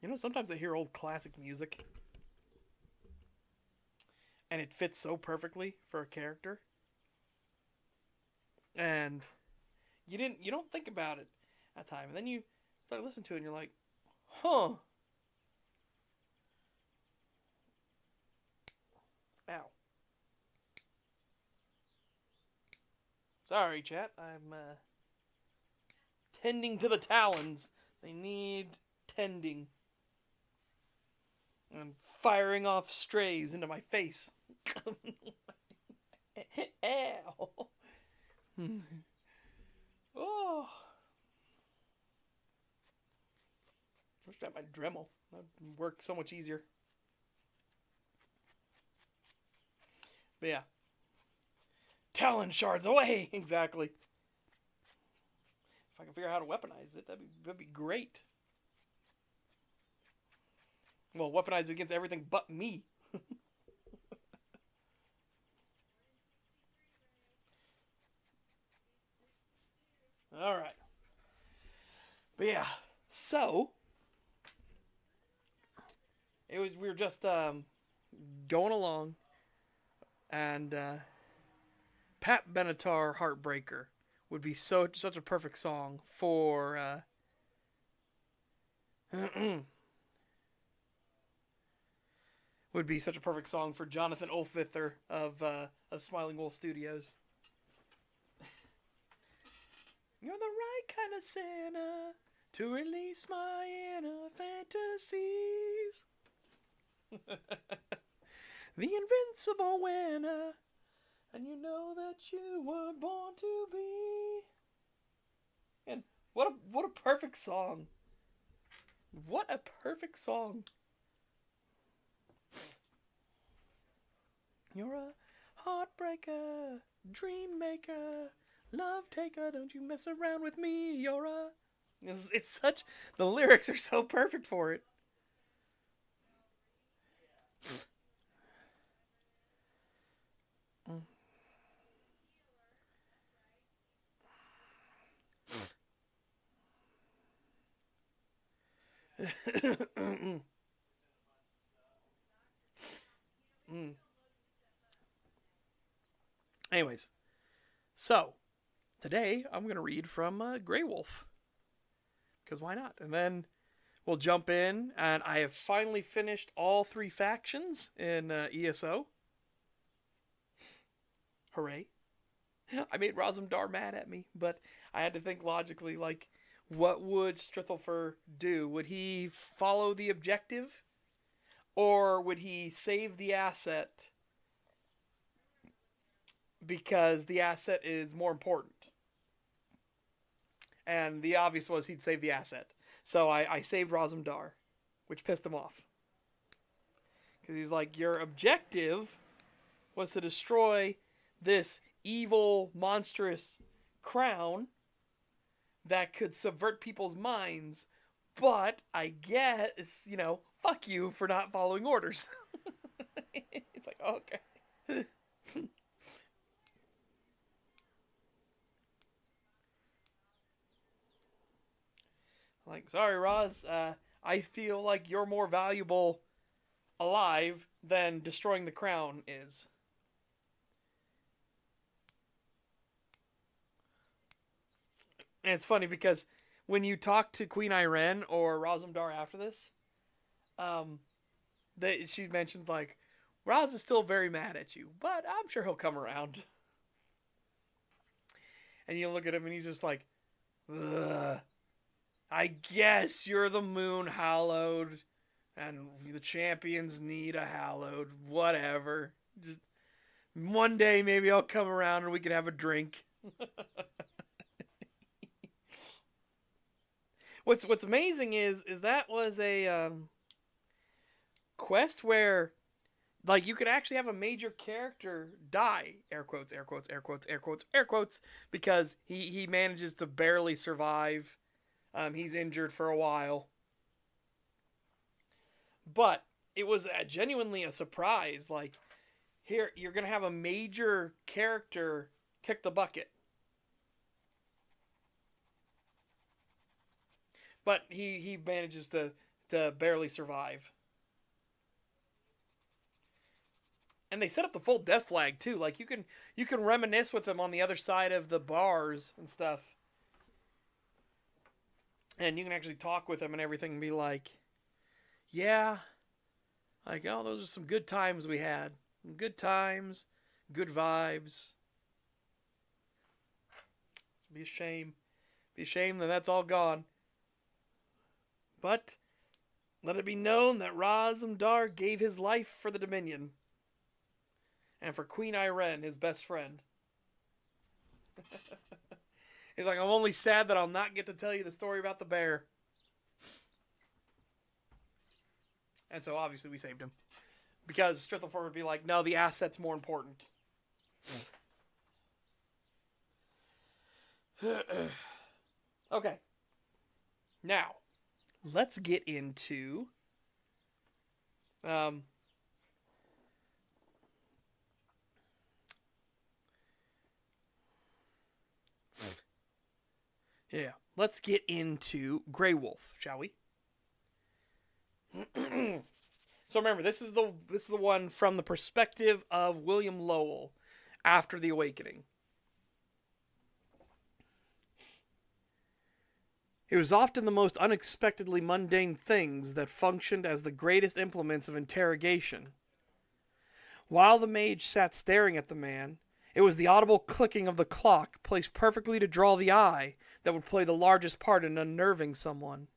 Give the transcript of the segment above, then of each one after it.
You know, sometimes I hear old classic music and it fits so perfectly for a character, and you don't think about it at the time, and then you start listening to it and you're like, huh. Ow. Sorry, chat. I'm tending to the talons. They need tending. I'm firing off strays into my face. Ow. Oh. Wish I had my Dremel. That would work so much easier. But yeah. Talon shards away! Exactly. If I can figure out how to weaponize it, that'd be great. Well, weaponize it against everything but me. Alright. But yeah. So, we were just going along, and Pat Benatar Heartbreaker would be such a perfect song for would be such a perfect song for Jonathan Olfither of Smiling Wolf Studios. You're the right kind of Santa to release my inner fantasies. The invincible winner, and you know that you were born to be. And what a perfect song. What a perfect song. You're a heartbreaker, dream maker, love taker, don't you mess around with me. You're a... It's such... The lyrics are so perfect for it. Anyways, so today I'm going to read from Grey Wolf. Because why not? And then we'll jump in, and I have finally finished all 3 factions in ESO. Hooray. I made Razumdar mad at me, but I had to think logically, like, what would Strithelfer do? Would he follow the objective? Or would he save the asset because the asset is more important? And the obvious was he'd save the asset. So I saved Razumdar, which pissed him off. Because he's like, your objective was to destroy this evil, monstrous crown that could subvert people's minds, but I guess, fuck you for not following orders. It's like, okay. Like, sorry, Roz, I feel like you're more valuable alive than destroying the crown is. And it's funny because when you talk to Queen Irene or Razumdar after this, she mentions, like, Raz is still very mad at you, but I'm sure he'll come around. And you look at him and he's just like, ugh. I guess you're the moon hallowed, and the champions need a hallowed. Whatever. Just one day maybe I'll come around and we can have a drink. What's amazing is that was a quest where, like, you could actually have a major character die, air quotes, air quotes, air quotes, air quotes, air quotes, because he manages to barely survive. He's injured for a while. But it was genuinely a surprise. Like, here, you're going to have a major character kick the bucket. But he manages to to barely survive. And they set up the full death flag too. Like you can reminisce with them on the other side of the bars and stuff. And you can actually talk with them and everything and be like, yeah, like, oh, those are some good times we had. Good times, good vibes. It'd be a shame. Be a shame that that's all gone. But let it be known that Razum Dar gave his life for the Dominion. And for Queen Irene, his best friend. He's like, I'm only sad that I'll not get to tell you the story about the bear. And so obviously we saved him. Because Strithleford would be like, no, the asset's more important. Okay. Now, let's get into... yeah, let's get into Grey Wolf, shall we? So remember, this is the one from the perspective of William Lowell after the Awakening. It was often the most unexpectedly mundane things that functioned as the greatest implements of interrogation. While the mage sat staring at the man, it was the audible clicking of the clock, placed perfectly to draw the eye, that would play the largest part in unnerving someone.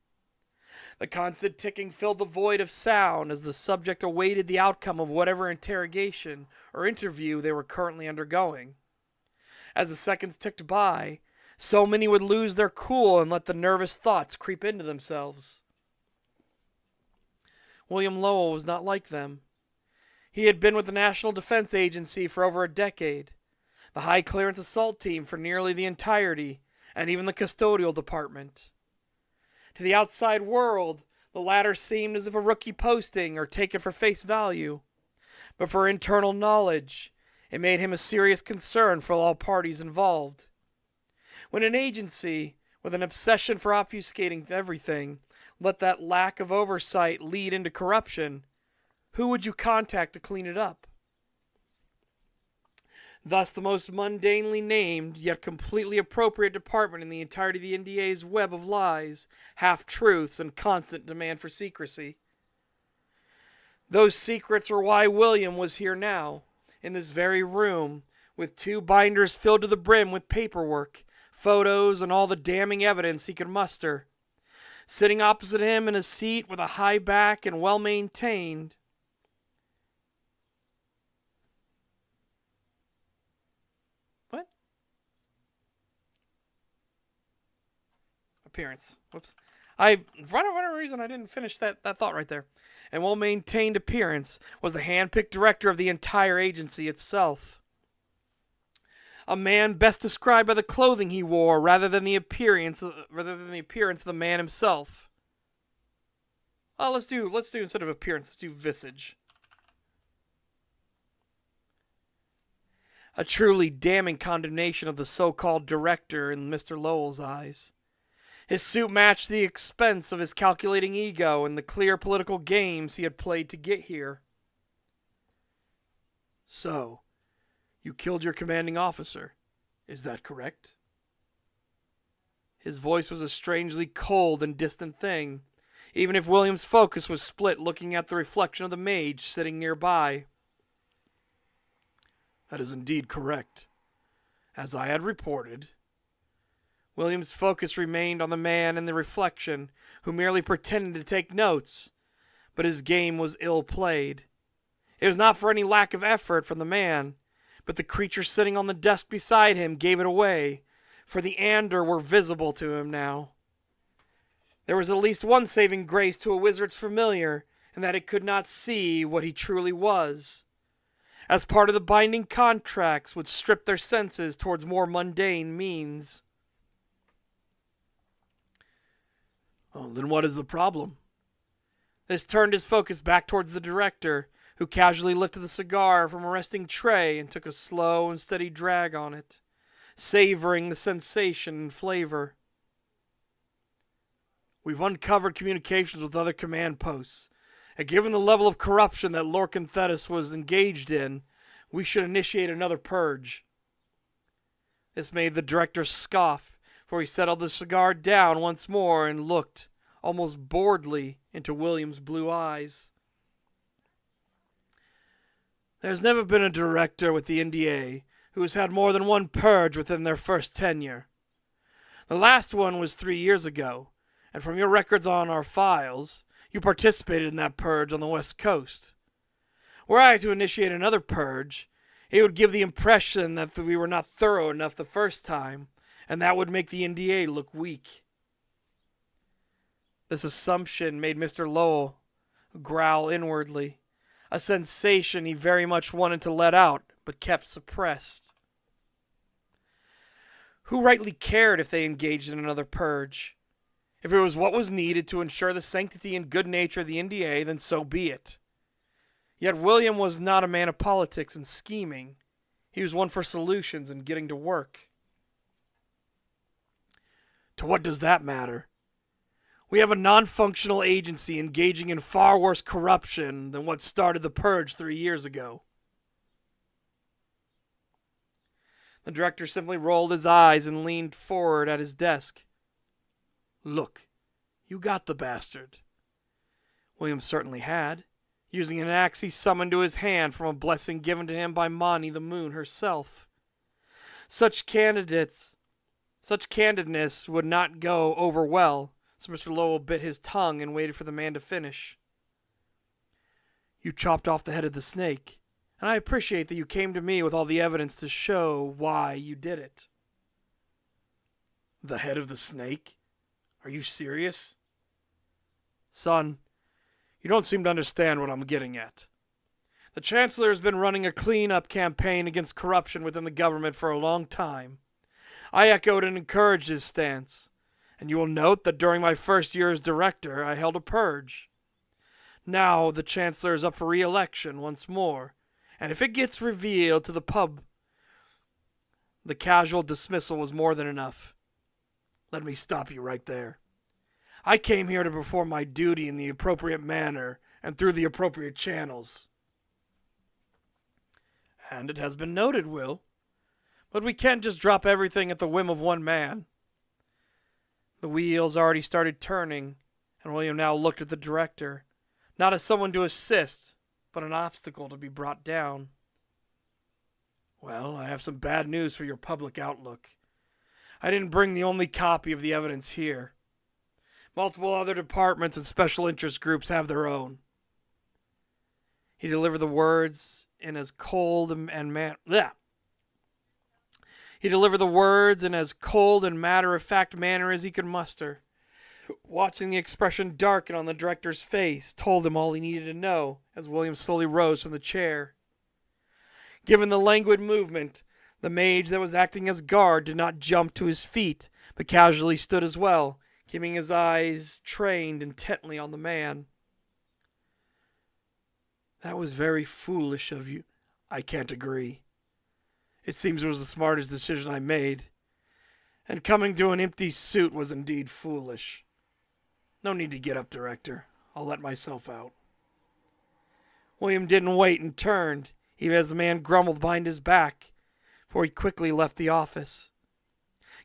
The constant ticking filled the void of sound as the subject awaited the outcome of whatever interrogation or interview they were currently undergoing. As the seconds ticked by, so many would lose their cool and let the nervous thoughts creep into themselves. William Lowell was not like them. He had been with the National Defense Agency for over a decade, the High Clearance Assault Team for nearly the entirety, and even the Custodial Department. To the outside world, the latter seemed as if a rookie posting or taken for face value. But for internal knowledge, it made him a serious concern for all parties involved. When an agency, with an obsession for obfuscating everything, let that lack of oversight lead into corruption, who would you contact to clean it up? Thus, the most mundanely named, yet completely appropriate department in the entirety of the NDA's web of lies, half-truths, and constant demand for secrecy. Those secrets are why William was here now, in this very room, with 2 binders filled to the brim with paperwork, photos, and all the damning evidence he could muster. Sitting opposite him in a seat with a high back and well-maintained, appearance. Whoops. For whatever reason, I didn't finish that thought right there. And well-maintained appearance was the hand-picked director of the entire agency itself. A man best described by the clothing he wore rather than the appearance of the man himself. Oh, let's do instead of appearance, let's do visage. A truly damning condemnation of the so-called director in Mr. Lowell's eyes. His suit matched the expense of his calculating ego and the clear political games he had played to get here. So, you killed your commanding officer, is that correct? His voice was a strangely cold and distant thing, even if William's focus was split looking at the reflection of the mage sitting nearby. That is indeed correct. As I had reported, William's focus remained on the man in the reflection, who merely pretended to take notes, but his game was ill played. It was not for any lack of effort from the man, but the creature sitting on the desk beside him gave it away, for the Ander were visible to him now. There was at least one saving grace to a wizard's familiar, in that it could not see what he truly was. As part of the binding contracts would strip their senses towards more mundane means. Oh, then what is the problem? This turned his focus back towards the director, who casually lifted the cigar from a resting tray and took a slow and steady drag on it, savoring the sensation and flavor. We've uncovered communications with other command posts, and given the level of corruption that Lorcan Thetis was engaged in, we should initiate another purge. This made the director scoff, for he settled the cigar down once more and looked, almost boredly, into William's blue eyes. There's never been a director with the NDA who has had more than one purge within their first tenure. The last one was 3 years ago, and from your records on our files, you participated in that purge on the West Coast. Were I to initiate another purge, it would give the impression that we were not thorough enough the first time, and that would make the NDA look weak. This assumption made Mr. Lowell growl inwardly, a sensation he very much wanted to let out, but kept suppressed. Who rightly cared if they engaged in another purge? If it was what was needed to ensure the sanctity and good nature of the NDA, then so be it. Yet William was not a man of politics and scheming. He was one for solutions and getting to work. To what does that matter? We have a non-functional agency engaging in far worse corruption than what started the purge 3 years ago. The director simply rolled his eyes and leaned forward at his desk. Look, you got the bastard. William certainly had, using an axe he summoned to his hand from a blessing given to him by Mani the Moon herself. Such candidness would not go over well, so Mr. Lowell bit his tongue and waited for the man to finish. You chopped off the head of the snake, and I appreciate that you came to me with all the evidence to show why you did it. The head of the snake? Are you serious? Son, you don't seem to understand what I'm getting at. The Chancellor has been running a clean-up campaign against corruption within the government for a long time. I echoed and encouraged his stance, and you will note that during my first year as director, I held a purge. Now the Chancellor is up for re-election once more, and if it gets revealed to the pub, the casual dismissal was more than enough. Let me stop you right there. I came here to perform my duty in the appropriate manner and through the appropriate channels. And it has been noted, Will. But we can't just drop everything at the whim of one man. The wheels already started turning, and William now looked at the director, not as someone to assist, but an obstacle to be brought down. Well, I have some bad news for your public outlook. I didn't bring the only copy of the evidence here. Multiple other departments and special interest groups have their own. He delivered the words in as cold and matter-of-fact manner as he could muster. Watching the expression darken on the director's face told him all he needed to know as William slowly rose from the chair. Given the languid movement, the mage that was acting as guard did not jump to his feet, but casually stood as well, keeping his eyes trained intently on the man. That was very foolish of you. I can't agree. It seems it was the smartest decision I made. And coming to an empty suit was indeed foolish. No need to get up, Director. I'll let myself out. William didn't wait and turned, even as the man grumbled behind his back, for he quickly left the office.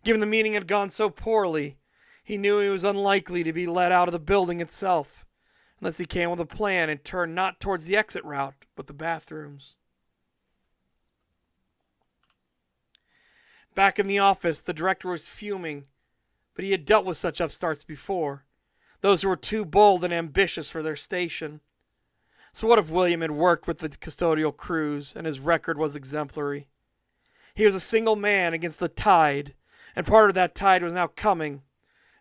Given the meeting had gone so poorly, he knew he was unlikely to be let out of the building itself, unless he came with a plan and turned not towards the exit route, but the bathrooms. Back in the office, the director was fuming, but he had dealt with such upstarts before, those who were too bold and ambitious for their station. So what if William had worked with the custodial crews, and his record was exemplary? He was a single man against the tide, and part of that tide was now coming,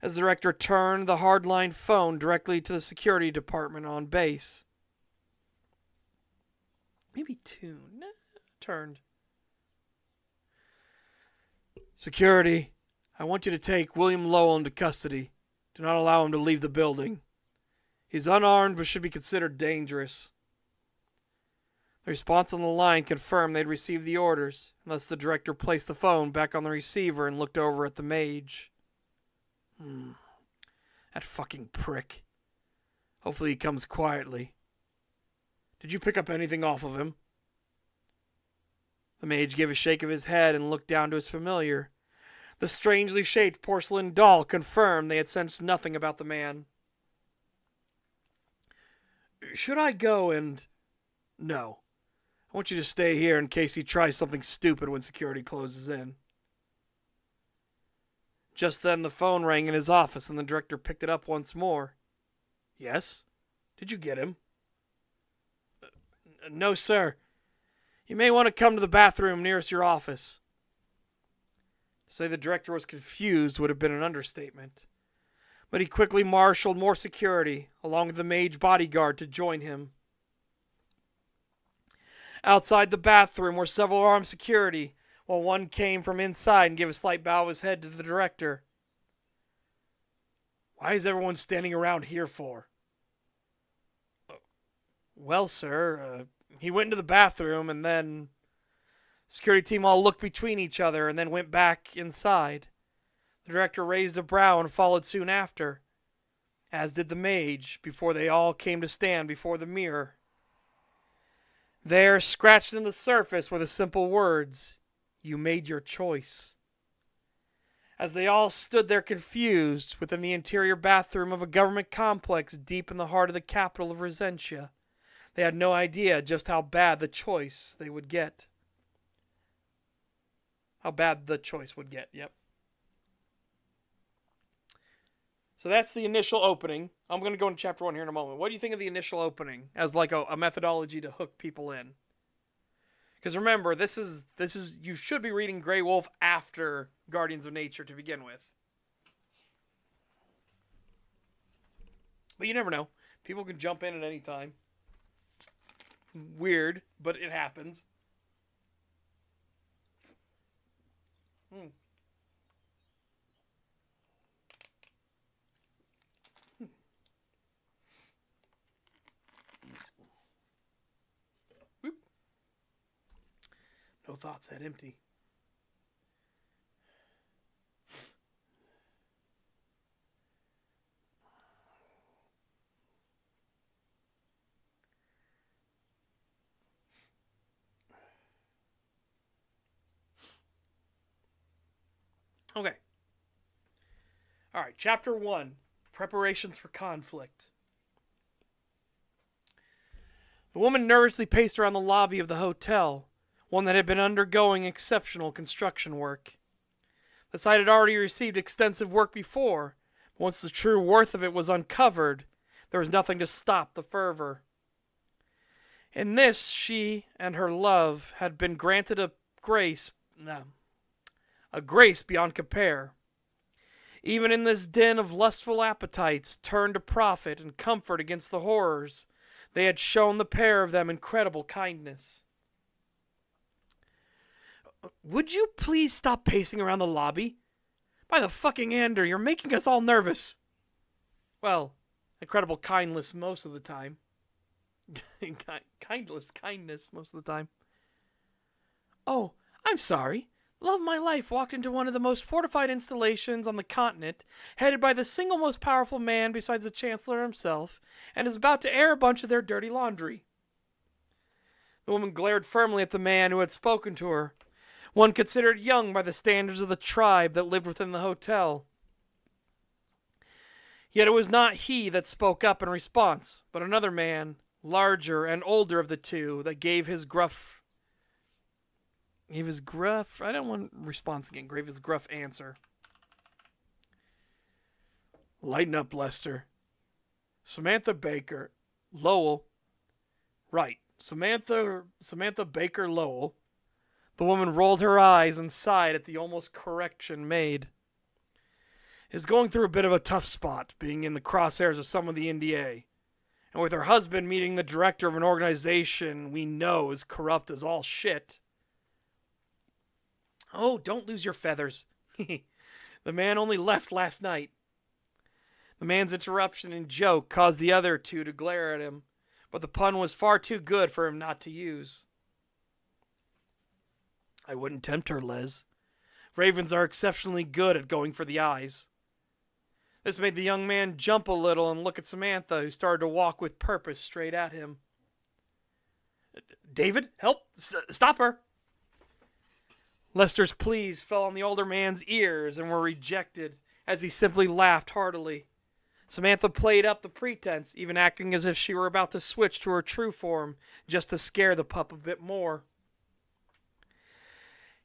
as the director turned the hardline phone directly to the security department on base. Maybe tuned. Turned. Security, I want you to take William Lowell into custody. Do not allow him to leave the building. He's unarmed but should be considered dangerous. The response on the line confirmed they'd received the orders, unless the director placed the phone back on the receiver and looked over at the mage. That fucking prick. Hopefully he comes quietly. Did you pick up anything off of him? The mage gave a shake of his head and looked down to his familiar. The strangely shaped porcelain doll confirmed they had sensed nothing about the man. Should I go and... No. I want you to stay here in case he tries something stupid when security closes in. Just then the phone rang in his office and the director picked it up once more. Yes? Did you get him? No, sir. You may want to come to the bathroom nearest your office. To say the director was confused would have been an understatement. But he quickly marshaled more security, along with the mage bodyguard, to join him. Outside the bathroom were several armed security, while one came from inside and gave a slight bow of his head to the director. Why is everyone standing around here for? Well, sir, he went into the bathroom and then... The security team all looked between each other and then went back inside. The director raised a brow and followed soon after, as did the mage, before they all came to stand before the mirror. There, scratched in the surface, were the simple words, "You made your choice." As they all stood there confused within the interior bathroom of a government complex deep in the heart of the capital of Resentia, they had no idea just how bad the choice they would get. How bad the choice would get, yep. So that's the initial opening. I'm going to go into chapter 1 here in a moment. What do you think of the initial opening as like a methodology to hook people in? Because remember, this is you should be reading Grey Wolf after Guardians of Nature to begin with. But you never know. People can jump in at any time. Weird, but it happens. Whoop. No thoughts, head empty. Okay. All right, chapter 1, preparations for conflict. The woman nervously paced around the lobby of the hotel, one that had been undergoing exceptional construction work. The site had already received extensive work before, but once the true worth of it was uncovered, there was nothing to stop the fervor. In this, she and her love had been granted a grace beyond compare. Even in this den of lustful appetites turned to profit and comfort against the horrors, they had shown the pair of them incredible kindness. Would you please stop pacing around the lobby? By the fucking Ander, you're making us all nervous. Well, incredible kindness most of the time. Kindness most of the time. Oh, I'm sorry. Love of my life walked into one of the most fortified installations on the continent, headed by the single most powerful man besides the Chancellor himself, and is about to air a bunch of their dirty laundry. The woman glared firmly at the man who had spoken to her, one considered young by the standards of the tribe that lived within the hotel. Yet it was not he that spoke up in response, but another man, larger and older of the two, that gave his gruff answer. Lighten up, Lester. Samantha Baker Lowell. Right, Samantha Baker Lowell. The woman rolled her eyes and sighed at the almost correction made. Is going through a bit of a tough spot, being in the crosshairs of some of the NDA. And with her husband meeting the director of an organization we know is corrupt as all shit. Oh, don't lose your feathers. The man only left last night. The man's interruption and joke caused the other two to glare at him, but the pun was far too good for him not to use. I wouldn't tempt her, Les. Ravens are exceptionally good at going for the eyes. This made the young man jump a little and look at Samantha, who started to walk with purpose straight at him. David, help! Stop her! Lester's pleas fell on the older man's ears and were rejected, as he simply laughed heartily. Samantha played up the pretense, even acting as if she were about to switch to her true form, just to scare the pup a bit more.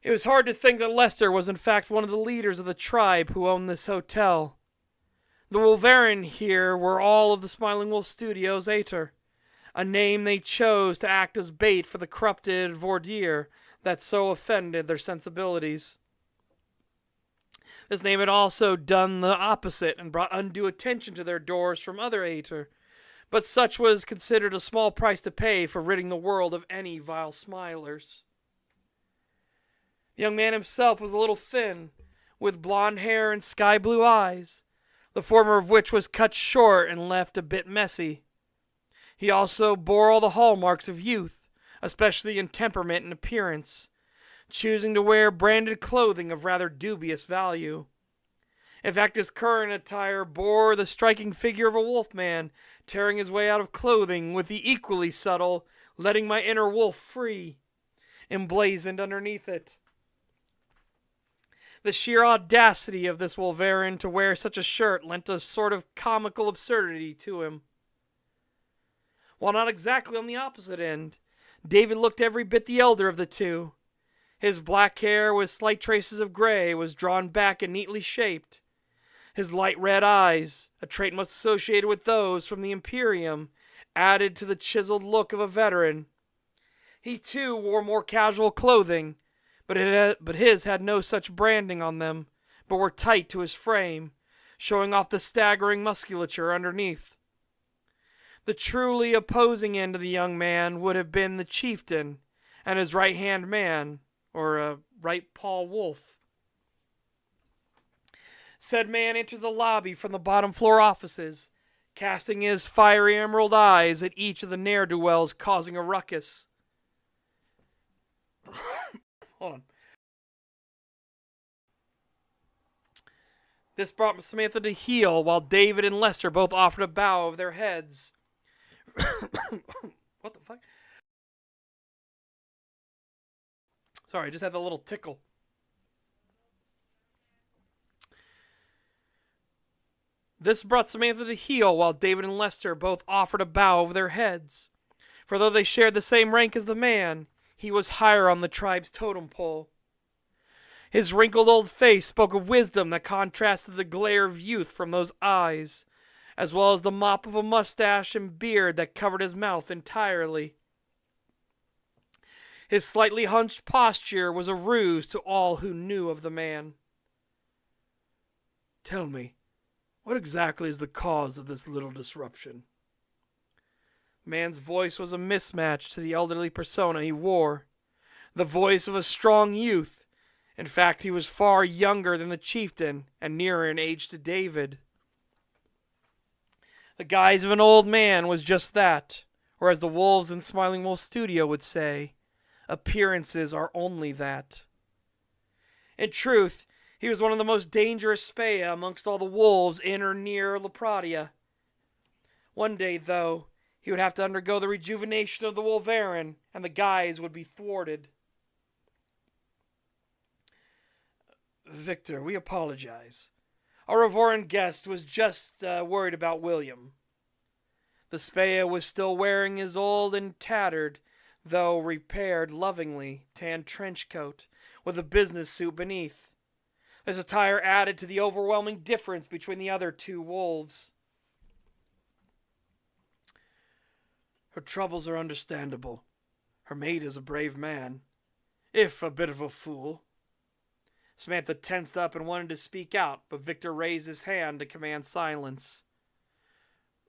It was hard to think that Lester was in fact one of the leaders of the tribe who owned this hotel. The Wolverine here were all of the Smiling Wolf Studios Aether, a name they chose to act as bait for the corrupted Vordir that so offended their sensibilities. This name had also done the opposite and brought undue attention to their doors from other Aether, but such was considered a small price to pay for ridding the world of any vile smilers. The young man himself was a little thin, with blonde hair and sky-blue eyes, the former of which was cut short and left a bit messy. He also bore all the hallmarks of youth, especially in temperament and appearance, choosing to wear branded clothing of rather dubious value. In fact, his current attire bore the striking figure of a wolfman tearing his way out of clothing with the equally subtle "letting my inner wolf free" emblazoned underneath it. The sheer audacity of this Wolverine to wear such a shirt lent a sort of comical absurdity to him. While not exactly on the opposite end, David looked every bit the elder of the two. His black hair with slight traces of gray was drawn back and neatly shaped. His light red eyes, a trait most associated with those from the Imperium, added to the chiseled look of a veteran. He too wore more casual clothing, but his had no such branding on them, but were tight to his frame, showing off the staggering musculature underneath. The truly opposing end of the young man would have been the chieftain and his right-hand man, or right paw wolf. Said man entered the lobby from the bottom floor offices, casting his fiery emerald eyes at each of the ne'er-do-wells, causing a ruckus. Hold on. This brought Samantha to heel, while David and Lester both offered a bow of their heads. What the fuck? Sorry, I just had a little tickle. This brought Samantha to heel, while David and Lester both offered a bow of their heads. For though they shared the same rank as the man, he was higher on the tribe's totem pole. His wrinkled old face spoke of wisdom that contrasted the glare of youth from those eyes, as well as the mop of a mustache and beard that covered his mouth entirely. His slightly hunched posture was a ruse to all who knew of the man. "Tell me, what exactly is the cause of this little disruption?" The man's voice was a mismatch to the elderly persona he wore. The voice of a strong youth. In fact, he was far younger than the chieftain and nearer in age to David. The guise of an old man was just that, or as the wolves in Smiling Wolf Studio would say, appearances are only that. In truth, he was one of the most dangerous spea amongst all the wolves in or near Lapradia. One day, though, he would have to undergo the rejuvenation of the Wolverine, and the guise would be thwarted. "Victor, we apologize. Our Revoran guest was just worried about William." The spea was still wearing his old and tattered, though repaired lovingly, tan trench coat, with a business suit beneath. This attire added to the overwhelming difference between the other two wolves. "Her troubles are understandable. Her mate is a brave man, if a bit of a fool." Samantha tensed up and wanted to speak out, but Victor raised his hand to command silence.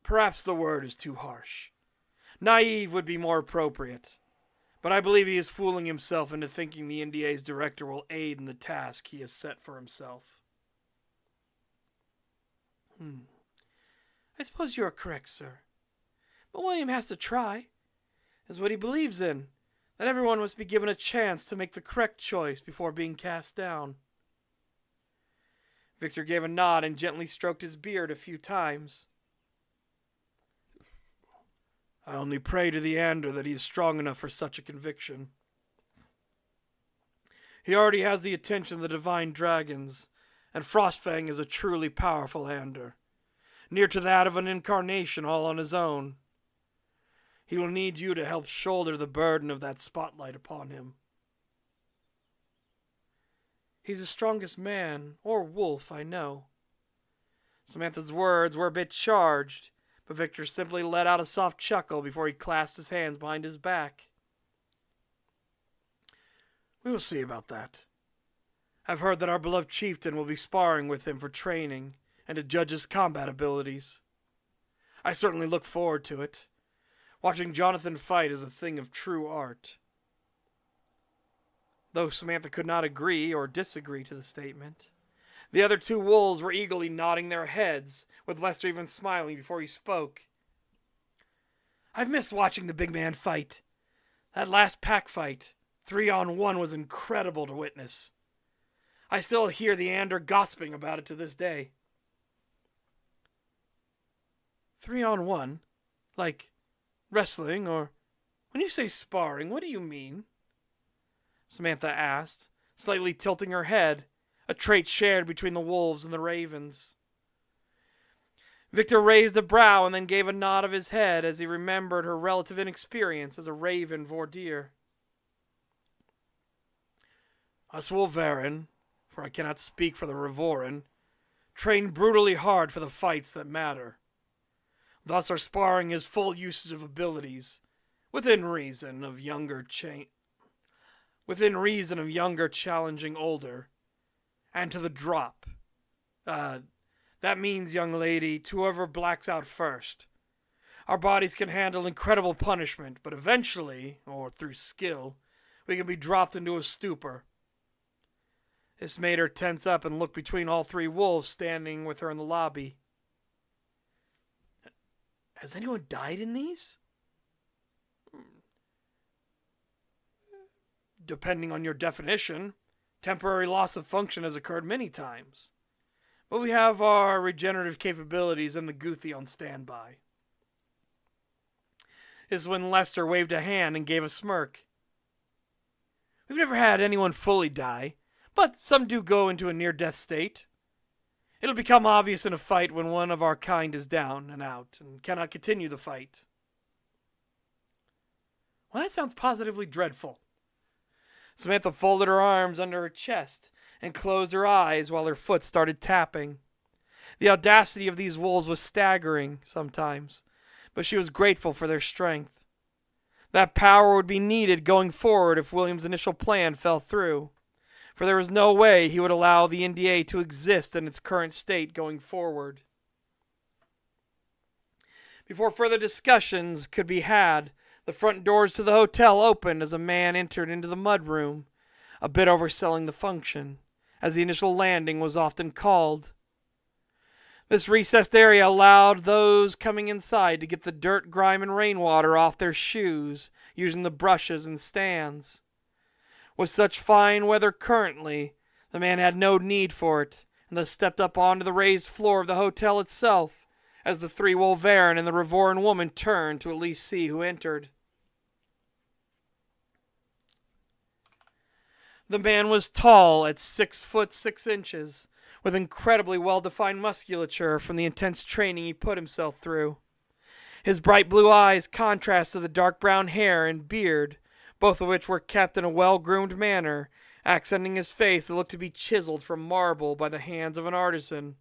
"Perhaps the word is too harsh. Naive would be more appropriate. But I believe he is fooling himself into thinking the NDA's director will aid in the task he has set for himself." "I suppose you are correct, sir. But William has to try. It's what he believes in, that everyone must be given a chance to make the correct choice before being cast down." Victor gave a nod and gently stroked his beard a few times. I only pray to the Ander that he is strong enough for such a conviction. He already has the attention of the divine dragons, and Frostfang is a truly powerful Ander, near to that of an incarnation all on his own. He will need you to help shoulder the burden of that spotlight upon him. He's the strongest man, or wolf, I know. Samantha's words were a bit charged, but Victor simply let out a soft chuckle before he clasped his hands behind his back. We will see about that. I've heard that our beloved chieftain will be sparring with him for training and to judge his combat abilities. I certainly look forward to it. Watching Jonathan fight is a thing of true art. Though Samantha could not agree or disagree to the statement, the other two wolves were eagerly nodding their heads, with Lester even smiling before he spoke. I've missed watching the big man fight. That last pack fight, 3-on-1, was incredible to witness. I still hear the Ander gossiping about it to this day. 3-on-1? Like wrestling, or when you say sparring, what do you mean? Samantha asked, slightly tilting her head, a trait shared between the wolves and the ravens. Victor raised a brow and then gave a nod of his head as he remembered her relative inexperience as a raven vordeer. Us Wolverin, for I cannot speak for the Revorin, train brutally hard for the fights that matter. Thus our sparring is full usage of abilities, within reason of younger challenging older, and to the drop. That means, young lady, to whoever blacks out first. Our bodies can handle incredible punishment, but eventually, or through skill, we can be dropped into a stupor. This made her tense up and look between all three wolves standing with her in the lobby. Has anyone died in these? Depending on your definition, temporary loss of function has occurred many times. But we have our regenerative capabilities and the Guthi on standby. This is when Lester waved a hand and gave a smirk. We've never had anyone fully die, but some do go into a near-death state. It'll become obvious in a fight when one of our kind is down and out and cannot continue the fight. Well, that sounds positively dreadful. Samantha folded her arms under her chest and closed her eyes while her foot started tapping. The audacity of these wolves was staggering sometimes, but she was grateful for their strength. That power would be needed going forward if William's initial plan fell through, for there was no way he would allow the NDA to exist in its current state going forward. Before further discussions could be had, the front doors to the hotel opened as a man entered into the mudroom, a bit overselling the function, as the initial landing was often called. This recessed area allowed those coming inside to get the dirt, grime, and rainwater off their shoes using the brushes and stands. With such fine weather currently, the man had no need for it, and thus stepped up onto the raised floor of the hotel itself, as the three Wolverin and the Revorin woman turned to at least see who entered. The man was tall at 6 foot 6 inches, with incredibly well-defined musculature from the intense training he put himself through. His bright blue eyes contrasted the dark brown hair and beard, both of which were kept in a well-groomed manner, accenting his face that looked to be chiseled from marble by the hands of an artisan.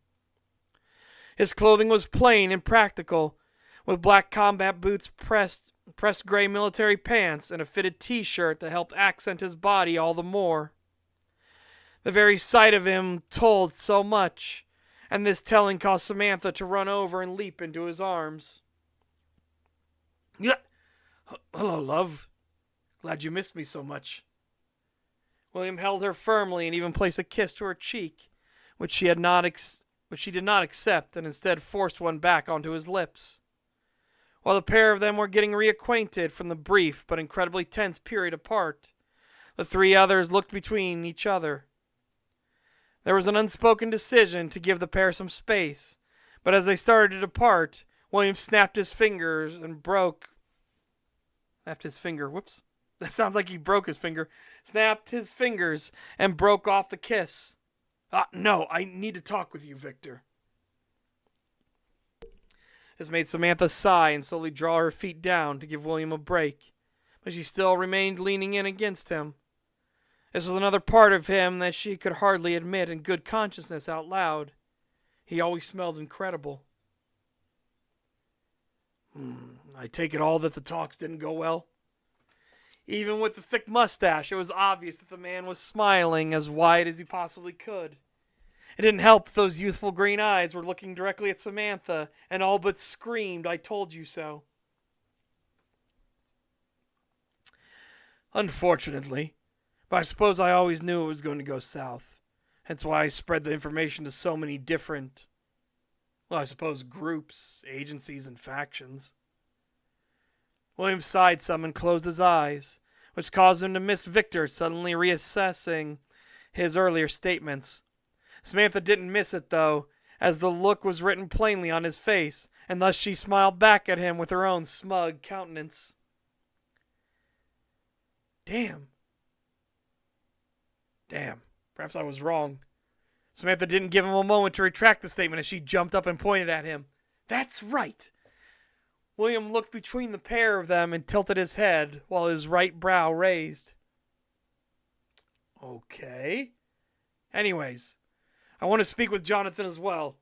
His clothing was plain and practical, with black combat boots, pressed gray military pants, and a fitted t-shirt that helped accent his body all the more. The very sight of him told so much, and this telling caused Samantha to run over and leap into his arms. Yeah, hello, love. Glad you missed me so much. William held her firmly and even placed a kiss to her cheek, which she did not accept, and instead forced one back onto his lips. While the pair of them were getting reacquainted from the brief but incredibly tense period apart, the three others looked between each other. There was an unspoken decision to give the pair some space, but as they started to depart, William snapped his fingers and broke... Snapped his finger, whoops. That sounds like he broke his finger. Snapped his fingers and broke off the kiss. No, I need to talk with you, Victor. This made Samantha sigh and slowly draw her feet down to give William a break, but she still remained leaning in against him. This was another part of him that she could hardly admit in good consciousness out loud. He always smelled incredible. I take it all that the talks didn't go well? Even with the thick mustache, it was obvious that the man was smiling as wide as he possibly could. It didn't help that those youthful green eyes were looking directly at Samantha and all but screamed, "I told you so." Unfortunately, but I suppose I always knew it was going to go south. Hence why I spread the information to so many different, well, I suppose groups, agencies, and factions. William sighed some and closed his eyes, which caused him to miss Victor suddenly reassessing his earlier statements. Samantha didn't miss it, though, as the look was written plainly on his face, and thus she smiled back at him with her own smug countenance. Damn, perhaps I was wrong. Samantha didn't give him a moment to retract the statement as she jumped up and pointed at him. That's right. William looked between the pair of them and tilted his head while his right brow raised. Okay. Anyways, I want to speak with Jonathan as well.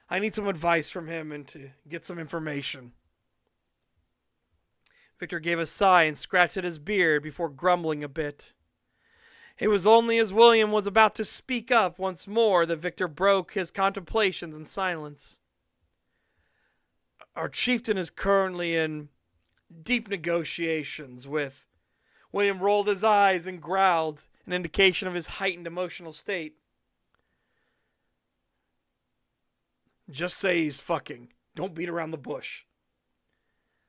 I need some advice from him and to get some information. Victor gave a sigh and scratched at his beard before grumbling a bit. It was only as William was about to speak up once more that Victor broke his contemplations in silence. Our chieftain is currently in deep negotiations with... William rolled his eyes and growled, an indication of his heightened emotional state. Just say he's fucking. Don't beat around the bush.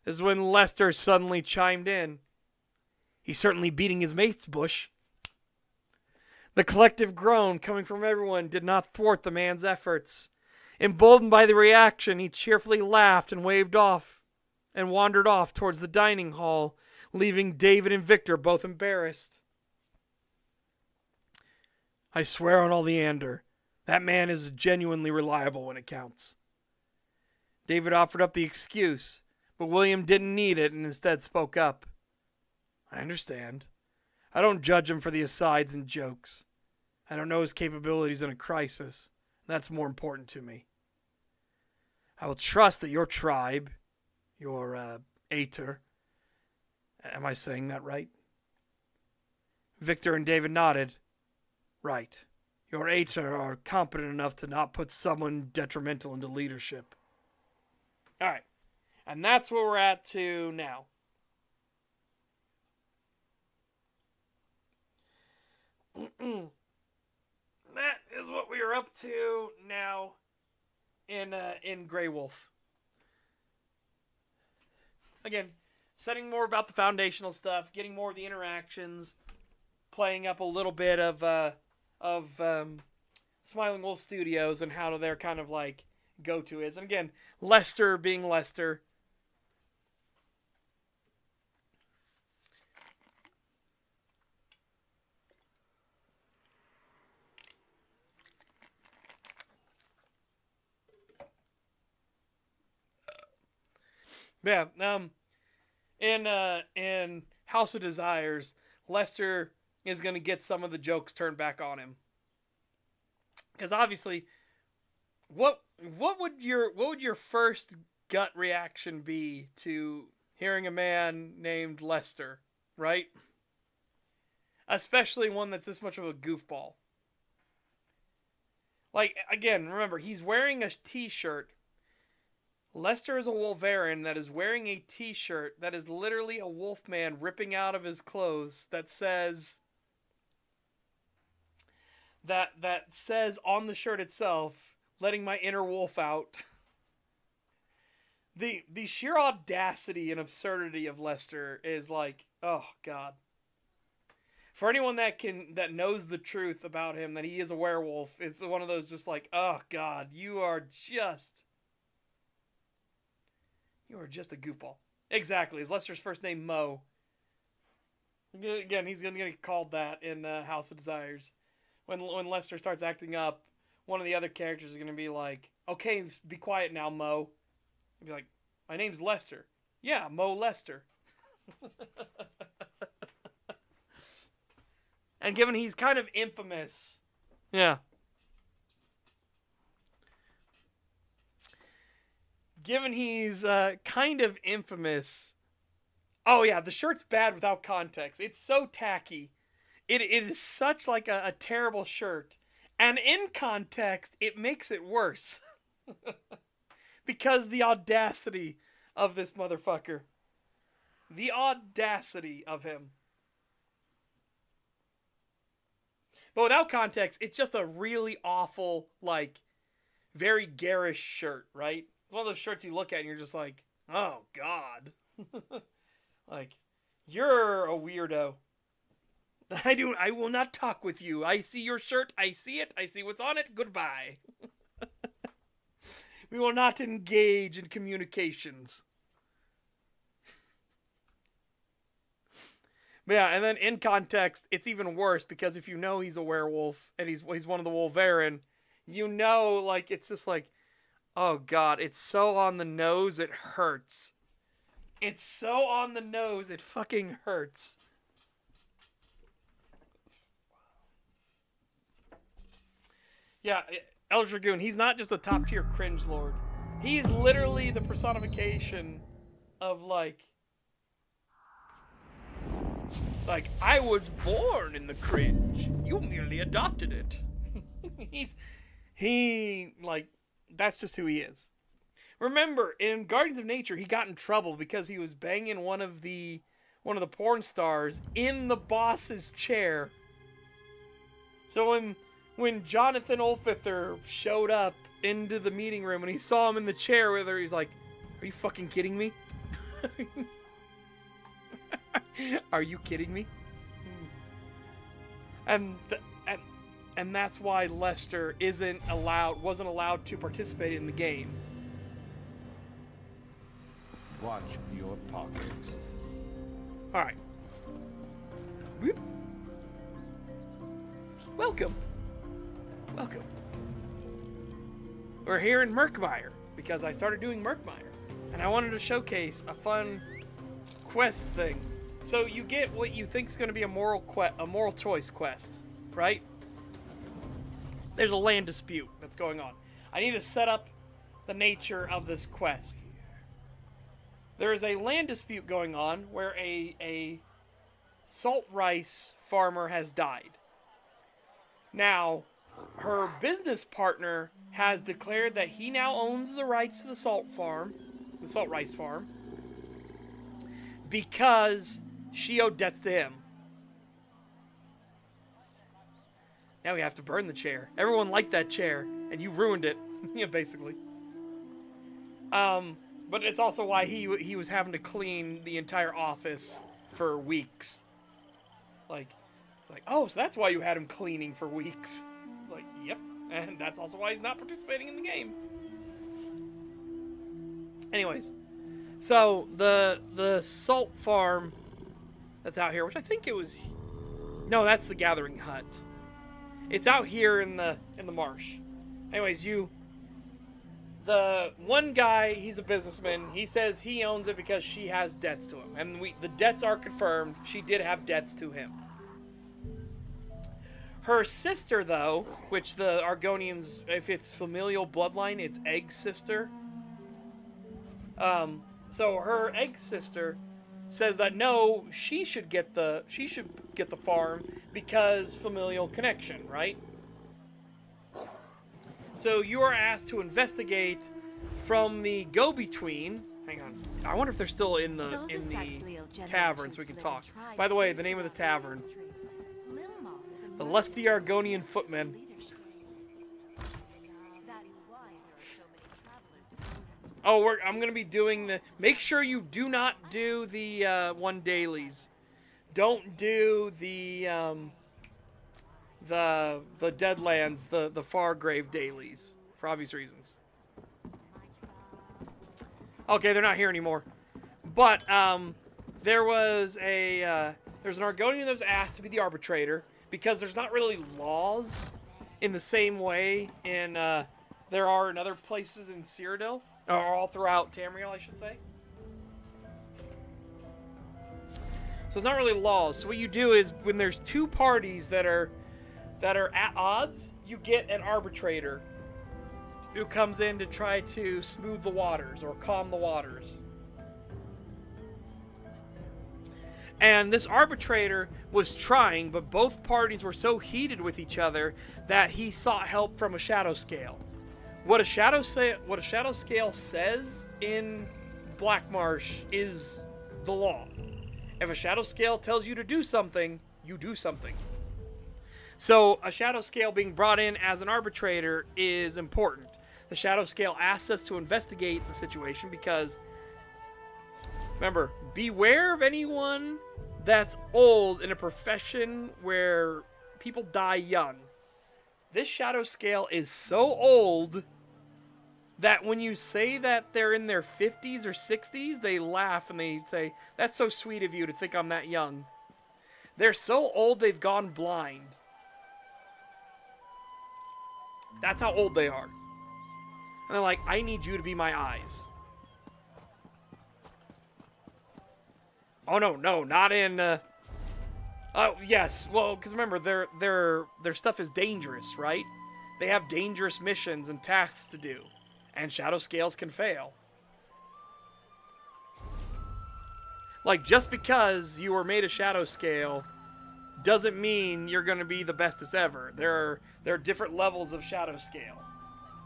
This is when Lester suddenly chimed in. He's certainly beating his mate's bush. The collective groan coming from everyone did not thwart the man's efforts. Emboldened by the reaction, he cheerfully laughed and waved off and wandered off towards the dining hall, leaving David and Victor both embarrassed. I swear on all the Ander, that man is genuinely reliable when it counts. David offered up the excuse, but William didn't need it and instead spoke up. I understand. I don't judge him for the asides and jokes. I don't know his capabilities in a crisis. That's more important to me. I will trust that your tribe, your Ater, am I saying that right? Victor and David nodded. Right. Your Ater are competent enough to not put someone detrimental into leadership. All right. And that's where we're at to now. That is what we are up to now in Grey Wolf. Again, studying more about the foundational stuff, getting more of the interactions, playing up a little bit of Smiling Wolf Studios and how their kind of like go-to is. And again, Lester being Lester. Yeah, in House of Desires, Lester is going to get some of the jokes turned back on him. Because obviously, what would your first gut reaction be to hearing a man named Lester, right? Especially one that's this much of a goofball. Like, again, remember, he's wearing a t-shirt. Lester is a Wolverine that is wearing a t-shirt that is literally a wolf man ripping out of his clothes that says on the shirt itself, letting my inner wolf out. The sheer audacity and absurdity of Lester is like, oh God. For anyone that knows the truth about him, that he is a werewolf, it's one of those just like, oh god, you are just a goofball. Exactly. Is Lester's first name Mo? Again, he's gonna get called that in House of Desires. When Lester starts acting up, one of the other characters is gonna be like, "Okay, be quiet now, Mo." He'll be like, "My name's Lester." Yeah, Mo Lester. And given he's kind of infamous, yeah. Given he's kind of infamous. Oh yeah, the shirt's bad without context. It's so tacky. It is such like a terrible shirt. And in context, it makes it worse. Because the audacity of this motherfucker. The audacity of him. But without context, it's just a really awful, like, very garish shirt, right? It's one of those shirts you look at and you're just like, oh god. Like, you're a weirdo. I will not talk with you. I see your shirt. I see it. I see what's on it. Goodbye. We will not engage in communications. But yeah, and then in context, it's even worse because if you know he's a werewolf and he's one of the Wolverine, you know, like, it's just like, oh god, it's so on the nose it hurts. It's so on the nose, it fucking hurts. Yeah, Elder Dragoon, he's not just a top tier cringe lord. He's literally the personification of like, I was born in the cringe. You merely adopted it. That's just who he is. Remember, in Guardians of Nature, he got in trouble because he was banging one of the porn stars in the boss's chair. So when Jonathan Olfither showed up into the meeting room and he saw him in the chair with her, he's like, "Are you fucking kidding me? Are you kidding me?" And that's why Lester wasn't allowed to participate in the game. Watch your pockets. All right. Whoop. Welcome. We're here in Murkmire because I started doing Murkmire, and I wanted to showcase a fun quest thing. So you get what you think is going to be a moral choice quest, right? There's a land dispute that's going on. I need to set up the nature of this quest. There is a land dispute going on where a salt rice farmer has died. Now, her business partner has declared that he now owns the rights to the salt rice farm, because she owed debts to him. Now we have to burn the chair. Everyone liked that chair, and you ruined it, yeah, basically. But it's also why he was having to clean the entire office for weeks. It's like, oh, so that's why you had him cleaning for weeks. Like, yep, and that's also why he's not participating in the game. Anyways, so the salt farm that's out here, which I think it was, no, that's the Gathering Hut. It's out here in the marsh. Anyways, the one guy, he's a businessman. He says he owns it because she has debts to him, and the debts are confirmed. She did have debts to him. Her sister, though, which the Argonians, if it's familial bloodline, it's egg sister. So her egg sister says that no, she should get the farm because familial connection, right? So you are asked to investigate from the go-between. Hang on, I wonder if they're still in the tavern, so we can talk. By the way, the name of the tavern. The Lusty Argonian Footmen. Oh, I'm going to be doing the... Make sure you do not do the one dailies. don't do the Deadlands, the Fargrave dailies, for obvious reasons. Okay, they're not here anymore. But there was an Argonian that was asked to be the arbitrator because there's not really laws in the same way in there are in other places in Cyrodiil, or all throughout Tamriel, I should say. So it's not really laws. So what you do is when there's two parties that are at odds, you get an arbitrator who comes in to try to smooth the waters or calm the waters. And this arbitrator was trying, but both parties were so heated with each other that he sought help from a shadow scale. What a shadow scale says in Blackmarsh is the law. If a shadow scale tells you to do something, you do something. So a shadow scale being brought in as an arbitrator is important. The shadow scale asks us to investigate the situation because, remember, beware of anyone that's old in a profession where people die young. This shadow scale is so old that when you say that they're in their 50s or 60s, they laugh and they say, "That's so sweet of you to think I'm that young." They're so old they've gone blind. That's how old they are. And they're like, "I need you to be my eyes." Oh no, not in. Oh yes, well, because remember, their stuff is dangerous, right? They have dangerous missions and tasks to do, and shadow scales can fail. Like, just because you were made a shadow scale doesn't mean you're going to be the bestest ever. There are different levels of shadow scale,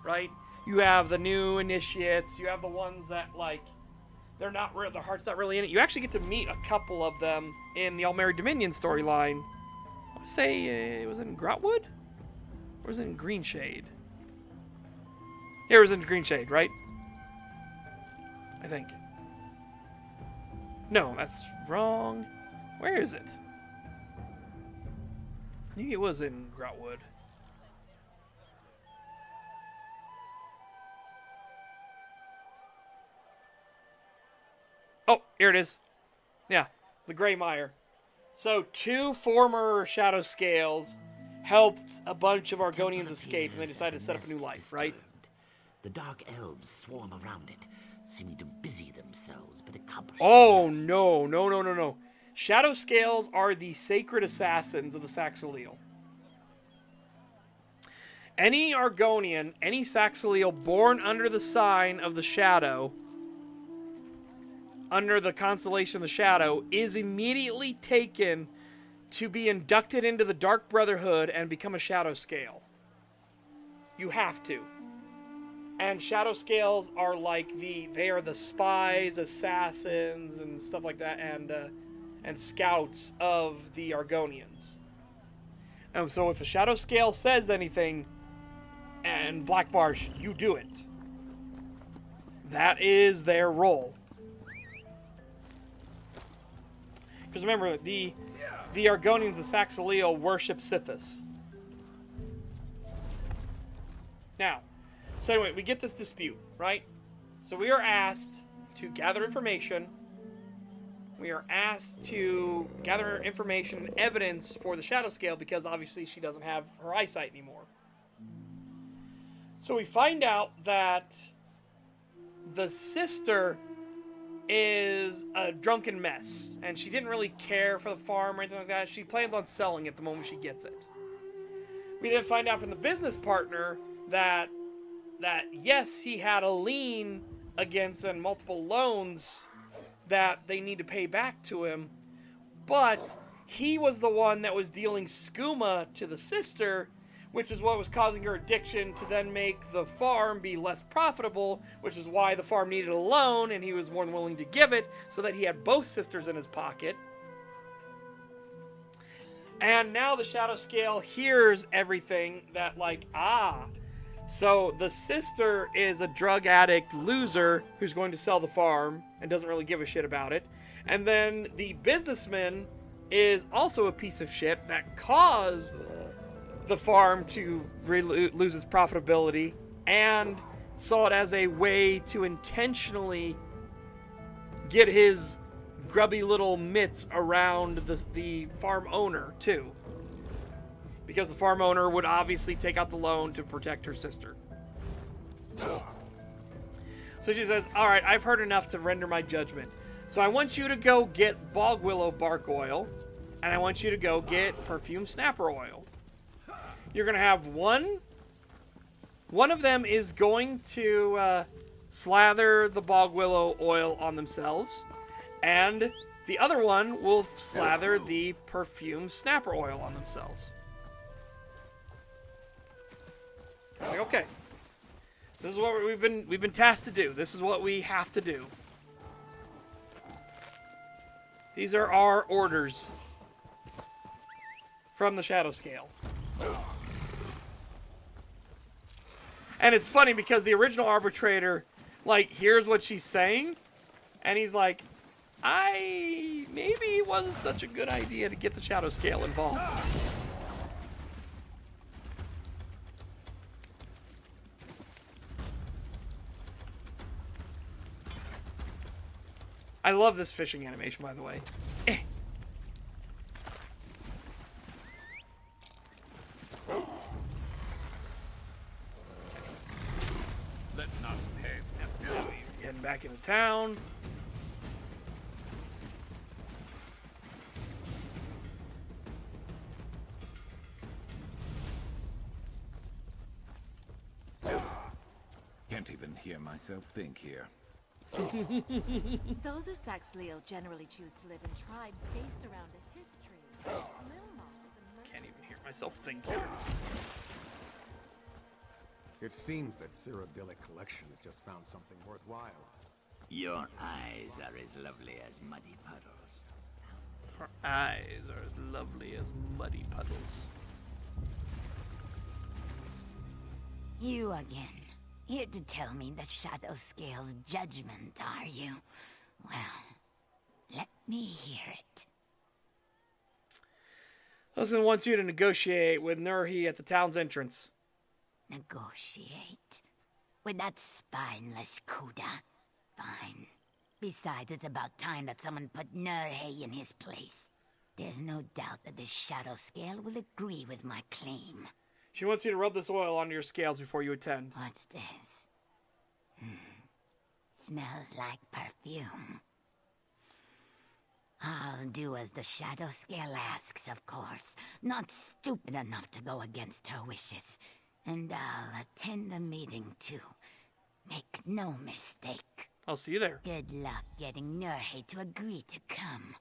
right? You have the new initiates. You have the ones that, like, their heart's not really in it. You actually get to meet a couple of them in the Aldmeri Dominion storyline. I want to say it was in Grotwood? Or was it in Greenshade? Here it was in Greenshade, right? I think. No, that's wrong. Where is it? I knew it was in Grotwood. Oh, here it is. Yeah, the Grey Mire. So, two former Shadow Scales helped a bunch of Argonians escape, and they decided to set up a new life, right? The Dark Elves swarm around it, seeming to busy themselves, but accomplish. Oh, no. Shadow Scales are the sacred assassins of the Saxoleel. Any Argonian, any Saxoleel born under the sign of the Shadow, under the constellation of the Shadow, is immediately taken to be inducted into the Dark Brotherhood and become a Shadow Scale. You have to. And Shadow Scales are like they are the spies, assassins, and stuff like that, and scouts of the Argonians. And so if a Shadow Scale says anything, and Blackmarsh, you do it. That is their role. Because remember, the Argonians of Saxoleel worship Sithis. Now, so anyway, we get this dispute, right? So we are asked to gather information. We are asked to gather information and evidence for the Shadow Scale because obviously she doesn't have her eyesight anymore. So we find out that the sister is a drunken mess, and she didn't really care for the farm or anything like that. She plans on selling it the moment she gets it. We then find out from the business partner that yes, he had a lien against and multiple loans that they need to pay back to him, but he was the one that was dealing skooma to the sister, which is what was causing her addiction to then make the farm be less profitable, which is why the farm needed a loan, and he was more than willing to give it, so that he had both sisters in his pocket. And now the Shadow Scale hears everything that, like, so the sister is a drug addict loser who's going to sell the farm and doesn't really give a shit about it. And then the businessman is also a piece of shit that caused the farm to lose its profitability and saw it as a way to intentionally get his grubby little mitts around the farm owner, too. Because the farm owner would obviously take out the loan to protect her sister. So she says, all right, I've heard enough to render my judgment. So I want you to go get bog willow bark oil, and I want you to go get perfume snapper oil. You're going to have one of them is going to slather the bog willow oil on themselves, and the other one will slather the perfume snapper oil on themselves. Like, okay, this is what we've been tasked to do. This is what we have to do. These are our orders from the Shadow Scale. And it's funny because the original arbitrator, like, hears what she's saying, and he's like, maybe it wasn't such a good idea to get the Shadow Scale involved. I love this fishing animation, by the way. Let's not pay. Heading back into town. Can't even hear myself think here. Though the Saxleo generally choose to live in tribes based around a history, Lilmoth is a merchant. Can't even hear myself think here. It seems that Cyrodiilic Collection has just found something worthwhile. Your eyes are as lovely as muddy puddles. Her eyes are as lovely as muddy puddles. You again. Here to tell me the Shadow Scale's judgment, are you? Well, let me hear it. Husband wants you to negotiate with Nurhi at the town's entrance. Negotiate? With that spineless Kuda? Fine. Besides, it's about time that someone put Nurhi in his place. There's no doubt that the Shadow Scale will agree with my claim. She wants you to rub this oil onto your scales before you attend. What's this? Smells like perfume. I'll do as the Shadow Scale asks, of course. Not stupid enough to go against her wishes. And I'll attend the meeting, too. Make no mistake. I'll see you there. Good luck getting Nurhi to agree to come.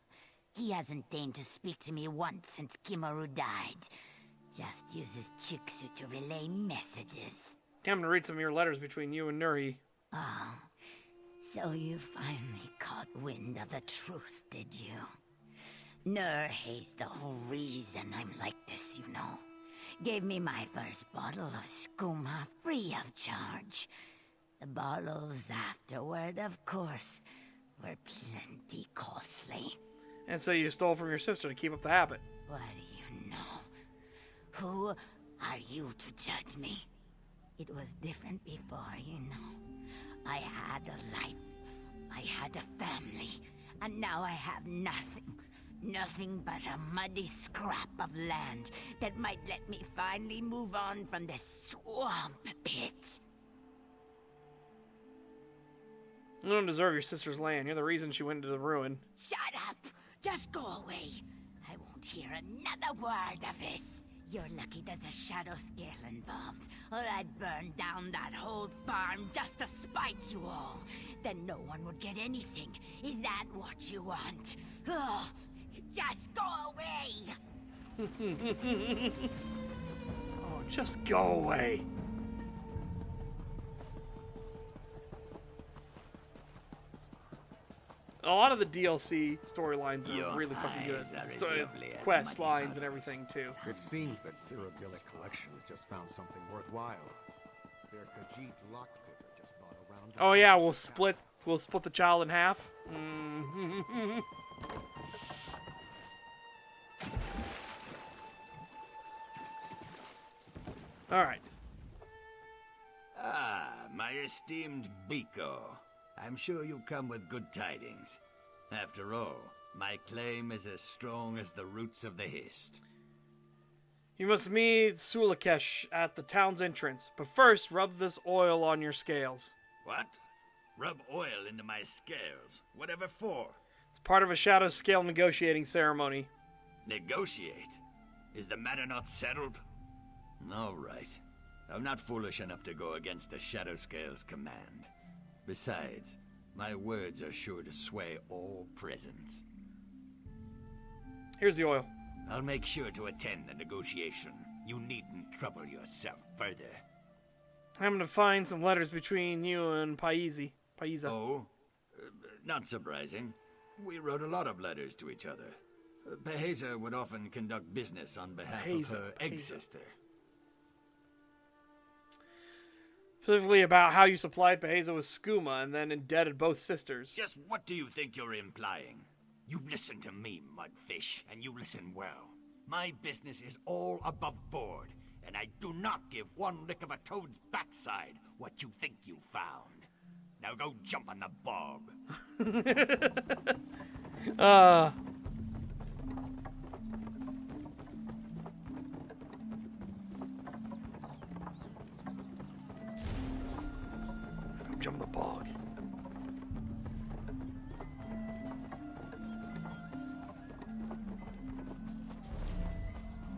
He hasn't deigned to speak to me once since Kimaru died. Just uses Chiksu to relay messages. I'm gonna read some of your letters between you and Nurhi. Oh, so you finally caught wind of the truth, did you? Nurhi's the whole reason I'm like this, you know. Gave me my first bottle of skooma free of charge. The bottles afterward, of course, were plenty costly. And so you stole from your sister to keep up the habit. What do you know? Who are you to judge me? It was different before, you know. I had a life, I had a family, and now I have nothing. Nothing but a muddy scrap of land that might let me finally move on from this swamp pit. You don't deserve your sister's land. You're the reason she went into the ruin. Shut up! Just go away! I won't hear another word of this. You're lucky there's a Shadow Scale involved, or I'd burn down that whole farm just to spite you all. Then no one would get anything. Is that what you want? Ugh. Just go away! Oh, just go away. A lot of the DLC storylines are really fucking good. Quest lines and everything, too. It seems that Cyrodiilic Collection has just found something worthwhile. Their Khajiit lockpicker just bought a round of... Oh yeah, we'll split the child in half. Alright. Ah, my esteemed Biko. I'm sure you'll come with good tidings. After all, my claim is as strong as the roots of the Hist. You must meet Sulakesh at the town's entrance, but first rub this oil on your scales. What? Rub oil into my scales? Whatever for? It's part of a shadow scale negotiating ceremony. Negotiate? Is the matter not settled? All right. I'm not foolish enough to go against the Shadow Scale's command. Besides, my words are sure to sway all present. Here's the oil. I'll make sure to attend the negotiation. You needn't trouble yourself further. I'm gonna find some letters between you and Paisa. Oh? Not surprising. We wrote a lot of letters to each other. Paisa would often conduct business on behalf of her egg sister. Specifically about how you supplied Paisa with skooma and then indebted both sisters. Just what do you think you're implying? You listen to me, mudfish, and you listen well. My business is all above board, and I do not give one lick of a toad's backside what you think you found. Now go jump on the bog. Go jump on the bog.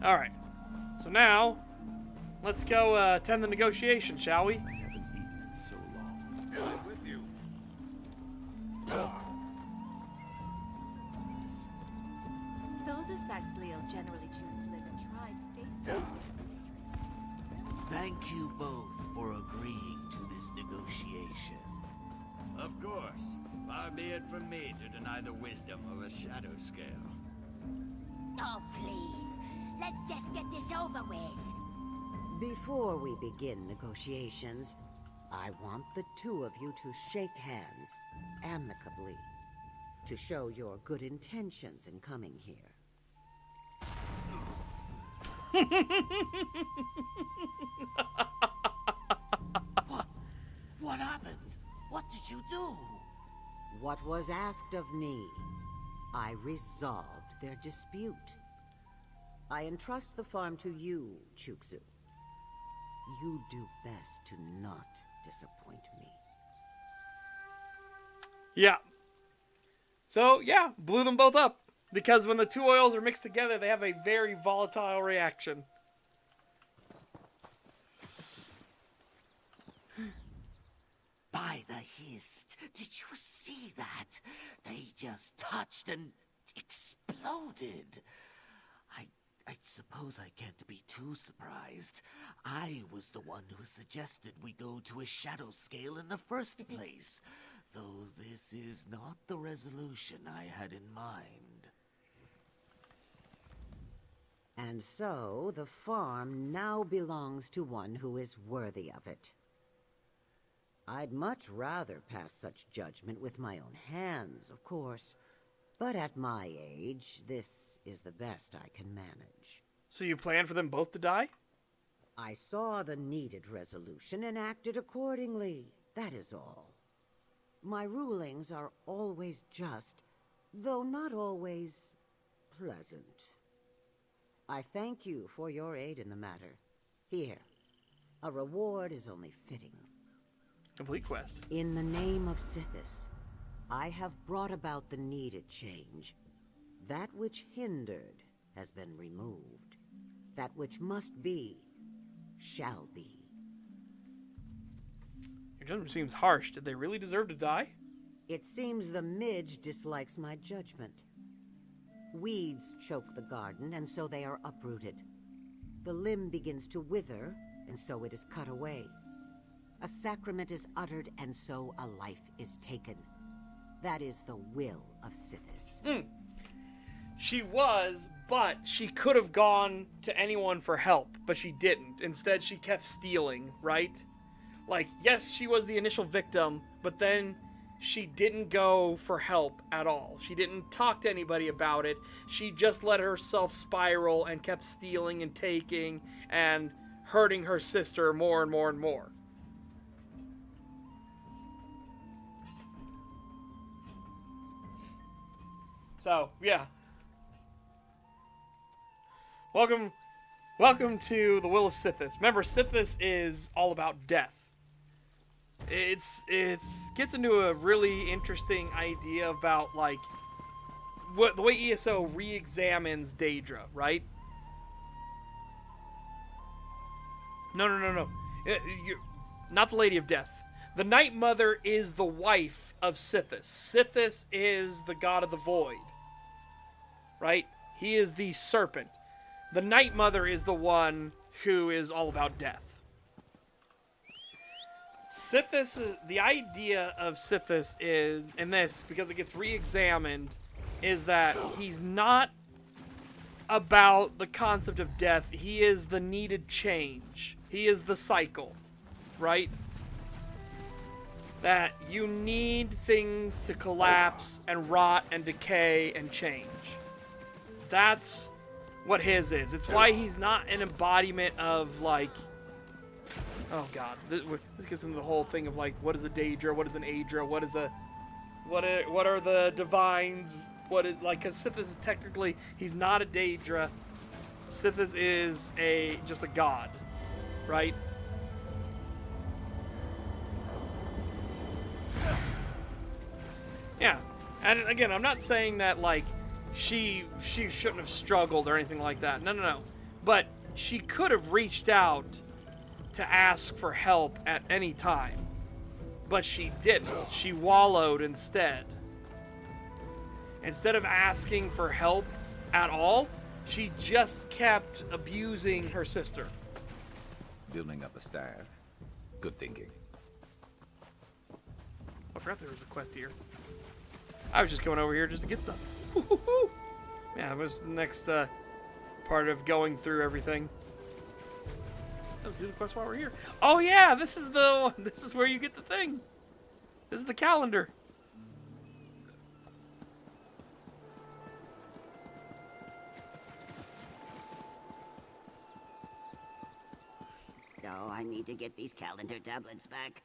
Alright. So now, let's go attend the negotiation, shall we? I'm with you. Though the Saxleo generally choose to live in tribes based on history. Thank you both for agreeing to this negotiation. Of course. Far be it from me to deny the wisdom of a shadow scale. Oh, please. Let's just get this over with. Before we begin negotiations, I want the two of you to shake hands, amicably, to show your good intentions in coming here. What happened? What did you do? What was asked of me, I resolved their dispute. I entrust the farm to you, Chukzu. You do best to not disappoint me. Yeah. So, yeah, blew them both up. Because when the two oils are mixed together, they have a very volatile reaction. By the Hist, did you see that? They just touched and exploded. I suppose I can't be too surprised. I was the one who suggested we go to a shadow scale in the first place, though this is not the resolution I had in mind. And so, the farm now belongs to one who is worthy of it. I'd much rather pass such judgment with my own hands, of course. But at my age, this is the best I can manage. So you plan for them both to die? I saw the needed resolution and acted accordingly. That is all. My rulings are always just, though not always pleasant. I thank you for your aid in the matter. Here, a reward is only fitting. Complete quest. In the name of Sithis, I have brought about the needed change. That which hindered has been removed. That which must be, shall be. Your judgment seems harsh. Did they really deserve to die? It seems the midge dislikes my judgment. Weeds choke the garden, and so they are uprooted. The limb begins to wither, and so it is cut away. A sacrament is uttered, and so a life is taken. That is the will of Sithis. She was, but she could have gone to anyone for help, but she didn't. Instead, she kept stealing, right? Like, yes, she was the initial victim, but then she didn't go for help at all. She didn't talk to anybody about it. She just let herself spiral and kept stealing and taking, and hurting her sister more and more and more. So, yeah. Welcome to the Will of Sithis. Remember, Sithis is all about death. It's gets into a really interesting idea about, like, the way ESO re-examines Daedra, right? No. Not the Lady of Death. The Night Mother is the wife of Sithis. Sithis is the god of the void, right? He is the serpent. The Night Mother is the one who is all about death. Sithis, the idea of Sithis is, in this, because it gets re-examined, is that he's not about the concept of death. He is the needed change. He is the cycle, right? That you need things to collapse and rot and decay and change. That's what his is. It's why he's not an embodiment of, like, oh god, this gets into the whole thing of, like, what is a Daedra, what is an Aedra, what are the divines, what is, like, because Sithis is technically, he's not a Daedra. Sithis is just a god, right? Yeah, and again, I'm not saying that, like, she shouldn't have struggled or anything like that. No. But she could have reached out to ask for help at any time. But she didn't. She wallowed instead. Instead of asking for help at all, she just kept abusing her sister. Building up a staff. Good thinking. I forgot there was a quest here. I was just going over here just to get stuff. Yeah, it was the next part of going through everything. Let's do the quest while we're here. Oh yeah, this is where you get the thing. This is the calendar. Oh, I need to get these calendar tablets back.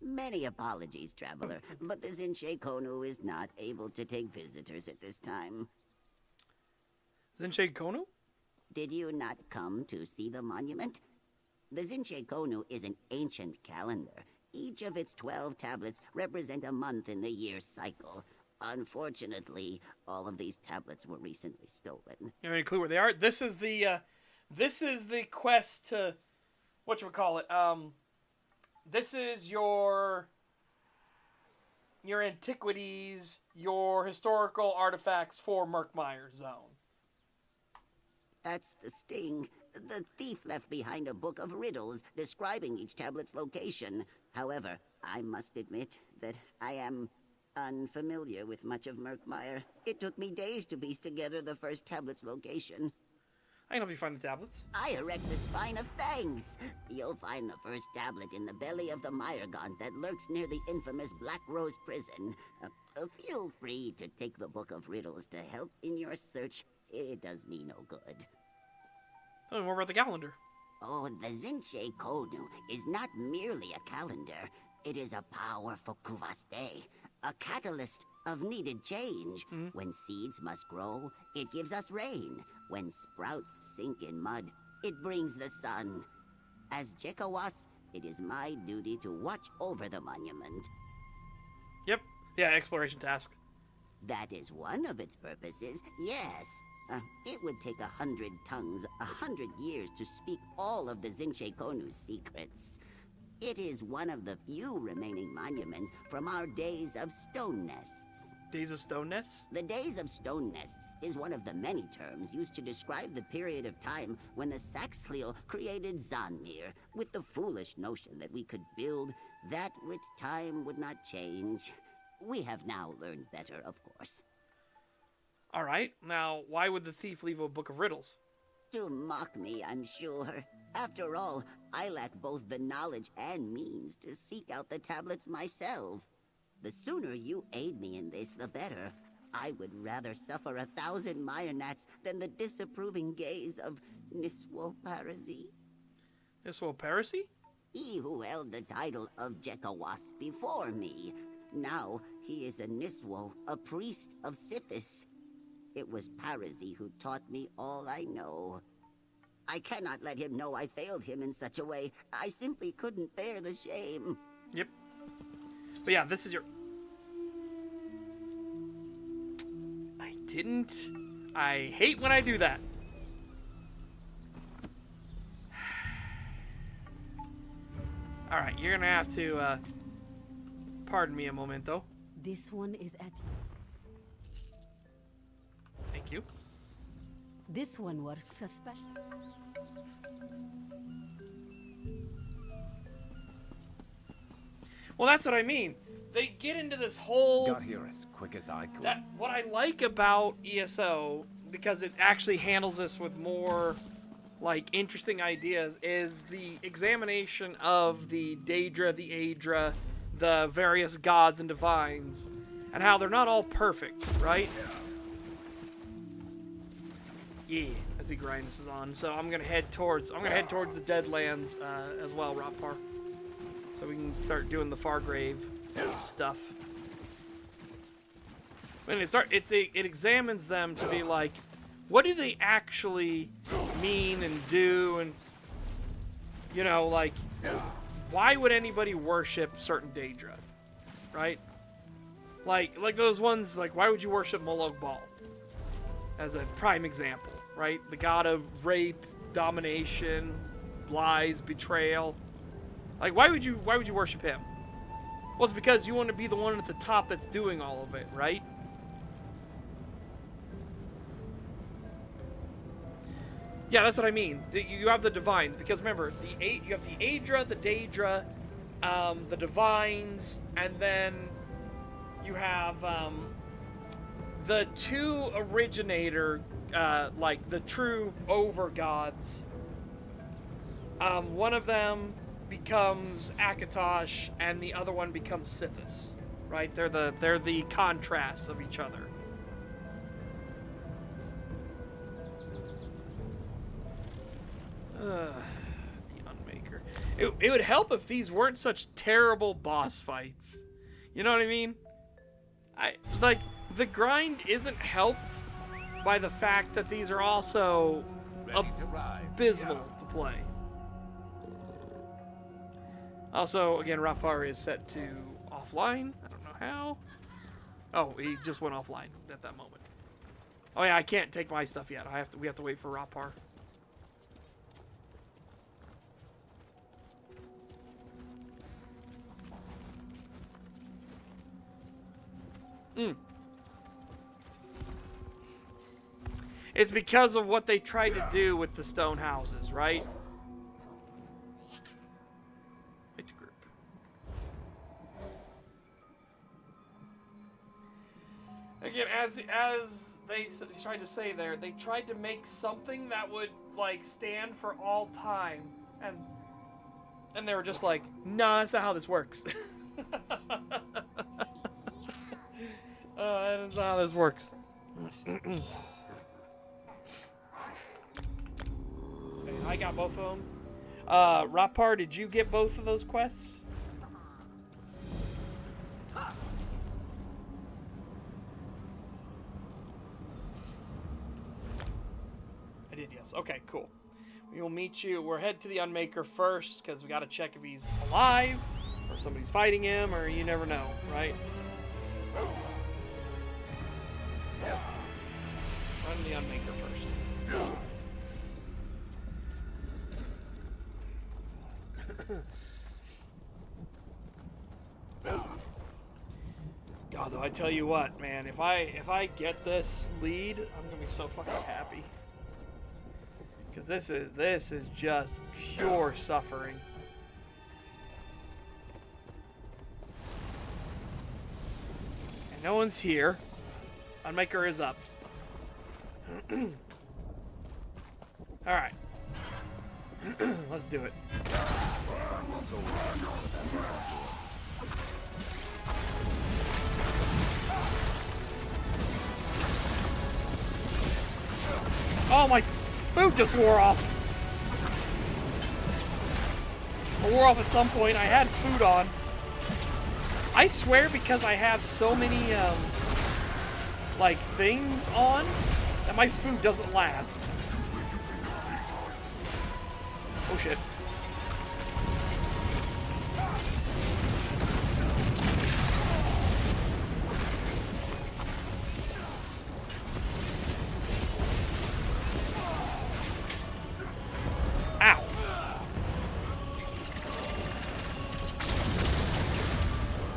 Many apologies, traveler, but the Zinche Konu is not able to take visitors at this time. Zinche Konu? Did you not come to see the monument? The Zinche Konu is an ancient calendar. Each of its 12 tablets represent a month in the year's cycle. Unfortunately, all of these tablets were recently stolen. You have any clue where they are? This is the quest to, whatchamacallit, this is your antiquities, your historical artifacts for Murkmire zone. That's the sting. The thief left behind a book of riddles describing each tablet's location. However, I must admit that I am unfamiliar with much of Murkmire. It took me days to piece together the first tablet's location. I can help you find the tablets. I erect the spine of thanks. You'll find the first tablet in the belly of the Myrgaunt that lurks near the infamous Black Rose prison. Feel free to take the Book of Riddles to help in your search. It does me no good. Tell me more about the calendar. Oh, the Zinche Konu is not merely a calendar. It is a powerful kuvaste, a catalyst of needed change. When seeds must grow, it gives us rain. When sprouts sink in mud, it brings the sun. As Jekawas, it is my duty to watch over the monument. Yep. Yeah, exploration task. That is one of its purposes, yes. It would take 100 tongues, 100 years to speak all of the Zinche Konu's secrets. It is one of the few remaining monuments from our days of stone nests. Days of Stone Nests? The Days of Stone Nests is one of the many terms used to describe the period of time when the Saxhleel created Zanmir, with the foolish notion that we could build that which time would not change. We have now learned better, of course. Alright, now why would the thief leave a book of riddles? To mock me, I'm sure. After all, I lack both the knowledge and means to seek out the tablets myself. The sooner you aid me in this, the better. I would rather suffer 1,000 marionettes than the disapproving gaze of Niswo Parasi. Niswo Parasi? He who held the title of Jekawas before me. Now he is a Niswo, a priest of Sithis. It was Parasi who taught me all I know. I cannot let him know I failed him in such a way. I simply couldn't bear the shame. Yep. But yeah, this is your... I didn't... I hate when I do that. Alright, you're gonna have to, pardon me a momento. This one is at you. Thank you. This one works especially. Well, that's what I mean. They get into this whole... Got here as quick as I could. What I like about ESO, because it actually handles this with more, like, interesting ideas, is the examination of the Daedra, the Aedra, the various gods and divines, and how they're not all perfect, right? Yeah, as he grinds this on. So I'm gonna head towards the Deadlands as well, Rapar. So we can start doing the Fargrave stuff. When it examines them to be like, what do they actually mean and do, and you know, like, why would anybody worship certain Daedra, right? Like those ones, like, why would you worship Moloch Baal as a prime example, right? The god of rape, domination, lies, betrayal. Like, why would you worship him? Well, it's because you want to be the one at the top that's doing all of it, right? Yeah, that's what I mean. You have the divines, because remember, you have the Aedra, the Daedra, the divines, and then you have the two originator, like the true over-gods. One of them becomes Akatosh, and the other one becomes Sithis, right? They're the contrasts of each other. The Unmaker. It would help if these weren't such terrible boss fights. You know what I mean? Like, the grind isn't helped by the fact that these are also abysmal to play. Also, again, Rapar is set to offline. I don't know how. Oh, he just went offline at that moment. Oh yeah, I can't take my stuff yet. We have to wait for Rapar. It's because of what they tried to do with the stone houses, right? Group. Again, as they tried to say there, they tried to make something that would, like, stand for all time, and they were just like, nah, that's not how this works. That's not how this works. I got both of them. Rapar, did you get both of those quests? I did, yes. Okay, cool. We will meet you. We're headed to the Unmaker first, because we got to check if he's alive, or if somebody's fighting him, or you never know, right? Run the Unmaker first. God, though, I tell you what, man, if I get this lead, I'm gonna be so fucking happy. Because this is just pure suffering. And no one's here. Unmaker is up. Alright. Let's do it. Oh, my food just wore off. It wore off at some point. I had food on. I swear because I have so many, like, things on, that my food doesn't last. Oh, shit. Ow.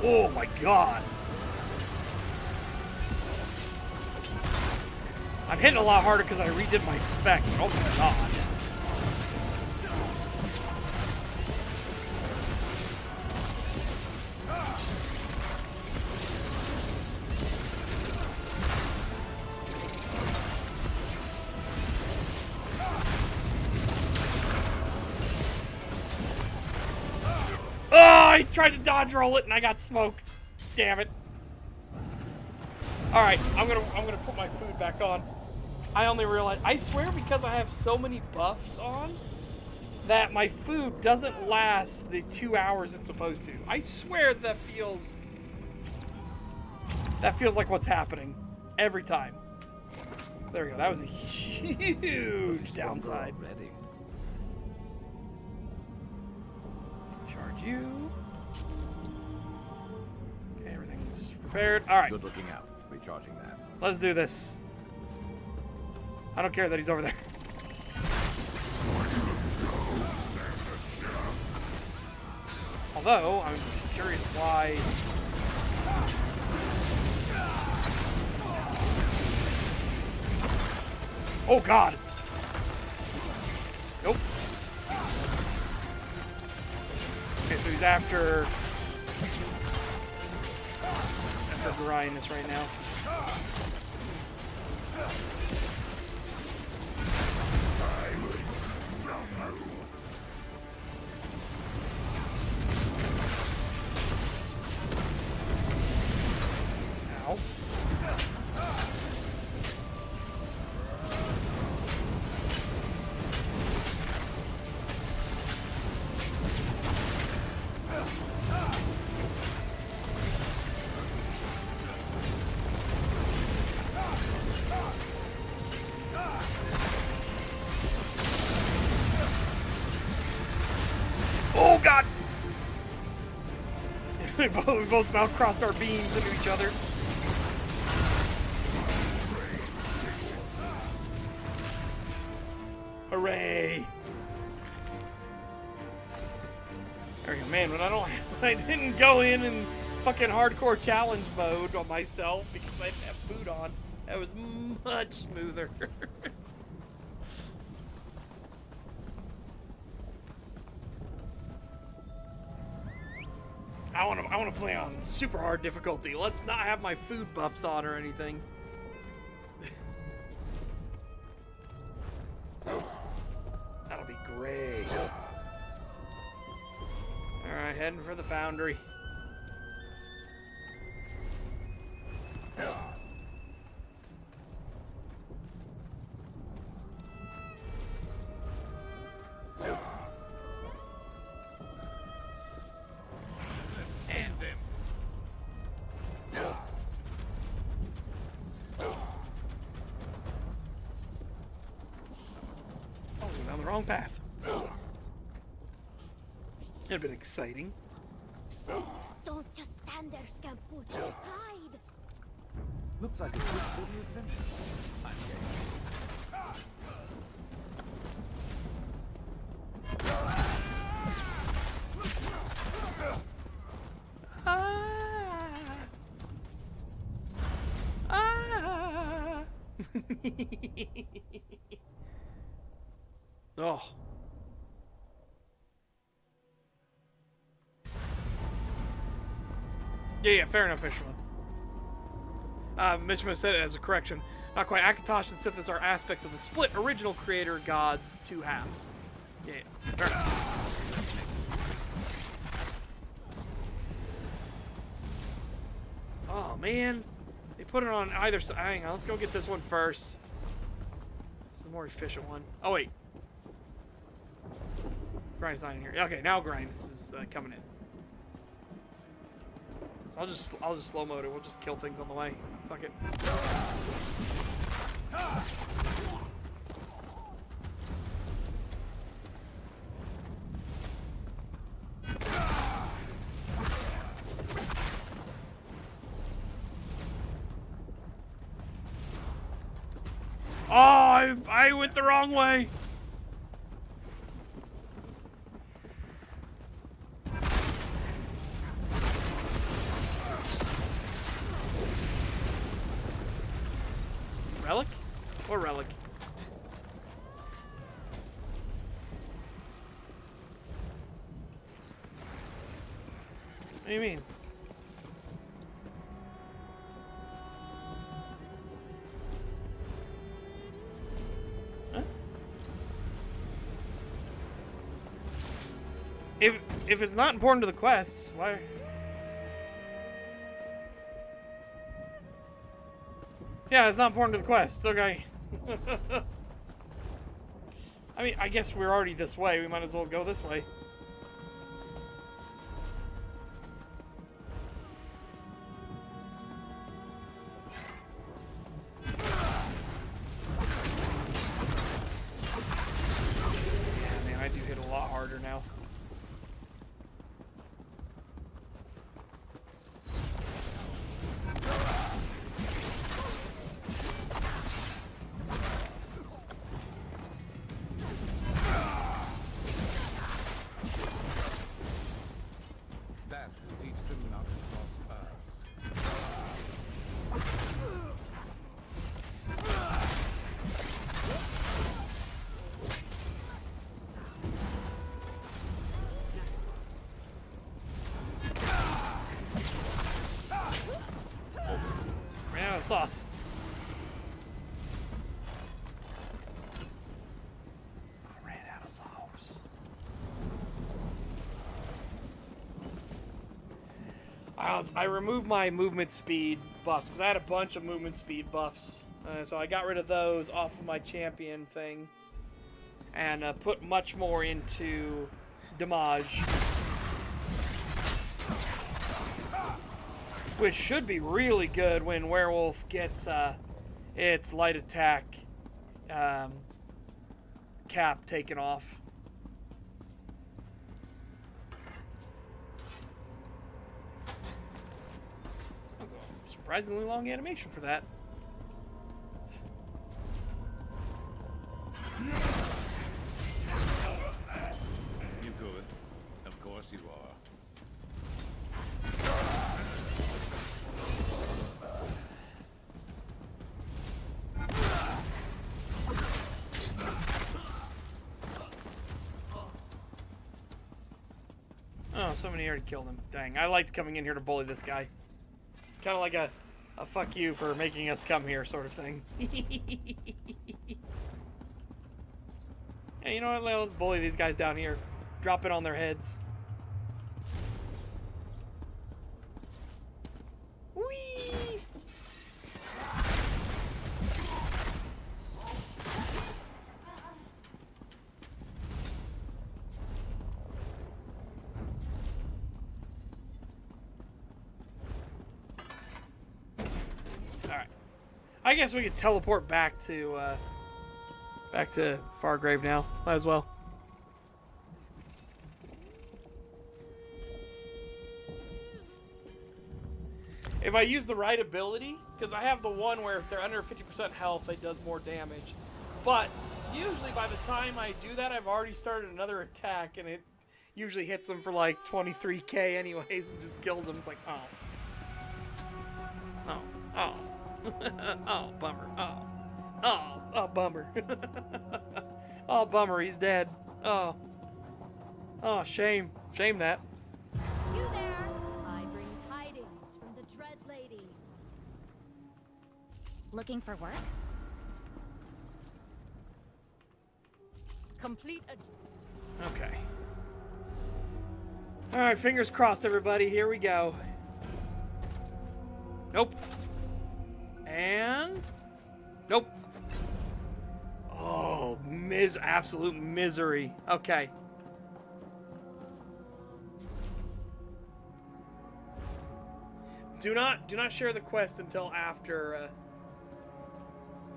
Oh my god. I'm hitting a lot harder because I redid my spec. Oh my god. I tried to dodge roll it and I got smoked. Damn it. Alright, I'm gonna put my food back on. I only realized, I swear because I have so many buffs on, that my food doesn't last the 2 hours it's supposed to. I swear that feels like what's happening every time. There we go, that was a huge downside. Charge you. Okay, everything's prepared. Alright. Good looking out. Recharging that. Let's do this. I don't care that he's over there. Although, I'm curious why... Oh god! Nope. Okay, so he's after Ryanus right now. Ow. Oh god! we both about crossed our beams into each other. Hooray! There we go, man. But I didn't go in fucking hardcore challenge mode on myself because I didn't have food on. That was much smoother. I want to play on super hard difficulty. Let's not have my food buffs on or anything. That'll be great. All right, heading for the foundry. Down the wrong path. It'd have been exciting. Don't just stand there, Scampfoot. Hide! Looks like a good for the adventure. I'm Oh. Yeah, fair enough, Mishima. Mishima said it as a correction. Not quite. Akatosh and Sithis are aspects of the split original creator god's two halves. Yeah, fair enough. Oh, man. They put it on either side. Hang on, let's go get this one first. So the more efficient one. Oh wait. Grind's not in here. Okay, now grind. This is coming in. So I'll just slow mode it. We'll just kill things on the way. Fuck it. Oh, I went the wrong way. Relic? What relic? What do you mean? Huh? If it's not important to the quests, why? Yeah, it's not important to the quest. Okay. I mean, I guess we're already this way. We might as well go this way. Yeah, man, I do hit a lot harder now. Sauce. I ran out of sauce. I removed my movement speed buffs because I had a bunch of movement speed buffs. So I got rid of those off of my champion thing and put much more into damage. Which should be really good when Werewolf gets its light attack cap taken off. Surprisingly long animation for that. You good? Of course you are. Oh, somebody already killed him. Dang, I liked coming in here to bully this guy. Kind of like a fuck you for making us come here sort of thing. Hey, you know what? Let's bully these guys down here. Drop it on their heads. Whee! I guess we could teleport back to Fargrave now. Might as well. If I use the right ability, because I have the one where if they're under 50% health, it does more damage. But usually by the time I do that, I've already started another attack, and it usually hits them for like 23k anyways, and just kills them. It's like, oh. Oh. Oh. Oh, bummer. Oh. Oh. Oh, bummer. Oh, bummer. He's dead. Oh. Oh, shame. Shame that. You there? I bring tidings from the Dread Lady. Looking for work? Complete a... Okay. Alright, fingers crossed, everybody. Here we go. Nope. And... Nope. Oh. Absolute misery. Okay. Do not share the quest until after.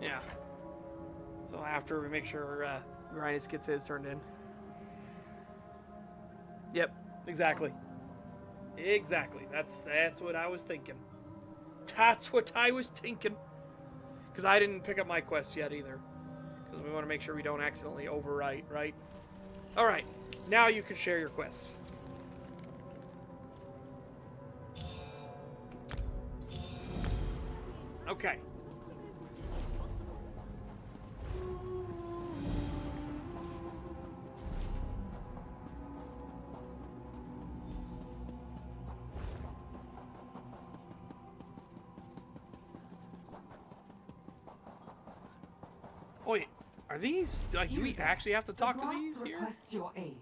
Yeah. So after we make sure Grindis gets his turned in. Yep. Exactly. Exactly. That's what I was thinking. That's what I was thinking. Because I didn't pick up my quest yet either. Because we want to make sure we don't accidentally overwrite, right? Alright. Now you can share your quests. Okay. Wait, are these? Do we actually have to talk to these here? Requests your aid.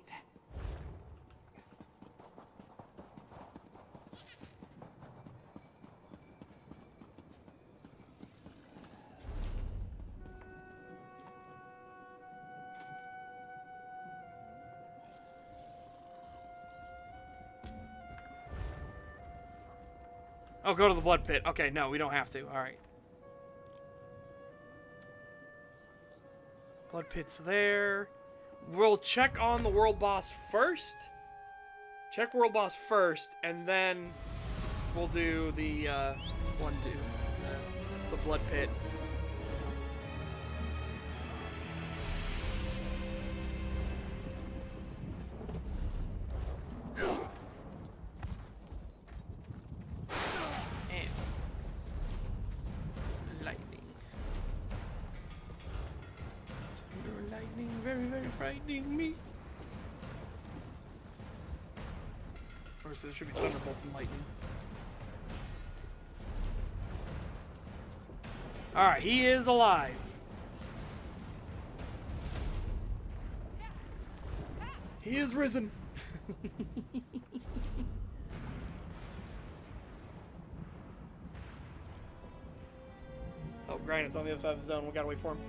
Oh, go to the blood pit. Okay, no, we don't have to. All right. Blood pit's there. We'll check on the world boss first. Check world boss first, and then we'll do the the blood pit. Very, very frightening me. Of course, there should be thunderbolts and lightning. Alright, he is alive. He is risen. Oh, Grindis on the other side of the zone. We gotta wait for him.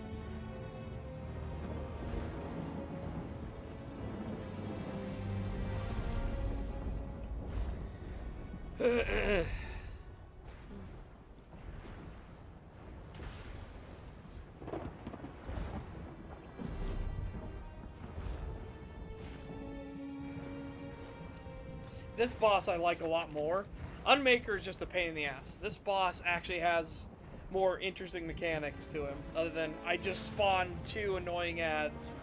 This boss I like a lot more. Unmaker is just a pain in the ass. This boss actually has more interesting mechanics to him, other than I just spawned 2 annoying ads.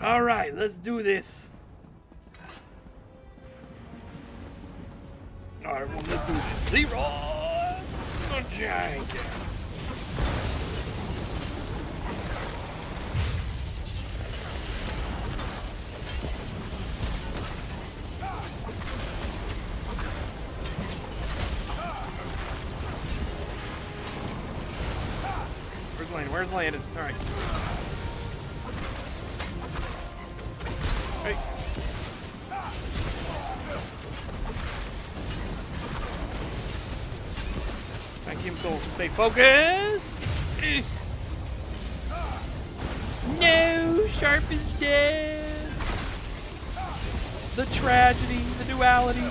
Alright, let's do this. Alright, well, let's do this. Zero! Jenkins! Where's Landon? Where's Landon? Alright. Hey. Thank you, so stay focused. No, Sharp is dead. The tragedy, the duality.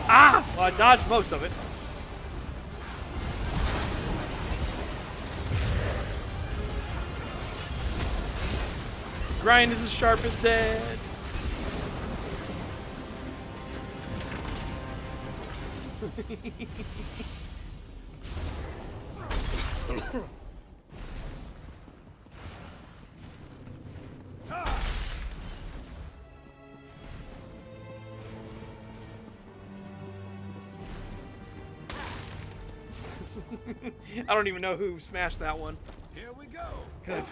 Ah! Well, I dodged most of it. Grind is as sharp as dead. I don't even know who smashed that one. Here we go. Cause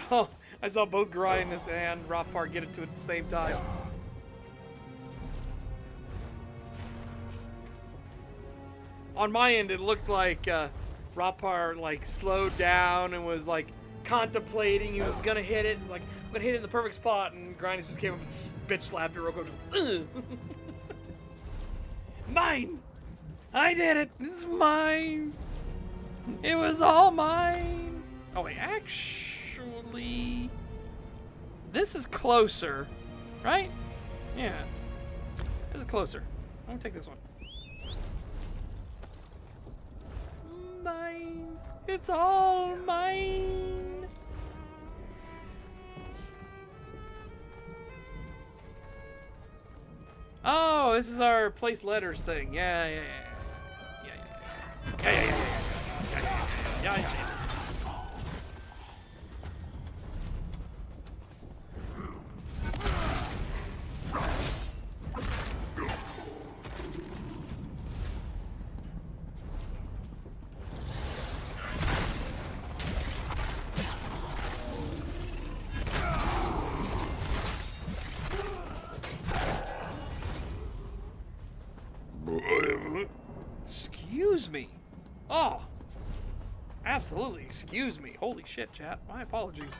I saw both Grindness and Rothpar get it to it at the same time. On my end, it looked like Rothpar like slowed down and was like contemplating. He was gonna hit it. Like, I'm gonna hit it in the perfect spot, and Grindness just came up and bitch slapped it real quick. Just, mine! I did it! This is mine! It was all mine! Oh wait, actually... This is closer, right? Yeah. This is closer. I'm gonna take this one. It's mine! It's all mine! Oh, this is our place letters thing. Yeah. Excuse me. Oh. Absolutely, excuse me. Holy shit, chat. My apologies.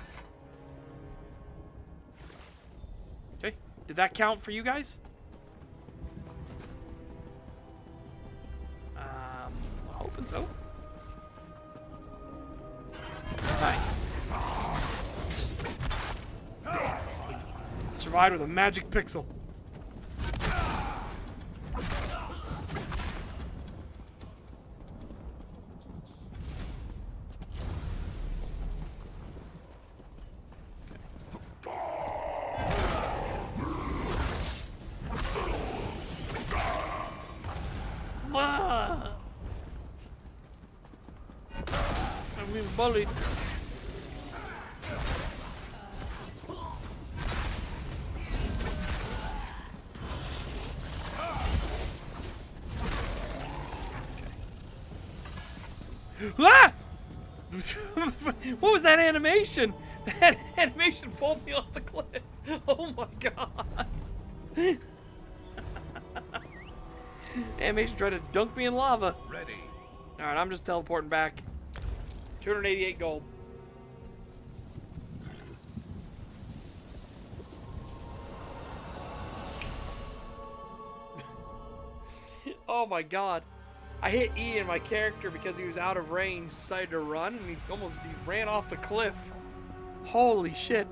Okay. Did that count for you guys? Hoping so. Nice. Survived with a magic pixel. I'm being bullied. Ah! What was that animation? That animation pulled me off the cliff. Oh my god. Animation tried to dunk me in lava. Ready. Alright, I'm just teleporting back. 288 gold. Oh my god. I hit E in my character because he was out of range, decided to run, and he ran off the cliff. Holy shit.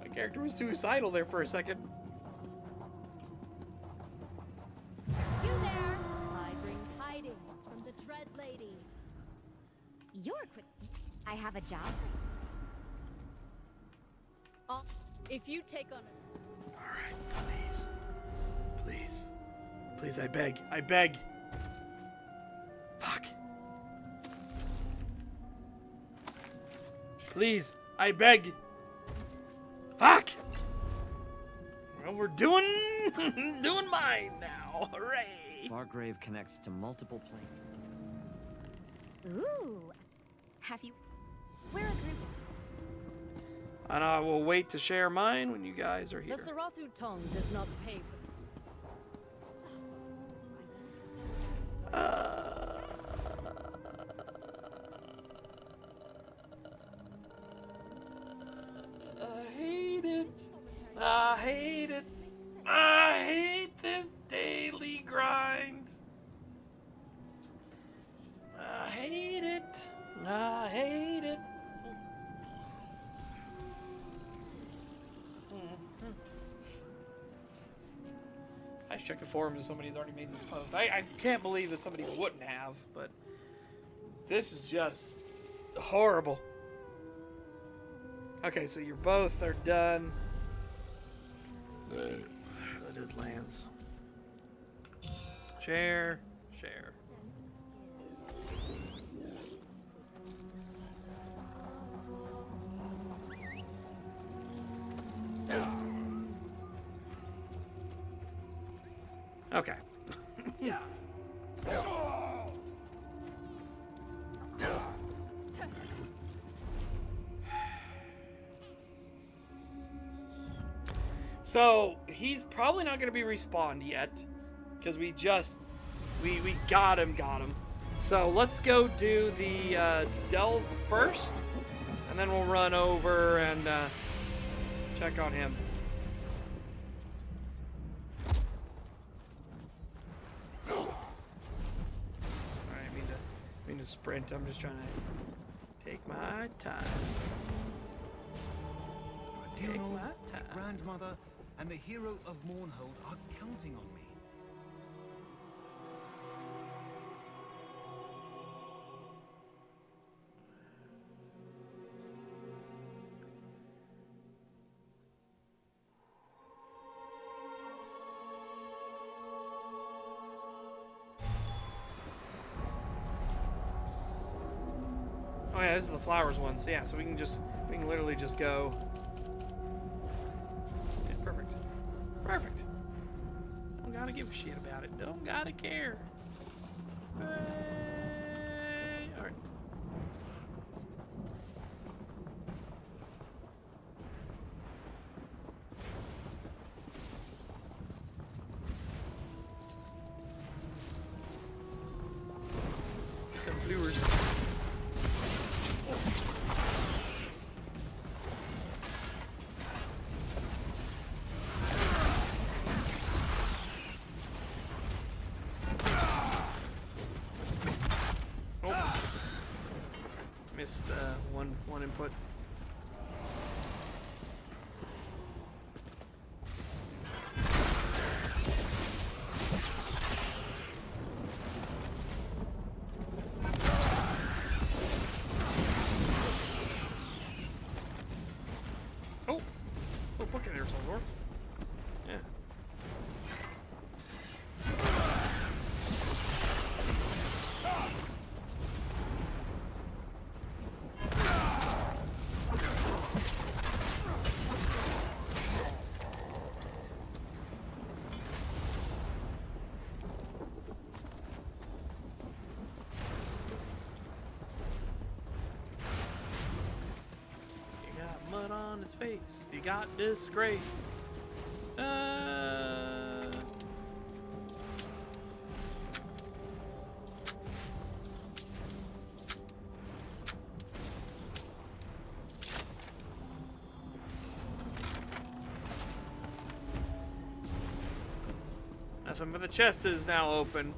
My character was suicidal there for a second. You there! I bring tidings from the Dread Lady. You're quick. I have a job. If you take on Alright, please. Please. Please, I beg. I beg. Fuck. Please, I beg. Fuck! Well, we're doing mine now. Hooray! Fargrave connects to multiple planes. Ooh. Have you... We're a group. And I will wait to share mine when you guys are here. the Sarathu tongue does not pay for I hate it. I hate it. I hate this daily grind. I hate it. I hate it. I should check the forums if somebody's already made this post. I can't believe that somebody wouldn't have, but this is just horrible. Okay, so you both are done. Flooded lands. Share. Okay. So he's probably not going to be respawned yet, because we got him. So let's go do the delve first, and then we'll run over and check on him. Alright, I mean to sprint. I'm just trying to take my time. Take my time. Grandmother and the hero of Mournhold are counting on me. Oh yeah, this is the flowers one. So yeah, so we can literally just go. Yeah, perfect. Perfect. Don't gotta give a shit about it. Don't gotta care. Alright. Some viewers. Missed one input. Oh, look at there, Salvador. Yeah. Mud on his face. He got disgraced. Nothing but the chest is now open.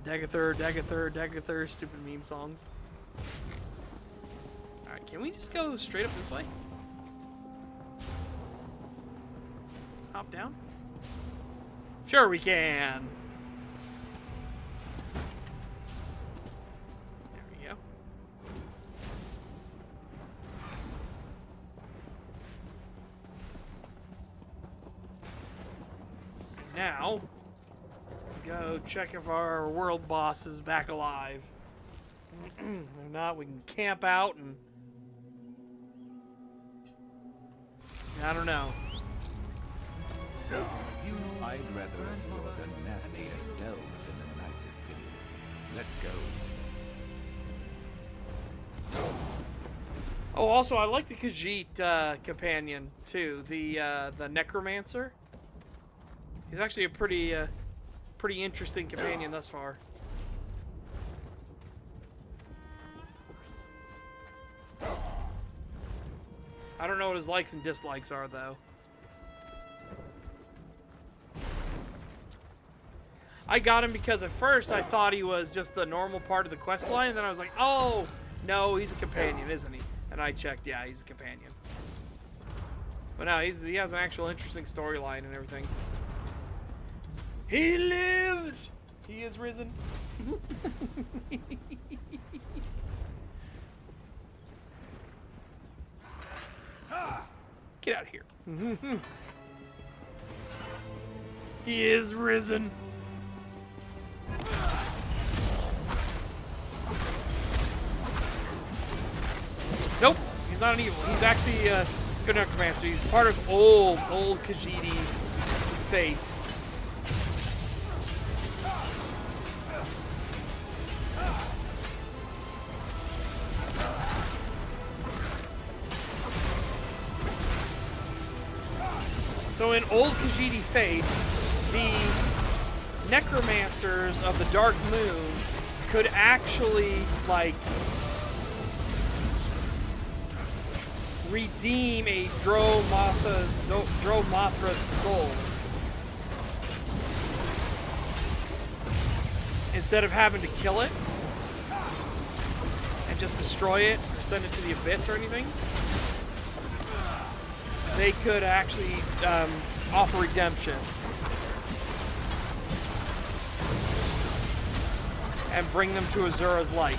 Daggerthur, stupid meme songs. Alright, can we just go straight up this way? Hop down? Sure we can! There we go. And now, go check if our world boss is back alive. If not, we can camp out and... I don't know. I'd rather explore the nastiest delves than the nicest city. Let's go. Oh, also, I like the Khajiit companion, too. The Necromancer. He's actually a pretty interesting companion thus far. I don't know what his likes and dislikes are, though. I got him because at first I thought he was just the normal part of the quest line, and then I was like, oh, no, he's a companion, isn't he? And I checked, yeah, he's a companion. But no, he has an actual interesting storyline and everything. He lives! He is risen. Get out of here. He is risen. Nope, he's not an evil. He's actually a good necromancer. He's part of old Khajiit faith. So in old Khajiit faith, the necromancers of the Dark Moon could actually, like, redeem a Dromothra's soul. Instead of having to kill it and just destroy it or send it to the abyss or anything, they could actually offer redemption and bring them to Azura's light.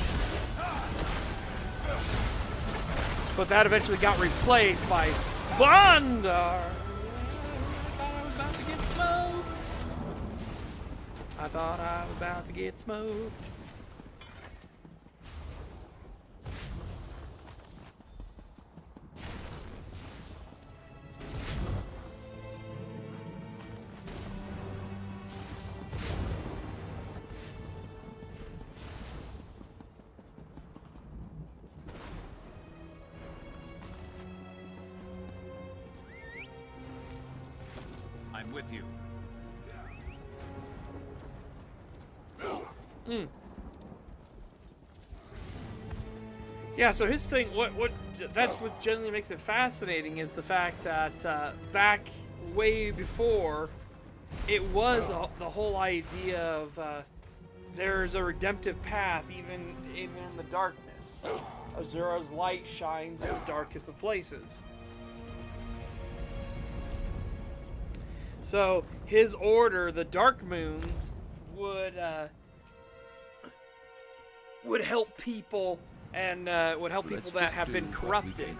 But that eventually got replaced by Bondar. I thought I was about to get smoked. I'm with you. Yeah, so his thing, that's what generally makes it fascinating is the fact that back way before, it was the whole idea of there's a redemptive path even in the darkness. Azura's light shines in the darkest of places. So his order, the Dark Moons, would help people and would help people that have been corrupted.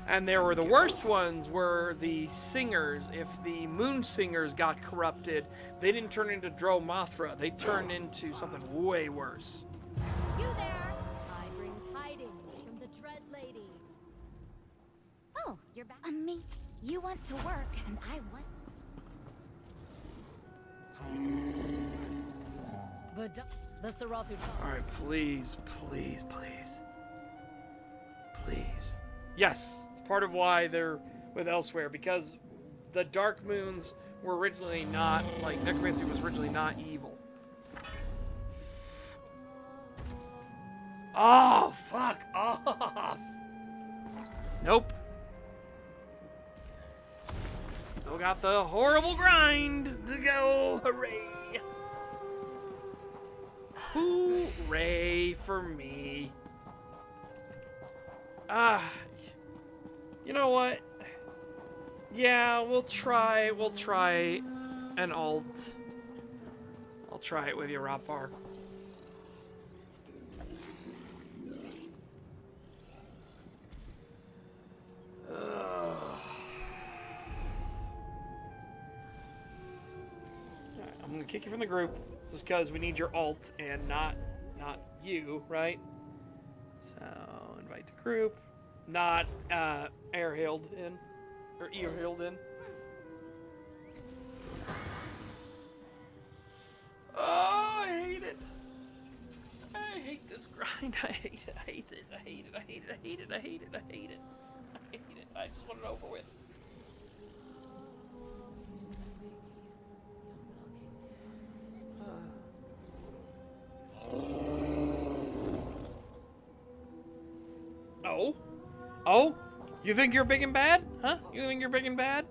And there were the worst ones were the singers. If the moon singers got corrupted, they didn't turn into Dromothra. They turned into something way worse. You there? I bring tidings from the Dread Lady. Oh, you're back. Me. You want to work, and I want. The Sarathu. Alright, please, please, please. Please. Yes, it's part of why they're with Elsewhere, because the Dark Moons were originally not, like, necromancy was originally not evil. Oh, fuck off! Nope. Still got the horrible grind to go, hooray! Hooray for me. You know what? Yeah, we'll try an alt. I'll try it with you, Rapar. I'm gonna kick you from the group just because we need your alt and not you, right? So invite to group, not Airhild in or Earhild in. Oh, I hate it. I hate this grind. I hate it. I hate it. I hate it. I hate it. I hate it. I hate it. I hate it. I hate it. I just want it over with. Oh? Oh? You think you're big and bad? Huh? You think you're big and bad?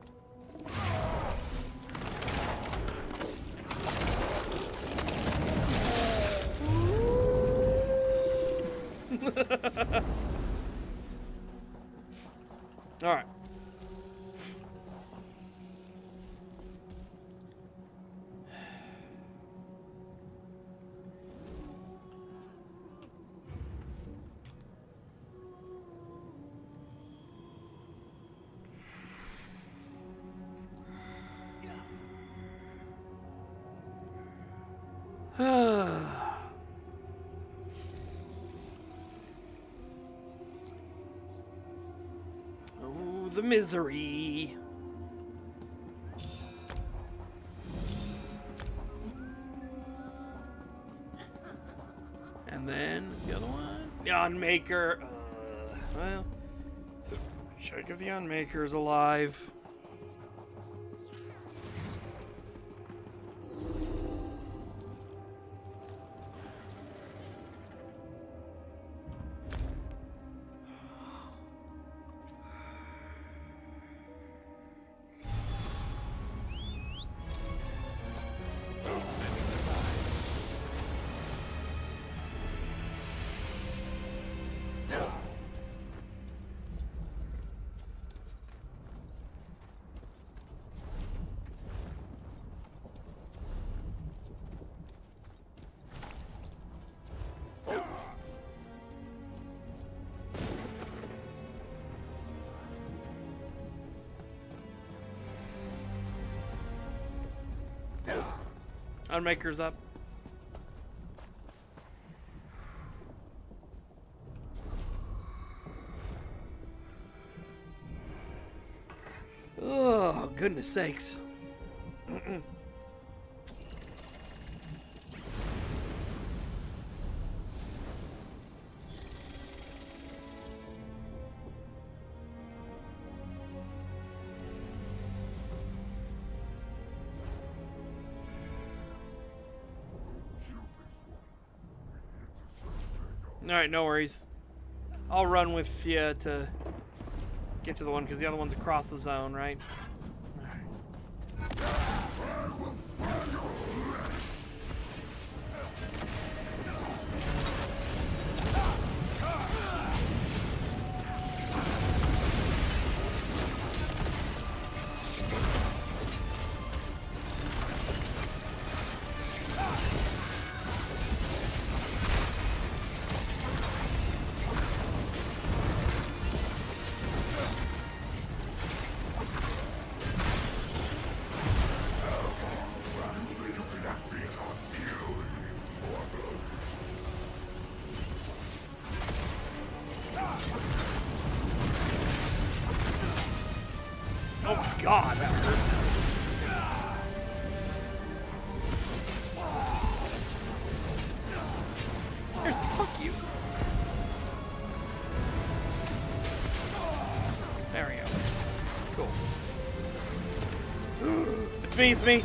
All right. Oh, the misery. And then, what's the other one? The Unmaker. Well, check if the Unmaker's alive. Unmaker's up. Oh, goodness sakes. Alright, no worries. I'll run with you to get to the one, because the other one's across the zone, right? Oh my god, that hurt. There's fuck you. There we go. Cool. It's me, it's me.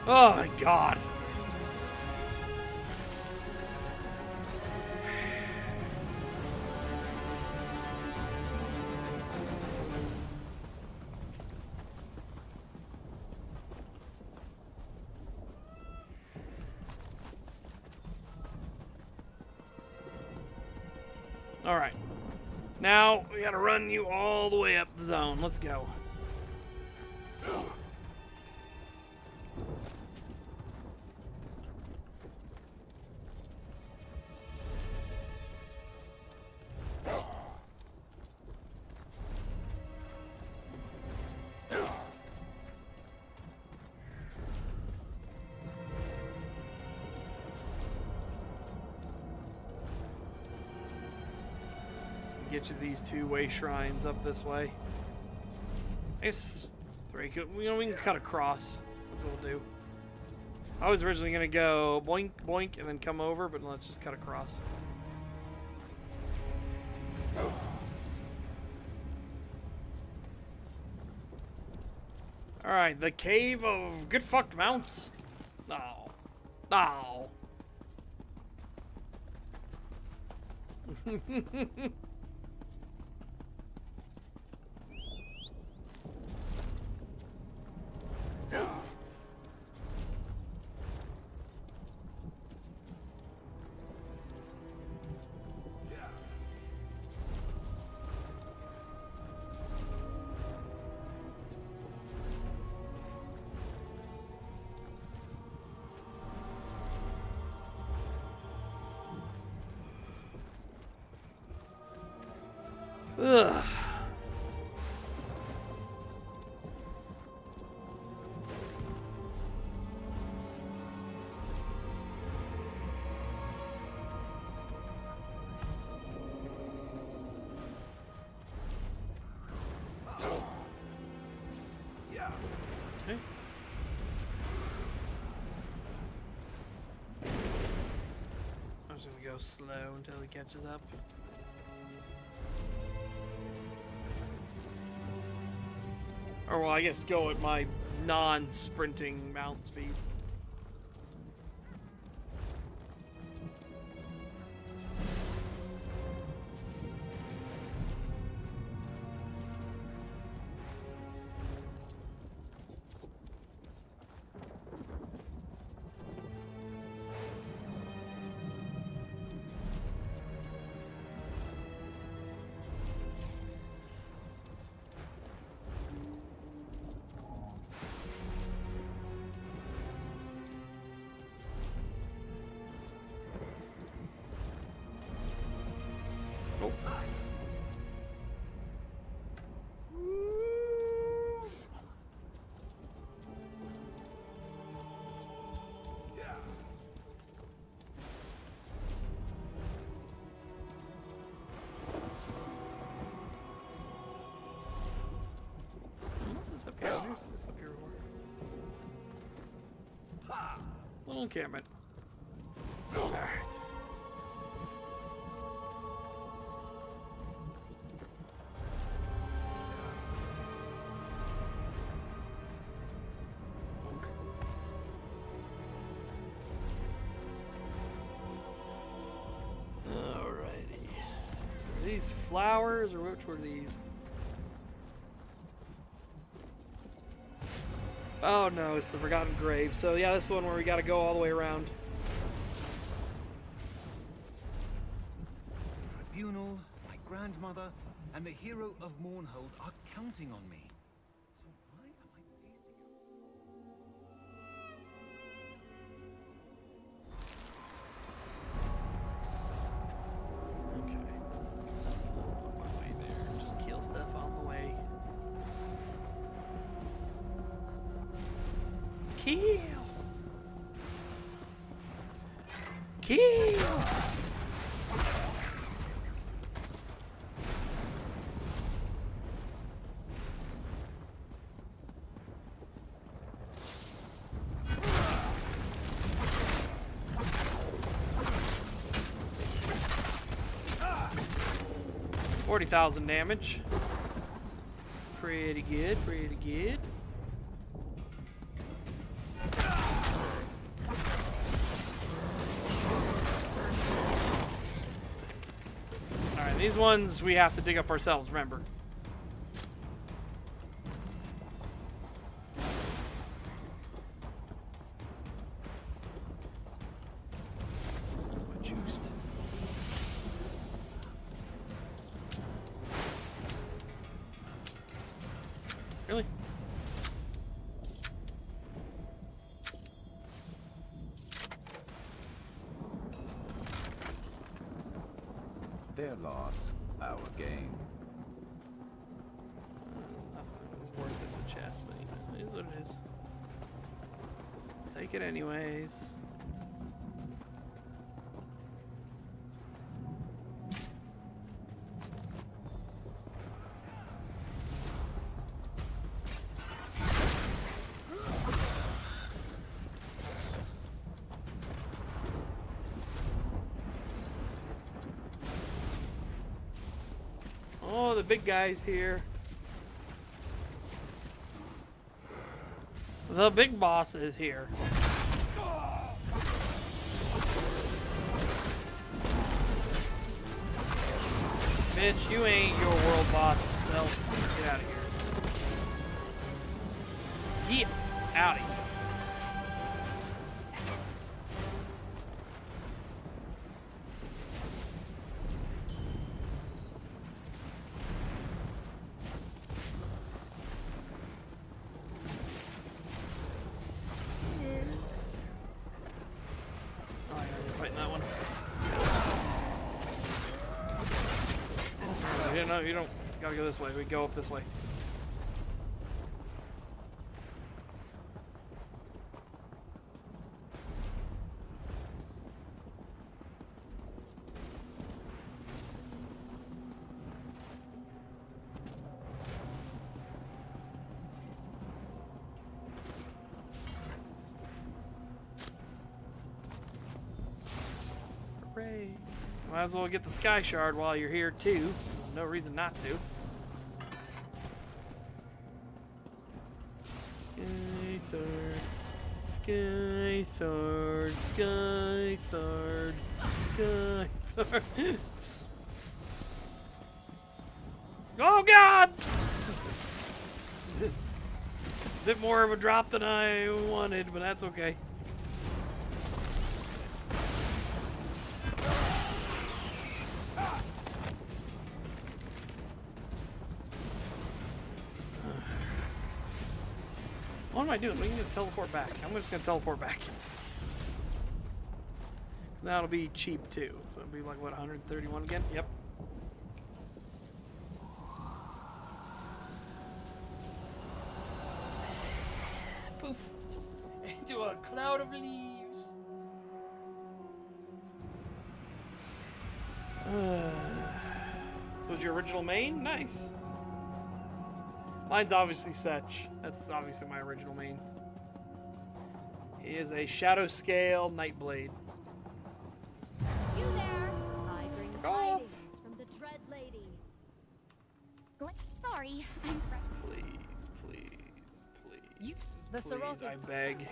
Oh my god. All right. Now we gotta run you all the way up the zone. Let's go. Get you these two-way shrines up this way. I guess three. We can cut across. That's what we'll do. I was originally gonna go boink boink and then come over, but let's just cut across. All right, the cave of good fucked mounts. Oh, oh. Ugh. Okay. I'm just gonna go slow until he catches up. Or, well, I guess go at my non-sprinting mount speed. little encampment. Alright. Alrighty. Are these flowers or which were these? Oh no, it's the Forgotten Grave. So yeah, this is the one where we gotta go all the way around. Tribunal, my grandmother, and the hero of Mournhold are counting on me. So why am I Okay. On my way there. Just kill stuff on the way. Kill! Kill! $40,000 damage. Pretty good, pretty good. Alright, these ones we have to dig up ourselves, remember. Juiced. Really? Their loss, our gain. It was worth it, the chest, but you know, it is what it is. Take it anyways. Oh, the big guy's here. The big boss is here. Bitch, you ain't your world boss self. Get out of here. Get out of here. Oh, yeah, you're fighting that one. No, you don't. You gotta go this way. We go up this way. Hooray. Might as well get the Sky Shard while you're here too. There's no reason not to. Sky Sword, Sky Sword, Sky Sword. Oh God! A bit more of a drop than I wanted, but that's okay. What am I doing? We can just teleport back. I'm just gonna teleport back. That'll be cheap too. So it'll be like what, 131 again? Yep. Poof. Into a cloud of leaves. So it's your original main? Nice. Mine's obviously Setch. That's obviously my original main. He is a shadow scale Nightblade. You there? I bring Off. tidings from the Dread Lady. Sorry, I'm Please, please, please. You, the Please, Sarotha. I beg.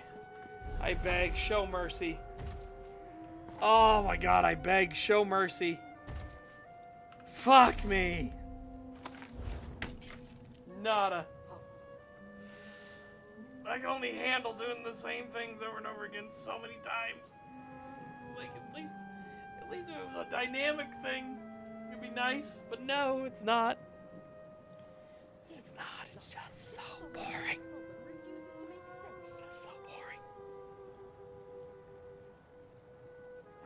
I beg, show mercy. Oh my god, I beg, show mercy. Fuck me. Nada. I can only handle doing the same things over and over again so many times. Like, at least if it was a dynamic thing, it'd be nice. But no, it's not. It's not. It's just so boring. It's just so boring.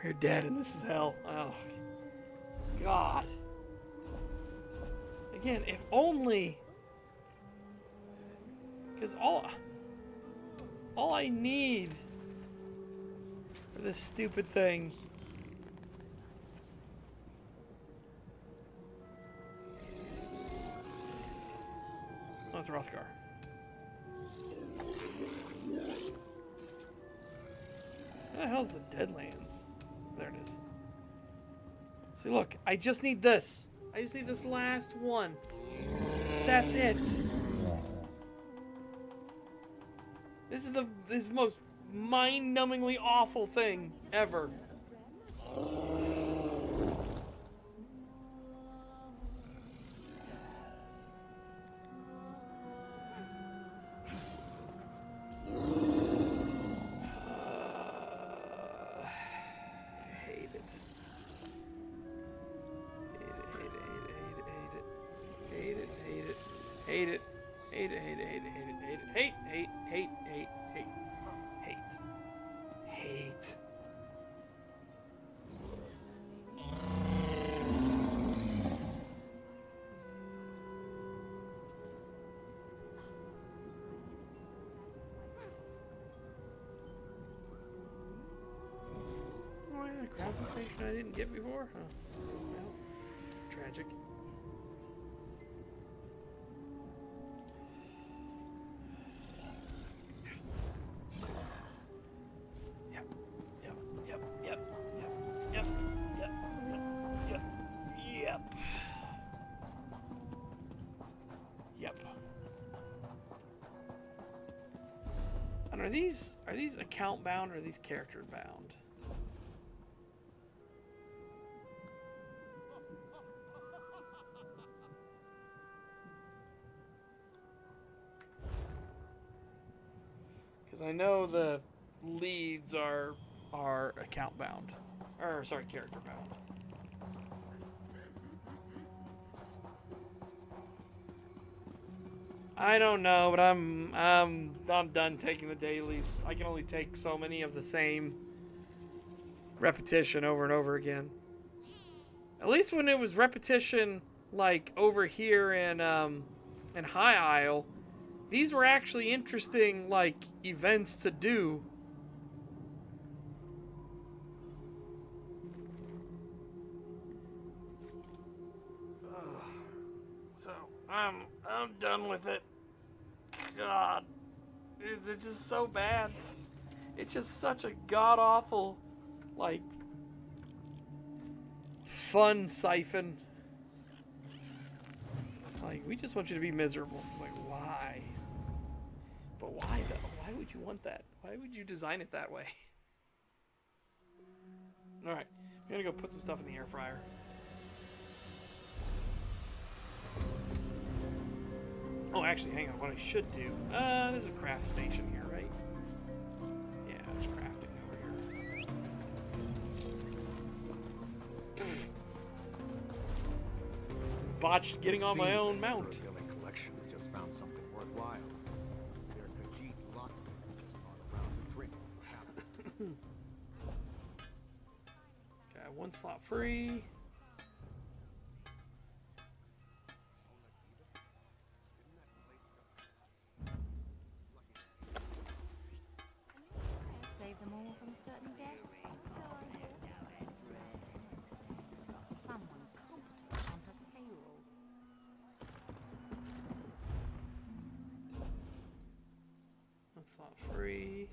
We're dead and this is hell. Oh, God. Again, if only... Because all I need for this stupid thing... Oh, it's Rothgar. Where the hell's the Deadlands? There it is. See, look, I just need this. I just need this last one. That's it. This is the most mind-numbingly awful thing ever. Hate it. Hate it, hate it, hate it, hate it, hate it. Hate, hate, hate, hate, hate, hate. Hate. Oh, I had a crafting station I didn't get before? Huh. Well, tragic. And are these account bound or are these character bound? Because I know the leads are account bound, or sorry, character bound. I don't know, but I'm done taking the dailies. I can only take so many of the same repetition over and over again. At least when it was repetition, like over here in High Isle, these were actually interesting, like, events to do. So I'm done with it. God, they're just so bad. It's just such a god awful, like, fun siphon. Like, we just want you to be miserable. Like, why? But why though? Why would you want that? Why would you design it that way? All right, I'm gonna go put some stuff in the air fryer. Oh, actually, hang on. What I should do... there's a craft station here, right? Yeah, there's crafting over here. Botched getting on my own mount. Collections just found something worthwhile. Their Khajiit lockpicker just brought around the drinks. Okay, one slot free. Save them all from certain death. So I hear. Someone competent on her payroll. One slot free.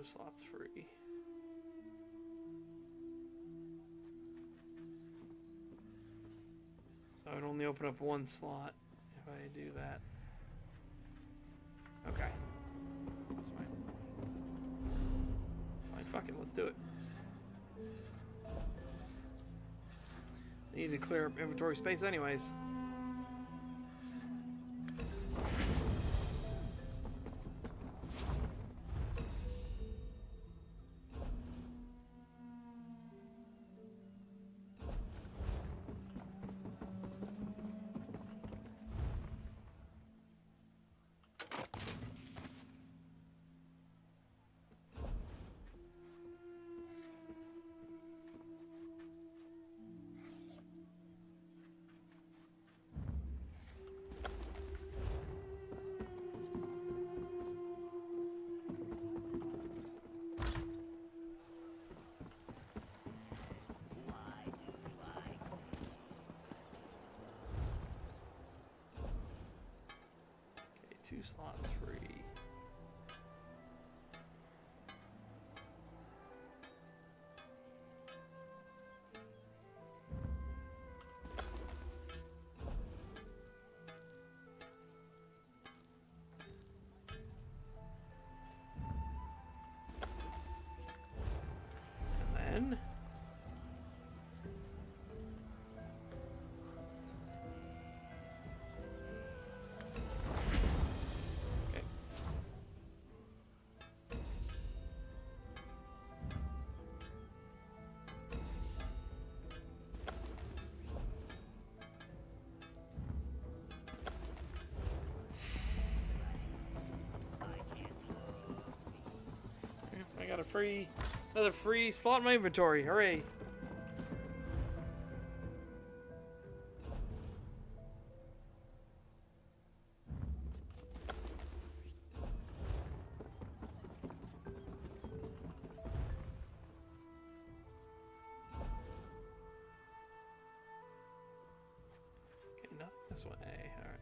No slots free. So I'd only open up one slot if I do that. Okay. That's fine. That's fine. Fuck it. Let's do it. I need to clear up inventory space anyways. Okay, 2 slots free. And then okay. I got another free slot in my inventory. Hooray! Okay, not this way. All right.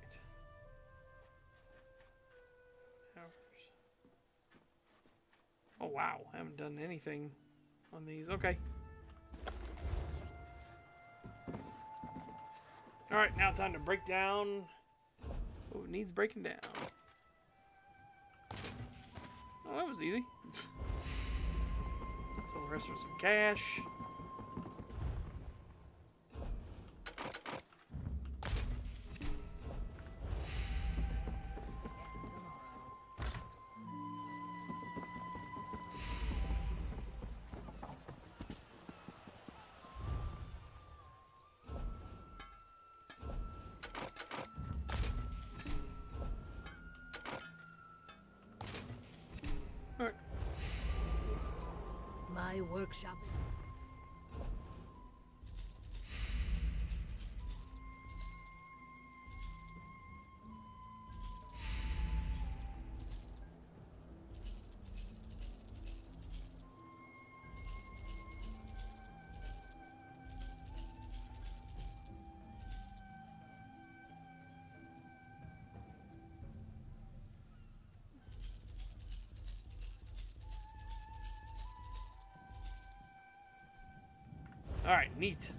Oh wow, I haven't done anything on these. Okay. Alright, now time to break down. Oh, it needs breaking down. Oh, that was easy. Sell the rest for some cash. Alright. My workshop. Alright, neat.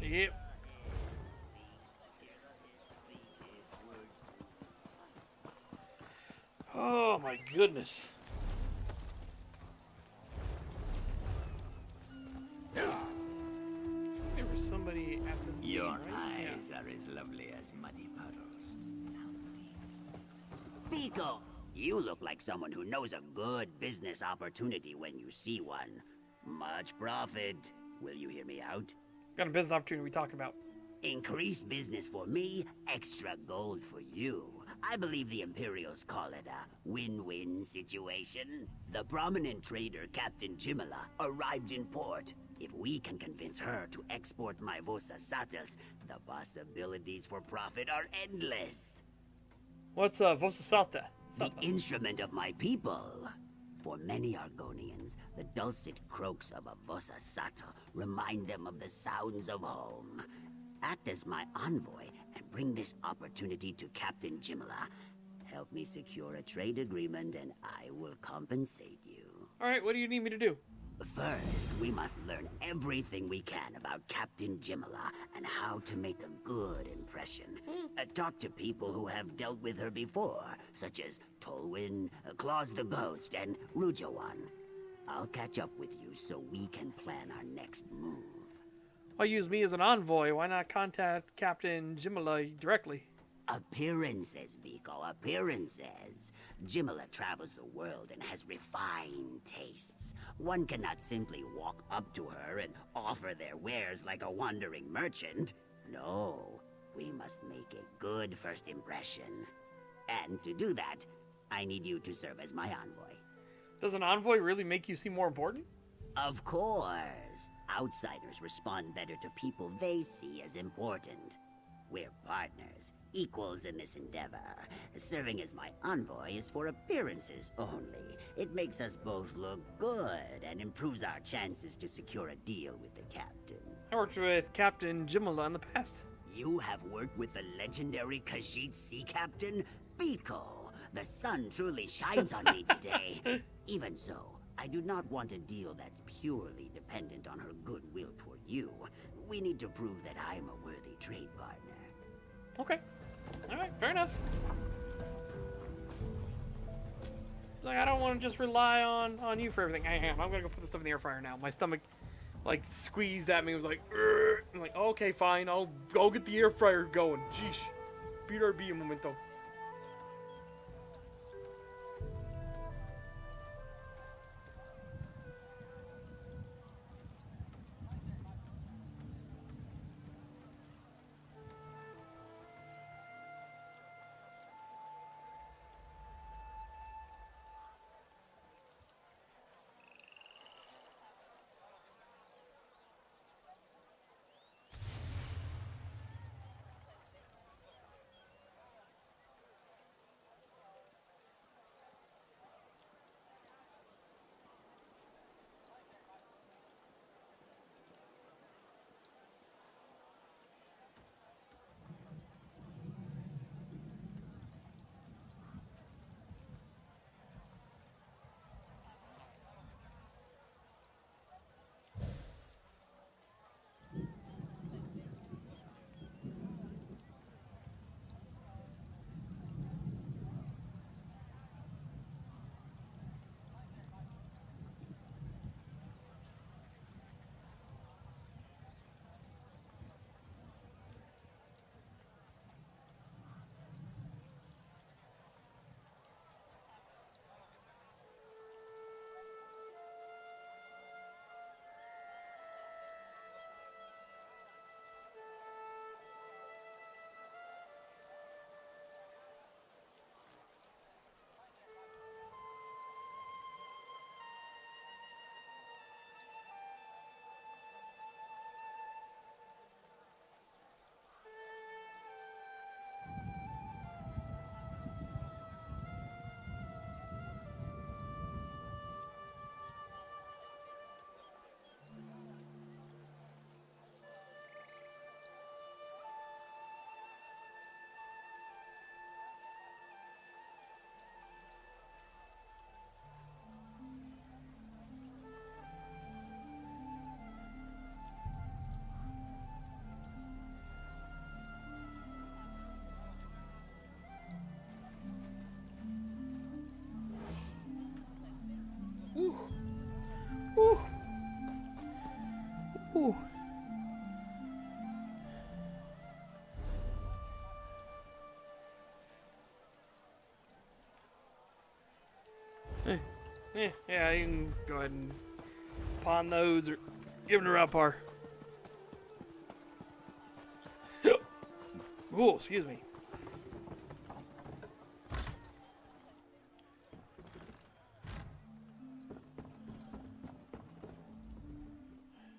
Yep. Oh my goodness. There was somebody at this Your game, right? eyes are as lovely as muddy puddles. Pico, you look like someone who knows a good business opportunity when you see one. Much profit. Will you hear me out? What kind of business opportunity are we talking about? Increased business for me, extra gold for you. I believe the Imperials call it a win-win situation. The prominent trader Captain Jimala arrived in port. If we can convince her to export my Vosa Sattles, the possibilities for profit are endless. What's Vosa Salta? The instrument of my people. For many Argonians, the dulcet croaks of a Vossa Sata remind them of the sounds of home. Act as my envoy and bring this opportunity to Captain Jimala. Help me secure a trade agreement and I will compensate you. Alright, what do you need me to do? First, we must learn everything we can about Captain Jimala and how to make a good impression. Talk to people who have dealt with her before, such as Tolwyn, Claus the Ghost, and Rujawan. I'll catch up with you so we can plan our next move. Why use me as an envoy? Why not contact Captain Jimala directly? Appearances, Biko, appearances. Jimala travels the world and has refined tastes. One cannot simply walk up to her and offer their wares like a wandering merchant. No, we must make a good first impression. And to do that, I need you to serve as my envoy. Does an envoy really make you seem more important? Of course. Outsiders respond better to people they see as important. We're partners, equals in this endeavor. Serving as my envoy is for appearances only. It makes us both look good and improves our chances to secure a deal with the captain. I worked with Captain Jimala in the past. You have worked with the legendary Khajiit Sea Captain? Biko, the sun truly shines on me today. Even so, I do not want a deal that's purely dependent on her goodwill toward you. We need to prove that I am a worthy trade partner. Okay. Alright, fair enough. Like, I don't want to just rely on you for everything. I'm gonna go put this stuff in the air fryer now. My stomach, like, squeezed at me. It was like, "Urgh." I'm like, okay, fine. I'll go get the air fryer going. Jeesh. BRB un momento. Ooh. Ooh. Ooh. Yeah, you can go ahead and pawn those or give them to Rapar. Ooh, excuse me.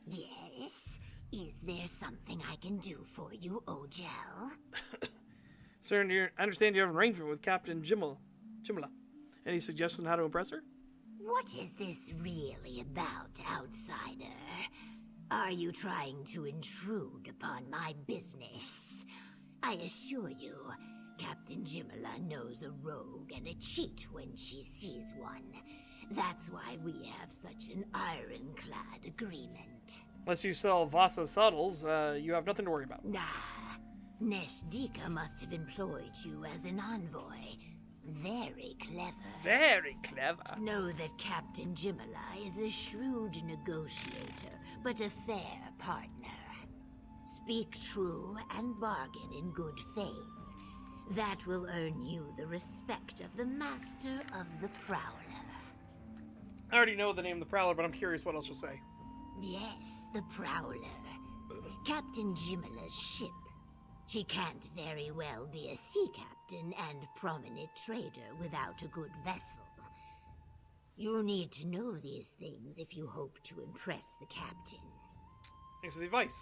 Yes? Is there something I can do for you, Ogel? Sir, I understand you have an arrangement with Captain Jimala. Any suggestion on how to impress her? What is this really about, outsider? Are you trying to intrude upon my business? I assure you, Captain Jimala knows a rogue and a cheat when she sees one. That's why we have such an ironclad agreement. Unless you sell Vasa subtles, you have nothing to worry about. Ah, Neshdika must have employed you as an envoy. Very clever. Very clever. Know that Captain Jimala is a shrewd negotiator, but a fair partner. Speak true and bargain in good faith. That will earn you the respect of the Master of the Prowler. I already know the name of the Prowler, but I'm curious what else you'll say. Yes, the Prowler. Captain Jimala's ship. She can't very well be a sea captain and prominent trader without a good vessel. You need to know these things if you hope to impress the captain. Thanks for the advice.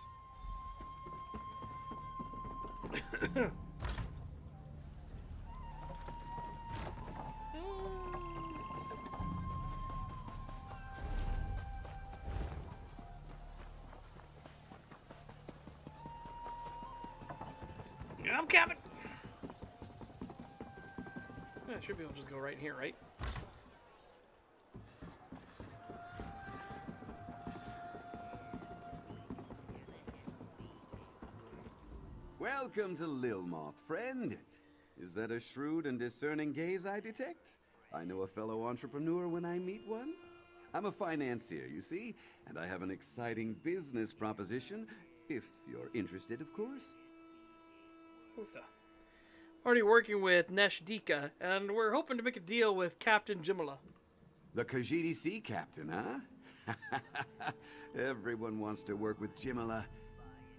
I'm coming. Yeah, I should be able to just go right here, right? Welcome to Lilmoth, friend. Is that a shrewd and discerning gaze I detect? I know a fellow entrepreneur when I meet one. I'm a financier, you see, and I have an exciting business proposition, if you're interested, of course. Already working with Neshdika, and we're hoping to make a deal with Captain Jimala. The Khajiit Sea Captain, huh? Everyone wants to work with Jimala.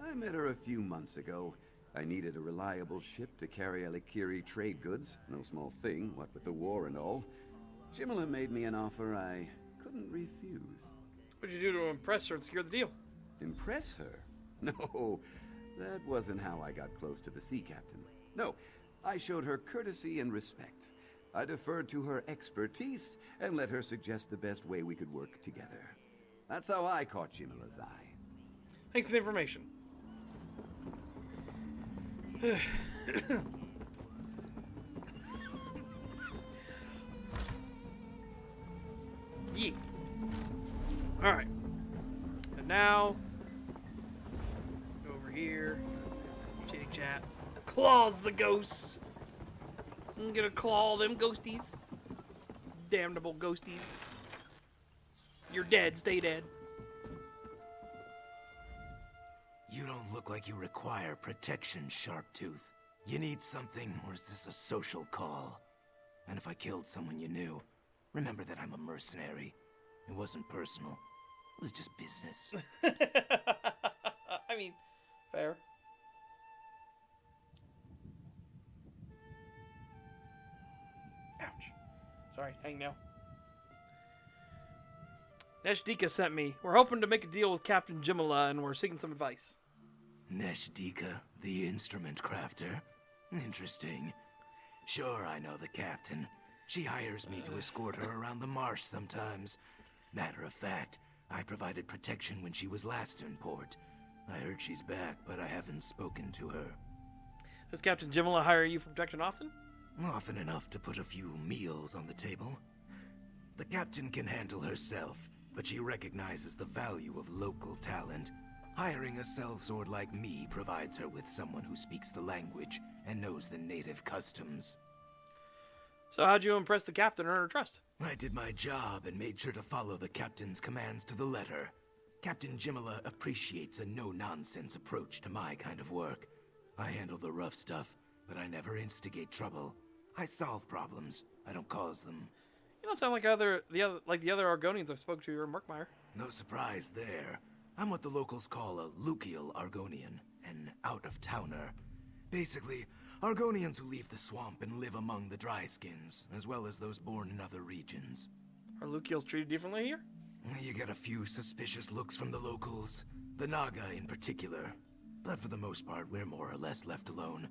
I met her a few months ago. I needed a reliable ship to carry Alikiri trade goods. No small thing, what with the war and all. Jimala made me an offer I couldn't refuse. What'd you do to impress her and secure the deal? Impress her? No, that wasn't how I got close to the sea captain. No, I showed her courtesy and respect. I deferred to her expertise and let her suggest the best way we could work together. That's how I caught Jimala's eye. Thanks for the information. Yeah. Alright. And now, go over here. Chitty chat. Claws the ghosts. I'm gonna claw them ghosties. Damnable ghosties. You're dead. Stay dead. You don't look like you require protection, Sharptooth. You need something, or is this a social call? And if I killed someone you knew, remember that I'm a mercenary. It wasn't personal. It was just business. I mean, fair. Ouch. Sorry, hang now. Neshdika sent me. We're hoping to make a deal with Captain Jimala, and we're seeking some advice. Neshdika, the instrument crafter? Interesting. Sure, I know the captain. She hires me to escort her around the marsh sometimes. Matter of fact, I provided protection when she was last in port. I heard she's back, but I haven't spoken to her. Does Captain Jimala hire you for protection often? Often enough to put a few meals on the table. The captain can handle herself, but she recognizes the value of local talent. Hiring a sellsword like me provides her with someone who speaks the language and knows the native customs. So how'd you impress the captain or earn her trust? I did my job and made sure to follow the captain's commands to the letter. Captain Jimala appreciates a no-nonsense approach to my kind of work. I handle the rough stuff, but I never instigate trouble. I solve problems. I don't cause them. You don't sound like the other Argonians I've spoken to here in Murkmire. No surprise there. I'm what the locals call a Lukial Argonian, an out-of-towner. Basically, Argonians who leave the swamp and live among the dry-skins, as well as those born in other regions. Are Lukials treated differently here? You get a few suspicious looks from the locals, the Naga in particular. But for the most part, we're more or less left alone.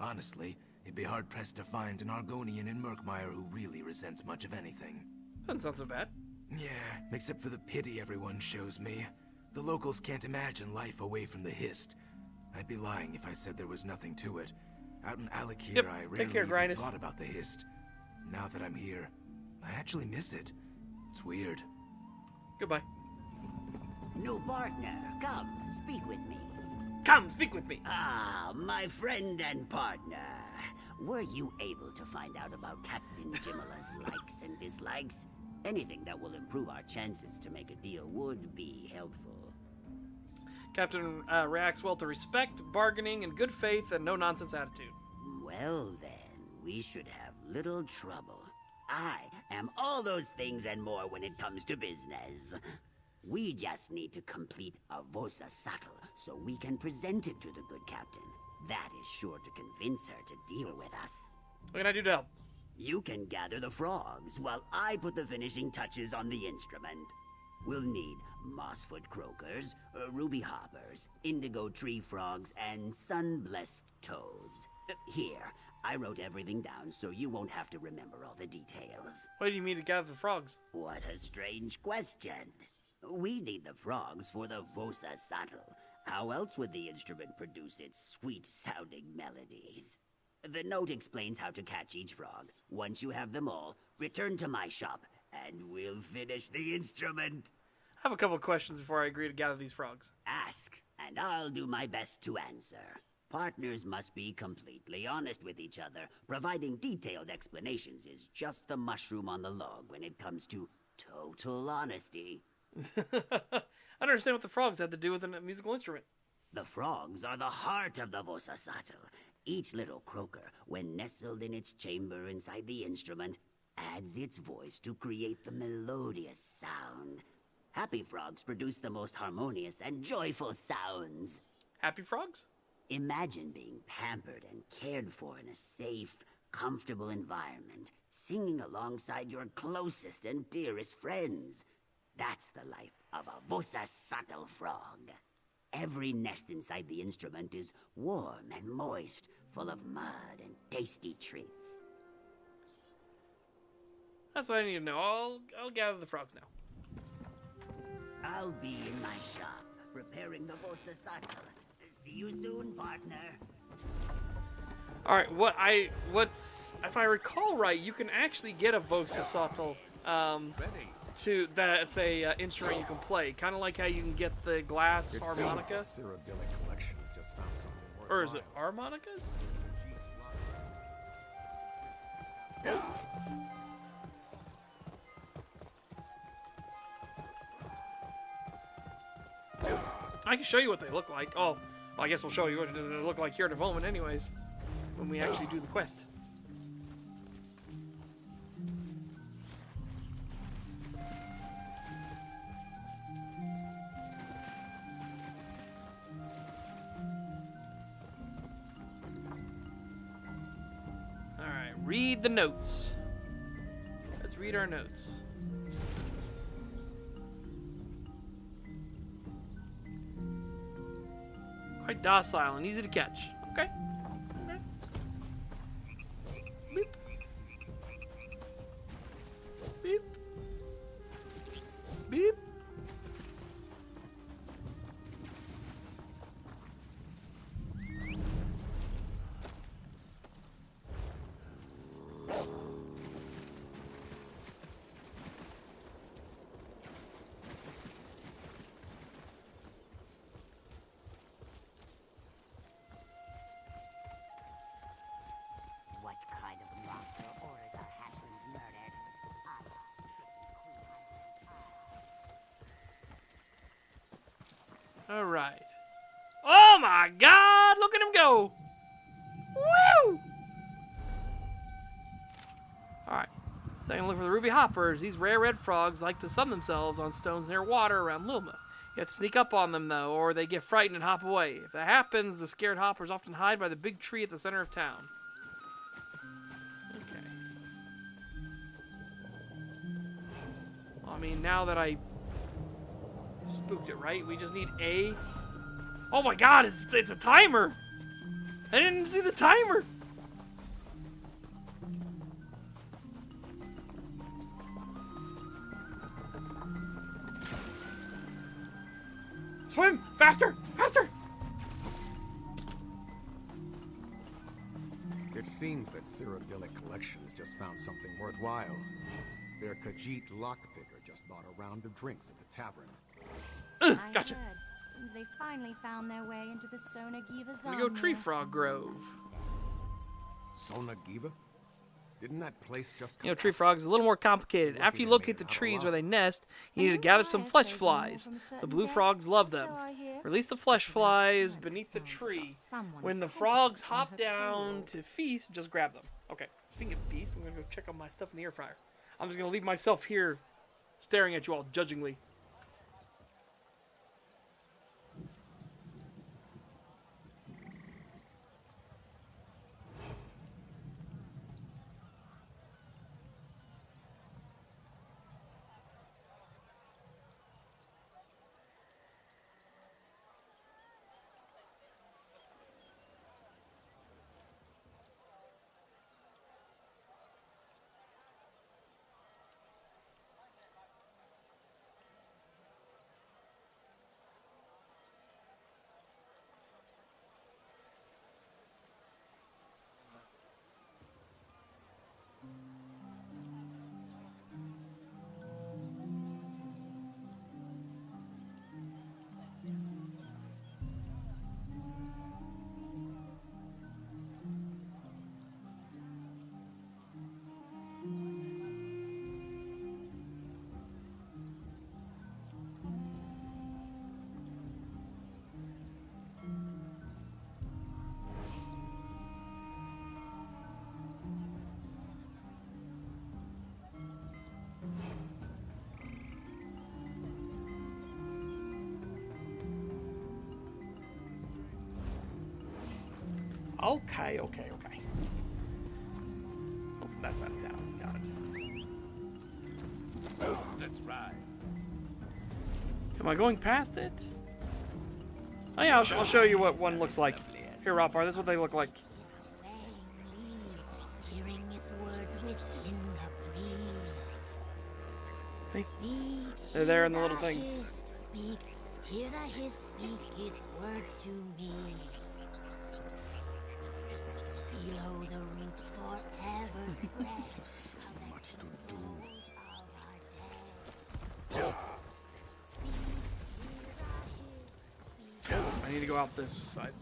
Honestly, it'd be hard-pressed to find an Argonian in Murkmire who really resents much of anything. Doesn't sound so bad. Yeah, except for the pity everyone shows me. The locals can't imagine life away from the Hist. I'd be lying if I said there was nothing to it. Out in Alakir, Yep, I take rarely care, even Grindus. thought about the Hist. Now that I'm here, I actually miss it. It's weird. Goodbye. New partner, come, speak with me. Come, speak with me. Ah, my friend and partner. Were you able to find out about Captain Jimala's likes and dislikes? Anything that will improve our chances to make a deal would be helpful. Captain reacts well to respect, bargaining, and good faith, and no-nonsense attitude. Well then, we should have little trouble. I am all those things and more when it comes to business. We just need to complete a Vosa Sattel so we can present it to the good captain. That is sure to convince her to deal with us. What can I do to help? You can gather the frogs while I put the finishing touches on the instrument. We'll need mossfoot croakers, ruby hoppers, indigo tree frogs, and sun-blessed toads. Here, I wrote everything down so you won't have to remember all the details. What do you mean to gather the frogs? What a strange question. We need the frogs for the Vosa Sattel. How else would the instrument produce its sweet-sounding melodies? The note explains how to catch each frog. Once you have them all, return to my shop, and we'll finish the instrument. I have a couple of questions before I agree to gather these frogs. Ask, and I'll do my best to answer. Partners must be completely honest with each other. Providing detailed explanations is just the mushroom on the log when it comes to total honesty. I don't understand what the frogs had to do with a musical instrument. The frogs are the heart of the Vosa Sattel. Each little croaker, when nestled in its chamber inside the instrument, adds its voice to create the melodious sound. Happy frogs produce the most harmonious and joyful sounds. Happy frogs? Imagine being pampered and cared for in a safe, comfortable environment, singing alongside your closest and dearest friends. That's the life of a Vosa Sattel frog. Every nest inside the instrument is warm and moist, full of mud and tasty treats. That's what I need to know. I'll gather the frogs now. I'll be in my shop, preparing the Vosa Sattel. See you soon, partner. All right, if I recall right, you can actually get a Vosa Sattel. That's a instrument you can play, kind of like how you can get the glass harmonica. Or is it harmonicas? I can show you what they look like. Oh, well, I guess we'll show you what they look like here in a moment anyways, when we actually do the quest. Alright, read the notes. Let's read our notes. Quite docile and easy to catch. Okay. Okay. Beep. Beep. Beep. What kind of monster orders our hatchlings murdered? All right. Oh my God! Look at him go! Woo! All right. Second look for the ruby hoppers. These rare red frogs like to sun themselves on stones near water around Lilma. You have to sneak up on them though, or they get frightened and hop away. If that happens, the scared hoppers often hide by the big tree at the center of town. Okay. Well, I mean, now that I spooked it, right? We just need a... Oh my God, it's a timer! I didn't see the timer! Swim! Faster! Faster! It seems that Cyrodiilic Collections just found something worthwhile. Their Khajiit lockpicker just bought a round of drinks at the tavern. Gotcha. I heard. Seems they finally found their way into the Sonagiva I'm zone. gonna go Tree Frog Grove. Sonagiva? Didn't that place just You know, Tree Frog's a little more complicated. After you locate the trees where they nest, you need to gather some flesh flies. The blue frogs love them. Release the flesh flies beneath the tree. When the frogs hop down to feast, just grab them. Okay, speaking of feast, I'm gonna go check on my stuff in the air fryer. I'm just gonna leave myself here staring at you all judgingly. Okay. Oh, that's out of town. Got it. That's right. Am I going past it? Oh yeah, I'll show you what one looks like. Here, Ropar, this is what they look like. Hearing its words within the breeze. Hey, they're there in the little thing. Speak, hear the hiss speak its words to me. Below the roots forever spread. Much to do. I need to go out this side.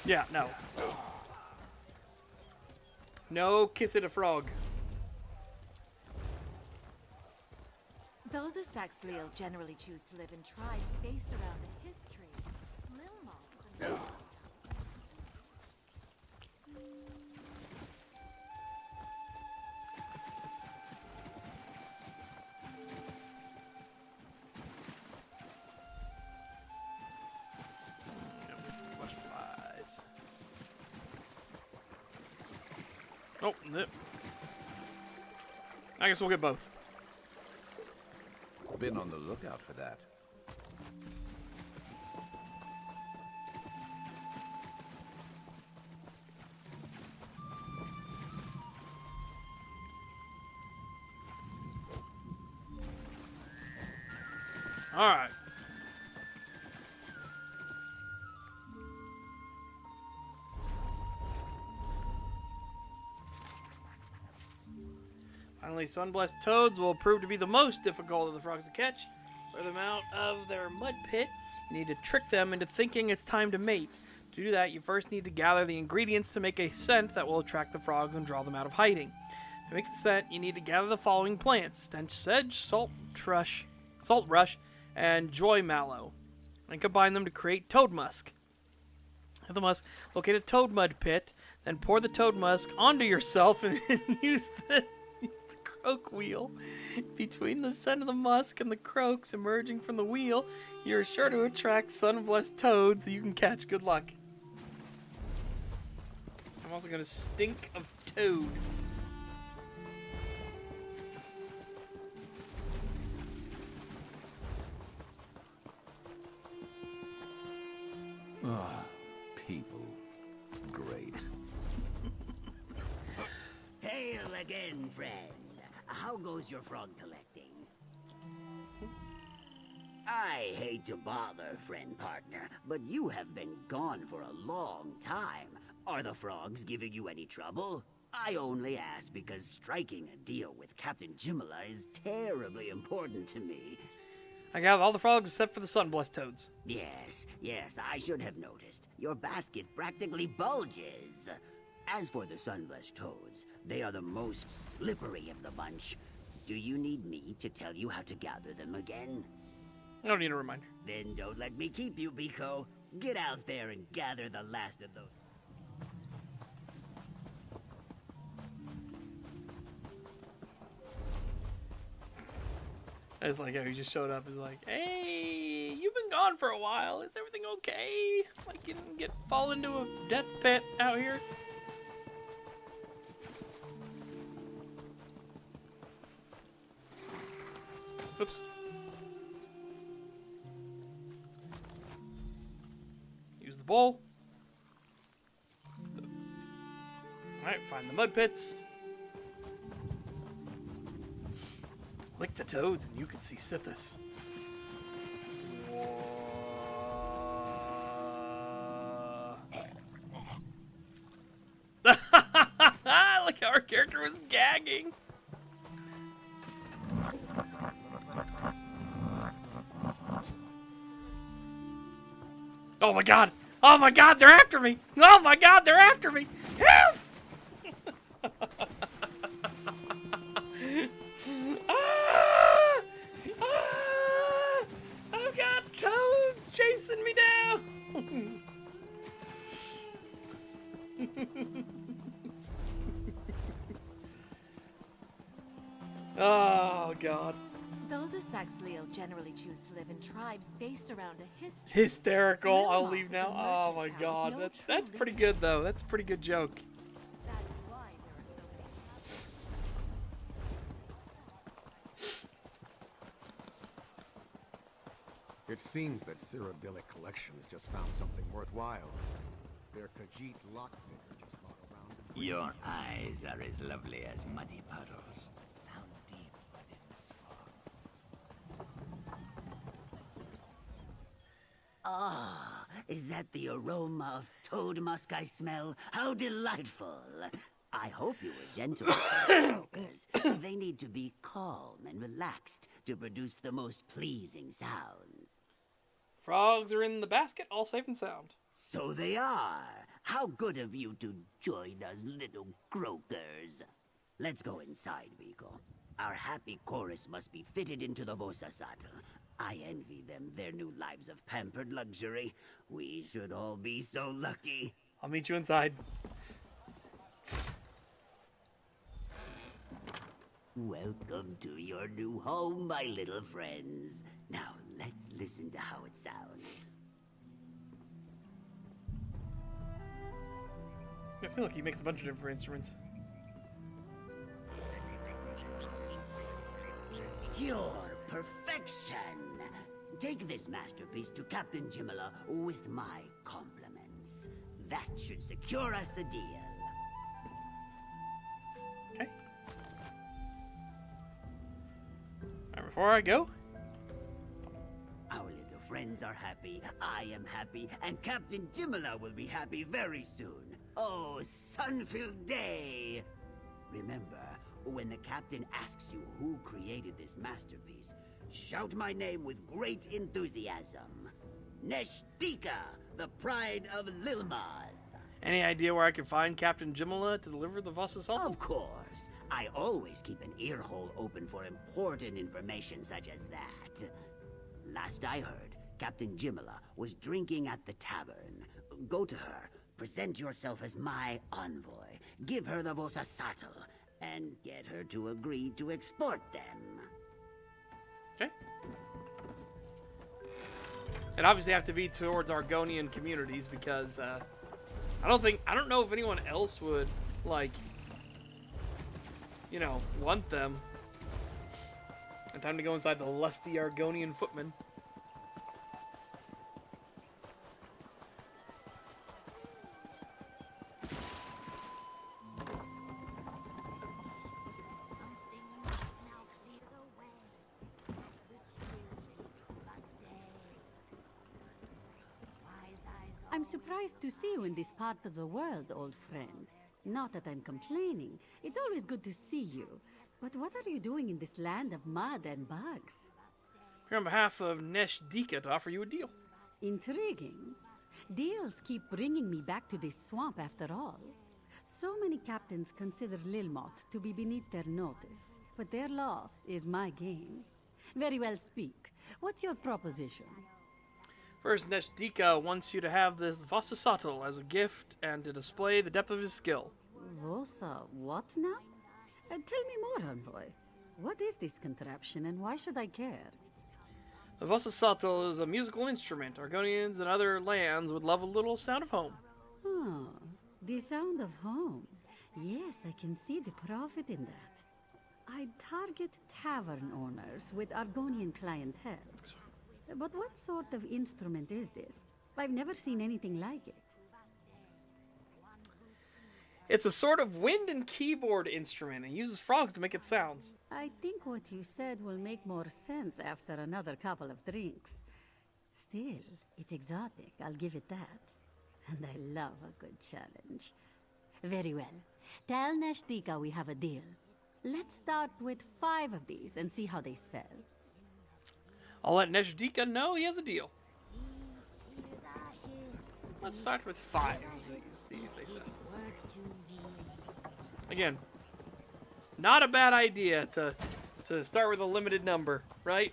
Yeah, no. No kiss it a frog. Though the Saxleal generally choose to live in tribes based around the history, Lilmog is a Oh, nip. I guess we'll get both. Been on the lookout for that. All right. Finally, Sunblessed Toads will prove to be the most difficult of the frogs to catch. Lure them out of their mud pit. You need to trick them into thinking it's time to mate. To do that, you first need to gather the ingredients to make a scent that will attract the frogs and draw them out of hiding. To make the scent, you need to gather the following plants: stench sedge, salt rush, and joy mallow, and combine them to create toad musk. Have the musk, locate a toad mud pit, then pour the toad musk onto yourself and use the croak wheel. Between the scent of the musk and the croaks emerging from the wheel, you're sure to attract sun-blessed toads that you can catch. Good luck. I'm also going to stink of toad. Ah, people. Great. Hail again, friend. How goes your frog collecting? I hate to bother, friend partner, but you have been gone for a long time. Are the frogs giving you any trouble? I only ask because striking a deal with Captain Jimala is terribly important to me. I got all the frogs except for the sun-blessed toads. Yes, I should have noticed. Your basket practically bulges. As for the sunblessed toads, they are the most slippery of the bunch. Do you need me to tell you how to gather them again? I don't need a reminder. Then don't let me keep you, Biko. Get out there and gather the last of those. It's like how he just showed up. Is like, hey, you've been gone for a while. Is everything okay? Like you didn't fall into a death pit out here? Oops. Use the bowl. Alright, find the mud pits. Lick the toads and you can see Sithis. Like how our character was gagging. Oh my god! Oh my god, they're after me! Oh my god, they're after me! Help! I've got toads chasing me down! Oh god. Though the Saxhleel generally choose to live in tribes based around a history. Hysterical. I'll Lilmoth leave is now. a Oh merchant my town god. with no That's true pretty good though. That's a pretty good joke. That is why there are so many It seems that Cyrodiilic Collections just found something worthwhile. Their Khajiit lockpicker just bought a round of... Your eyes are as lovely as muddy puddles, found deep within the swamp. Ah, is that the aroma of toad musk I smell? How delightful! I hope you were gentle with the brokers. They need to be calm and relaxed to produce the most pleasing sounds. Frogs are in the basket, all safe and sound. So they are. How good of you to join us, little croakers. Let's go inside, Biko. Our happy chorus must be fitted into the Vosa saddle. I envy them their new lives of pampered luxury. We should all be so lucky. I'll meet you inside. Welcome to your new home, my little friends. Now, let's listen to how it sounds. See, look, he makes a bunch of different instruments. Pure perfection! Take this masterpiece to Captain Jimala with my compliments. That should secure us a deal. Okay. Alright, before I go, our little friends are happy, I am happy, and Captain Jimala will be happy very soon. Oh, sun-filled day! Remember, when the captain asks you who created this masterpiece, shout my name with great enthusiasm. Neshtika, the pride of Lilmar. any idea where I can find Captain Jimala to deliver the Vossa Salto? Of course. I always keep an ear hole open for important information such as that. Last I heard, Captain Jimala was drinking at the tavern. Go to her, present yourself as my envoy, give her the Vosa Saddle, and get her to agree to export them. Okay. And obviously have to be towards Argonian communities because I don't know if anyone else would, like, you know, want them. And time to go inside the lusty Argonian footman. I'm surprised to see you in this part of the world, old friend. Not that I'm complaining. It's always good to see you. But what are you doing in this land of mud and bugs? Here on behalf of Nesh Dika to offer you a deal. Intriguing. Deals keep bringing me back to this swamp after all. So many captains consider Lilmoth to be beneath their notice, but their loss is my gain. Very well, speak. What's your proposition? First, Nesh Dika wants you to have this Vasasatl as a gift and to display the depth of his skill. Vosa, what now? Tell me more, envoy. What is this contraption and why should I care? The Vasasatl is a musical instrument. Argonians and other lands would love a little sound of home. Oh, the sound of home. Yes, I can see the profit in that. I target tavern owners with Argonian clientele. But what sort of instrument is this? I've never seen anything like it. It's a sort of wind and keyboard instrument and uses frogs to make its sounds. I think what you said will make more sense after another couple of drinks. Still, it's exotic, I'll give it that. And I love a good challenge. Very well. Tell Nesh Dika we have a deal. Let's start with 5 of these and see how they sell. I'll let Nesh Dika know he has a deal. Let's start with 5 of these, see if they sell. Again, not a bad idea to start with a limited number, right?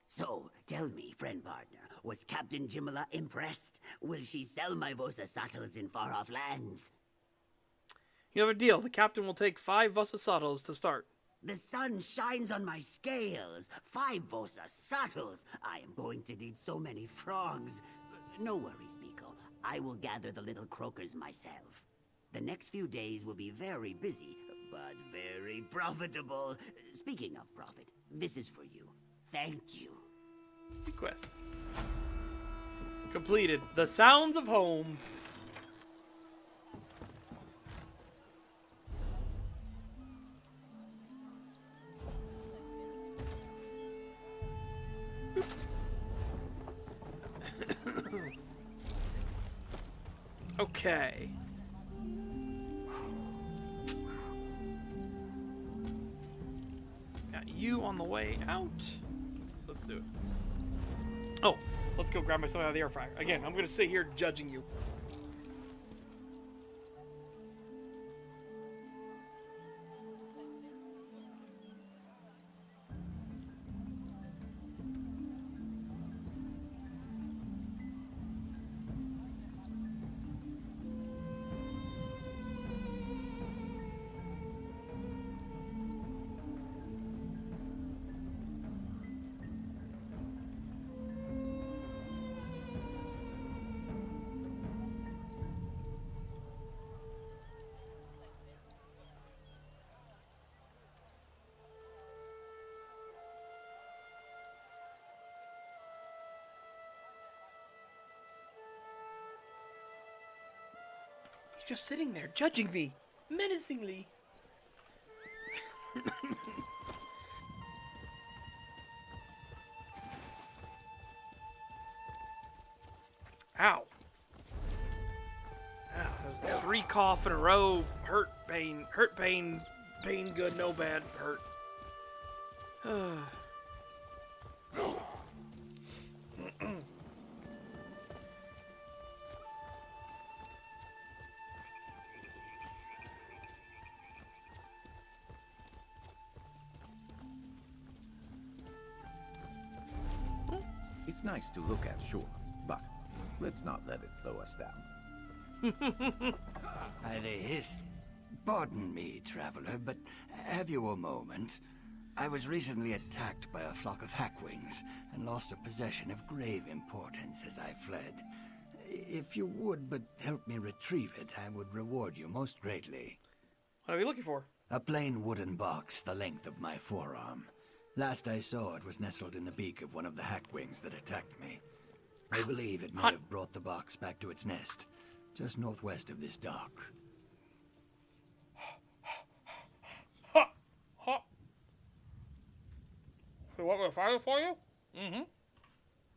So, tell me, friend partner, was Captain Jimala impressed? Will she sell my Vosasattles in far-off lands? You have a deal. The captain will take 5 Vosasattles to start. The sun shines on my scales. 5 Vosasattles. I am going to need so many frogs. No worries, Miko. I will gather the little croakers myself. The next few days will be very busy, but very profitable. Speaking of profit, this is for you. Thank you. Request completed. The sounds of home. Okay. Got you on the way out. So let's do it. Oh, let's go grab my stuff out of the air fryer. Again, I'm going to sit here judging you. He's just sitting there judging me menacingly. Ow. There's 3 cough in a row. Hurt, pain, pain, good, no bad, hurt. It's nice to look at, sure, but let's not let it slow us down. Hi there, Hiss. Pardon me, traveler, but have you a moment? I was recently attacked by a flock of hackwings and lost a possession of grave importance as I fled. If you would but help me retrieve it, I would reward you most greatly. What are we looking for? A plain wooden box the length of my forearm. Last I saw, it was nestled in the beak of one of the hackwings that attacked me. I believe it may have brought the box back to its nest, just northwest of this dock. Want me to find it for you? Mm-hmm.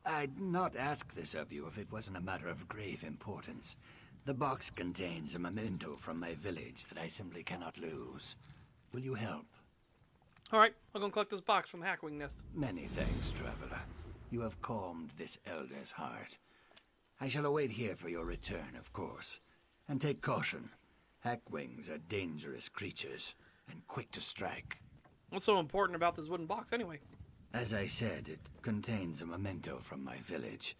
I'd not ask this of you if it wasn't a matter of grave importance. The box contains a memento from my village that I simply cannot lose. Will you help? Alright, I'll go and collect this box from the Hackwing Nest. Many thanks, traveler. You have calmed this elder's heart. I shall await here for your return, of course. And take caution. Hackwings are dangerous creatures, and quick to strike. What's so important about this wooden box, anyway? As I said, it contains a memento from my village.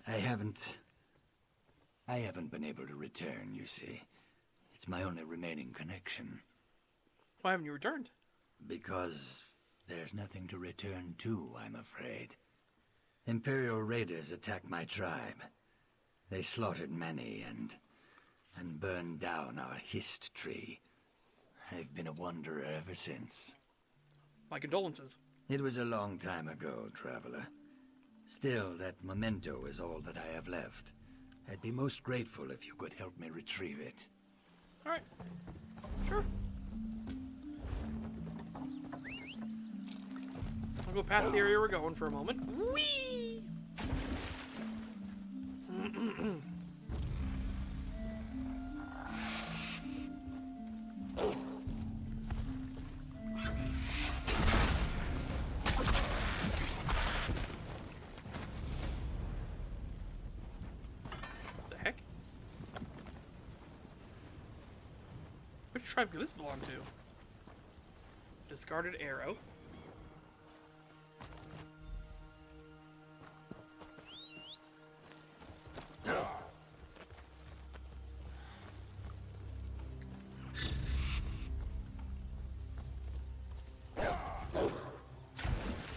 I haven't been able to return, you see. It's my only remaining connection. Why haven't you returned? Because there's nothing to return to, I'm afraid. Imperial raiders attacked my tribe. They slaughtered many and burned down our hist tree. I've been a wanderer ever since. My condolences. It was a long time ago, traveler. Still, that memento is all that I have left. I'd be most grateful if you could help me retrieve it. Alright. Sure. I'll go past the area we're going for a moment. Whee! The heck? Which tribe could this belong to? Discarded arrow.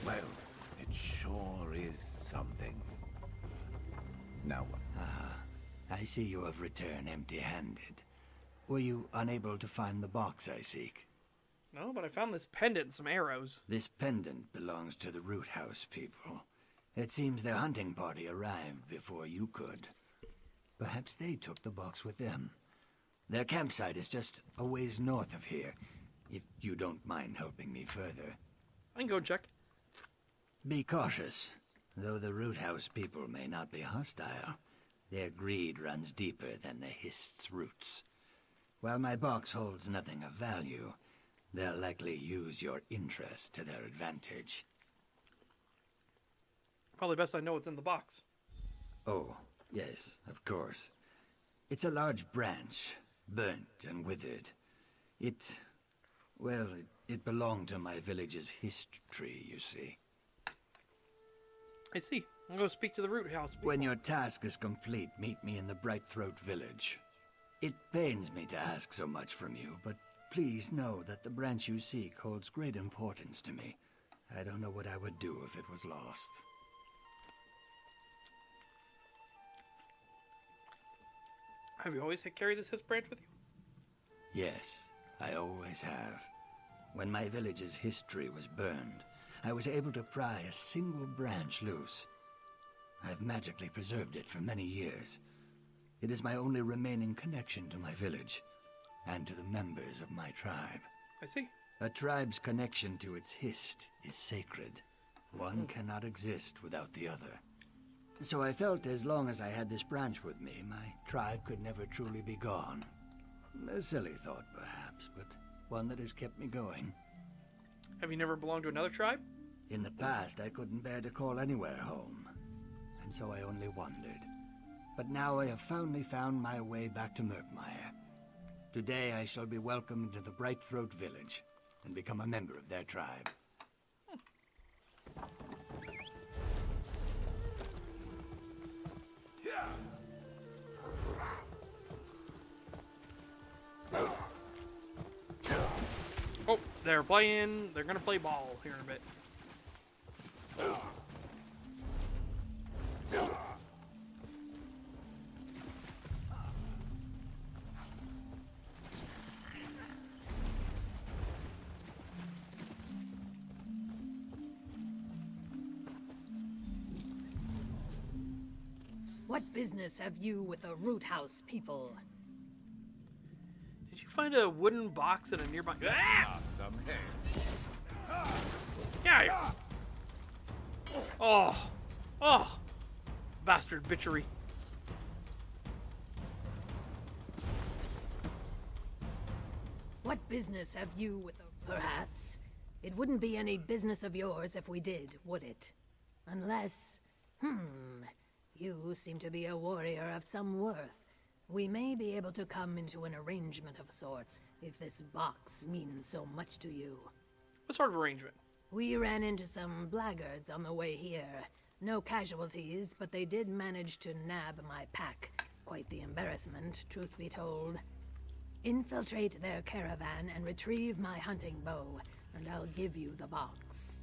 Well, it sure is something. Now what? I see you have returned empty-handed. Were you unable to find the box I seek? No, but I found this pendant and some arrows. This pendant belongs to the Root House people. It seems their hunting party arrived before you could. Perhaps they took the box with them. Their campsite is just a ways north of here, if you don't mind helping me further. I can go and check. Be cautious. Though the Root House people may not be hostile, their greed runs deeper than the Hist's roots. While my box holds nothing of value, they'll likely use your interest to their advantage. Probably best I know what's in the box. Oh, yes, of course. It's a large branch, burnt and withered. It belonged to my village's history, you see. I see. I'll go speak to the Root House people. When your task is complete, meet me in the Brightthroat village. It pains me to ask so much from you, but please know that the branch you seek holds great importance to me. I don't know what I would do if it was lost. Have you always carried this Hist branch with you? Yes, I always have. When my village's history was burned, I was able to pry a single branch loose. I've magically preserved it for many years. It is my only remaining connection to my village, and to the members of my tribe. I see. A tribe's connection to its hist is sacred. One cannot exist without the other. So I felt as long as I had this branch with me, my tribe could never truly be gone. A silly thought, perhaps, but one that has kept me going. Have you never belonged to another tribe? In the past, I couldn't bear to call anywhere home, and so I only wandered. But now I have finally found my way back to Murkmire. Today I shall be welcomed to the Brightthroat village, and become a member of their tribe. Oh, they're gonna play ball here in a bit. What business have you with the Root House people? Did you find a wooden box in a nearby... Ah! Some hay. Yeah. Oh. Oh. Bastard bitchery. What business have you with the... Perhaps. It wouldn't be any business of yours if we did, would it? Unless... You seem to be a warrior of some worth. We may be able to come into an arrangement of sorts, if this box means so much to you. What sort of arrangement? We ran into some blackguards on the way here. No casualties, but they did manage to nab my pack. Quite the embarrassment, truth be told. Infiltrate their caravan and retrieve my hunting bow, and I'll give you the box.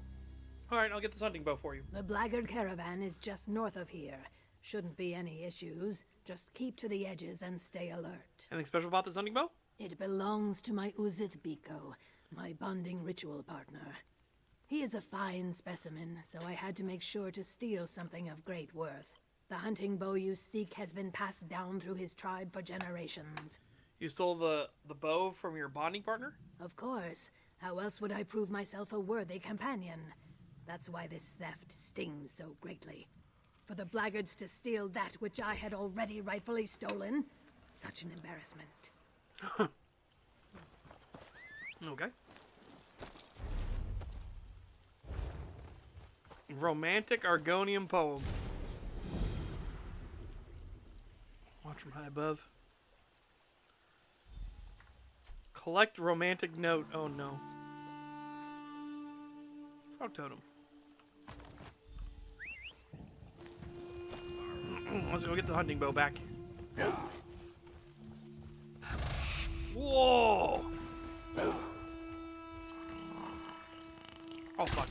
Alright, I'll get this hunting bow for you. The blackguard caravan is just north of here. Shouldn't be any issues. Just keep to the edges and stay alert. Anything special about this hunting bow? It belongs to my Uzith Biko, my bonding ritual partner. He is a fine specimen, so I had to make sure to steal something of great worth. The hunting bow you seek has been passed down through his tribe for generations. You stole the bow from your bonding partner? Of course. How else would I prove myself a worthy companion? That's why this theft stings so greatly. For the blackguards to steal that which I had already rightfully stolen? Such an embarrassment. Okay. Romantic Argonian poem. Watch from high above. Collect romantic note. Oh no. Frog totem. Let's go get the hunting bow back. Whoa! Oh fuck.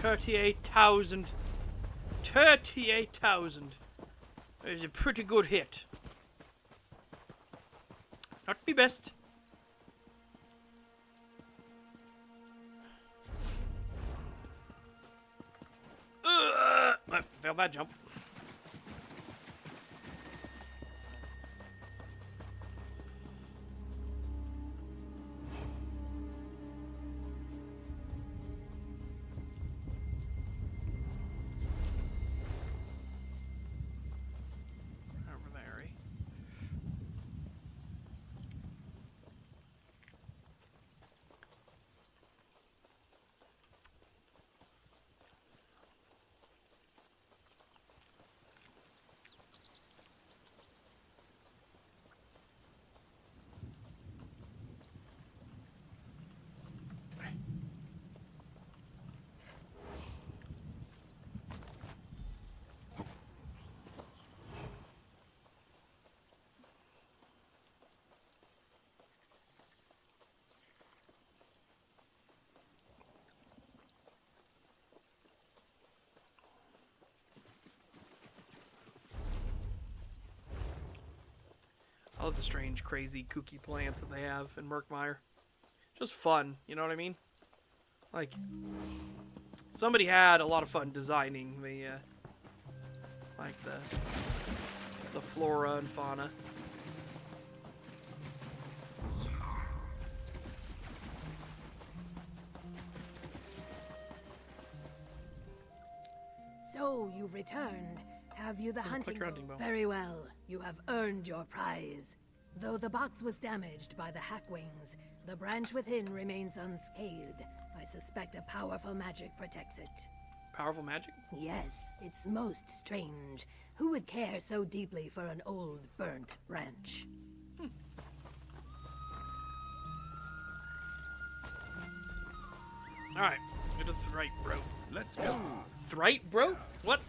$38,000. 38,000. It's a pretty good hit. Not my best. I failed that jump. I love the strange, crazy, kooky plants that they have in Murkmire. Just fun, you know what I mean? Like, somebody had a lot of fun designing the, like the flora and fauna. So, you've returned. Have you the hunting bow? Very well. You have earned your prize. Though the box was damaged by the Hackwings, the branch within remains unscathed. I suspect a powerful magic protects it. Powerful magic? Yes, it's most strange. Who would care so deeply for an old, burnt branch? Alright, get to Thrite, bro. Let's go. Thrite, bro? What?